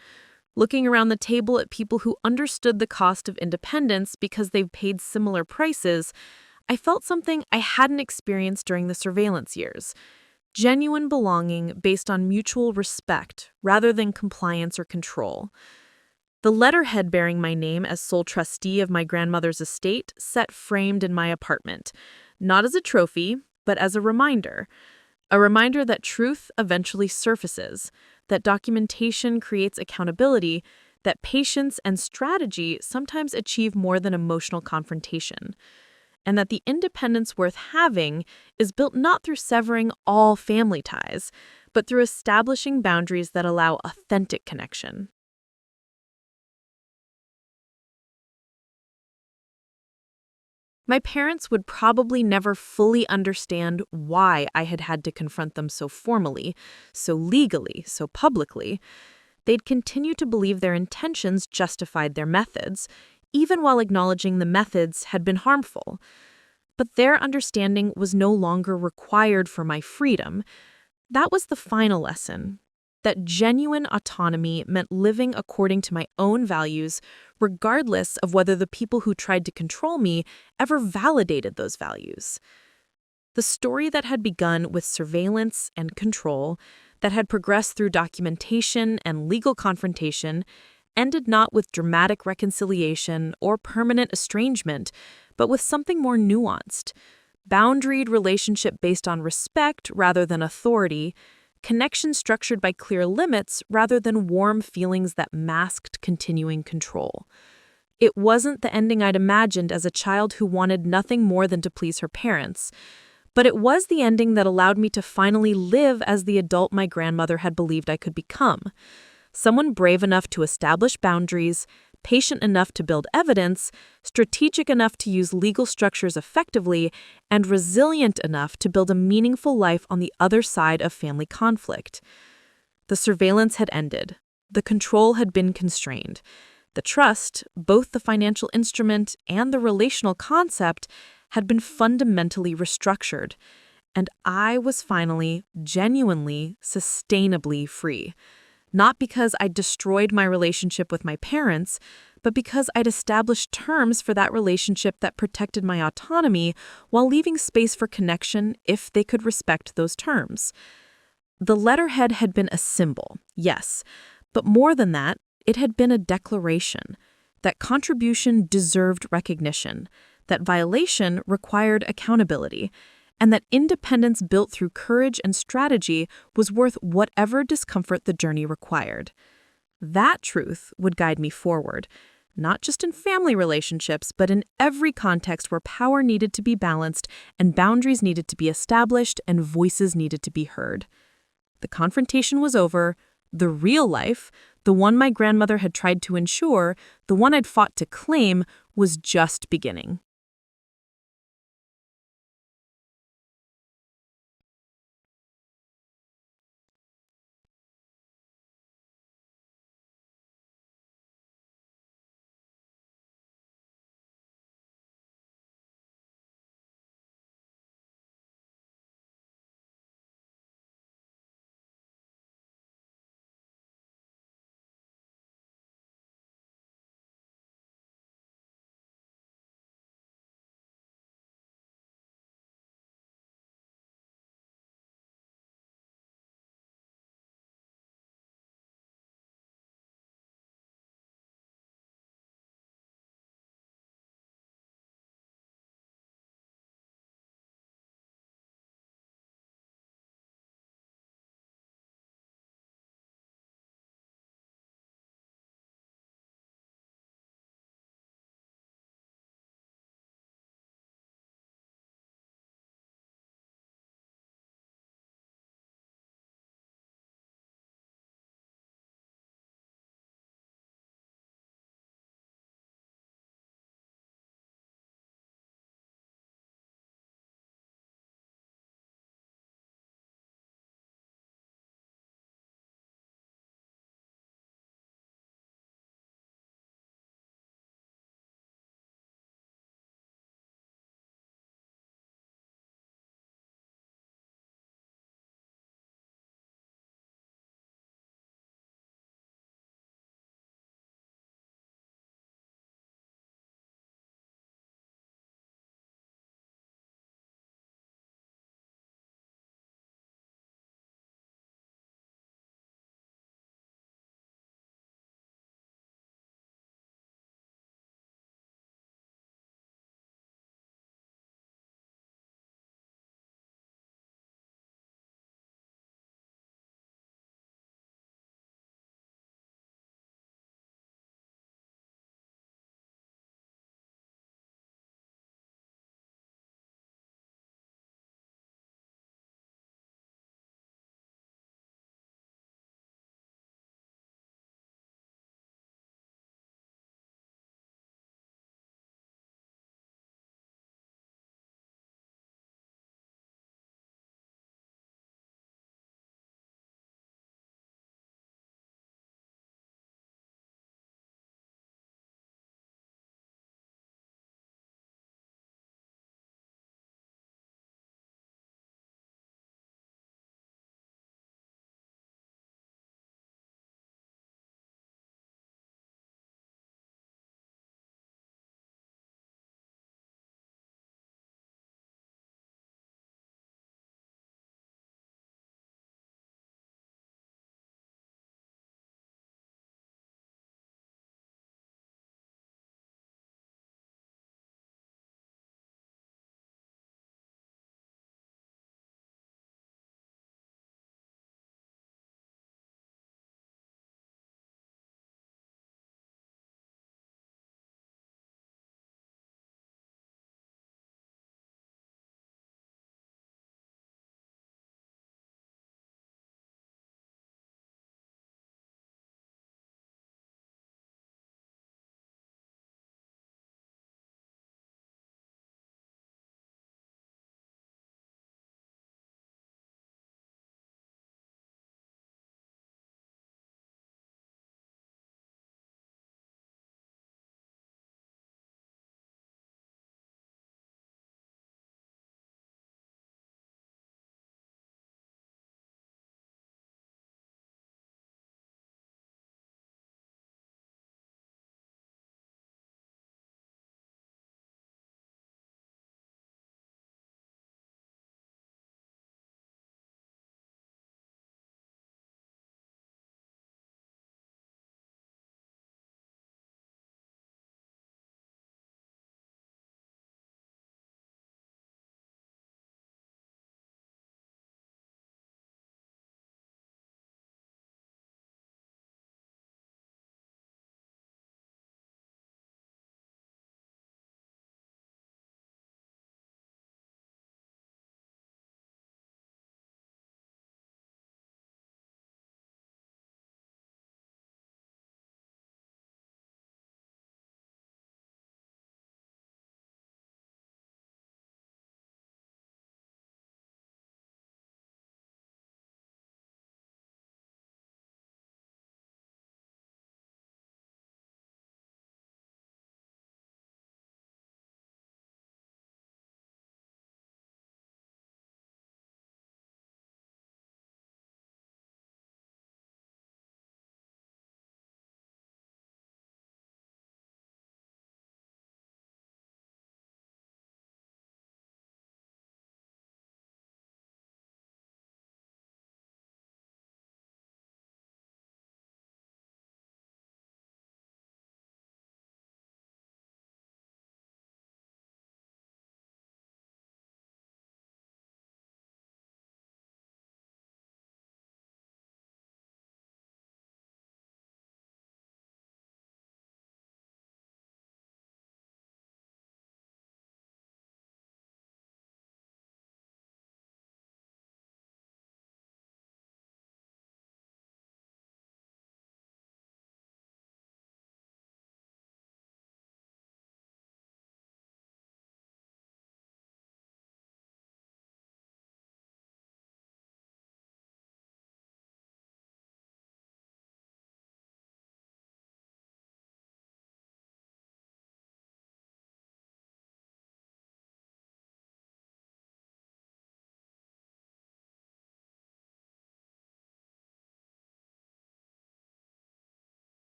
looking around the table at people who understood the cost of independence because they've paid similar prices. I felt something I hadn't experienced during the surveillance years. Genuine belonging based on mutual respect rather than compliance or control. The letterhead bearing my name as sole trustee of my grandmother's estate sat framed in my apartment, not as a trophy, but as a reminder. A reminder that truth eventually surfaces, that documentation creates accountability, that patience and strategy sometimes achieve more than emotional confrontation, and that the independence worth having is built not through severing all family ties, but through establishing boundaries that allow authentic connection. My parents would probably never fully understand why I had had to confront them so formally, so legally, so publicly. They'd continue to believe their intentions justified their methods, even while acknowledging the methods had been harmful. But their understanding was no longer required for my freedom. That was the final lesson. That genuine autonomy meant living according to my own values, regardless of whether the people who tried to control me ever validated those values. The story that had begun with surveillance and control, that had progressed through documentation and legal confrontation, ended not with dramatic reconciliation or permanent estrangement, but with something more nuanced. Boundaried relationship based on respect rather than authority, connection structured by clear limits rather than warm feelings that masked continuing control. It wasn't the ending I'd imagined as a child who wanted nothing more than to please her parents, but it was the ending that allowed me to finally live as the adult my grandmother had believed I could become. Someone brave enough to establish boundaries, patient enough to build evidence, strategic enough to use legal structures effectively, and resilient enough to build a meaningful life on the other side of family conflict. The surveillance had ended. The control had been constrained. The trust, both the financial instrument and the relational concept, had been fundamentally restructured. And I was finally, genuinely, sustainably free. Not because I'd destroyed my relationship with my parents, but because I'd established terms for that relationship that protected my autonomy while leaving space for connection if they could respect those terms. The letterhead had been a symbol, yes, but more than that, it had been a declaration that contribution deserved recognition, that violation required accountability, and that independence built through courage and strategy was worth whatever discomfort the journey required. That truth would guide me forward, not just in family relationships, but in every context where power needed to be balanced and boundaries needed to be established and voices needed to be heard. The confrontation was over. The real life, the one my grandmother had tried to ensure, the one I'd fought to claim, was just beginning.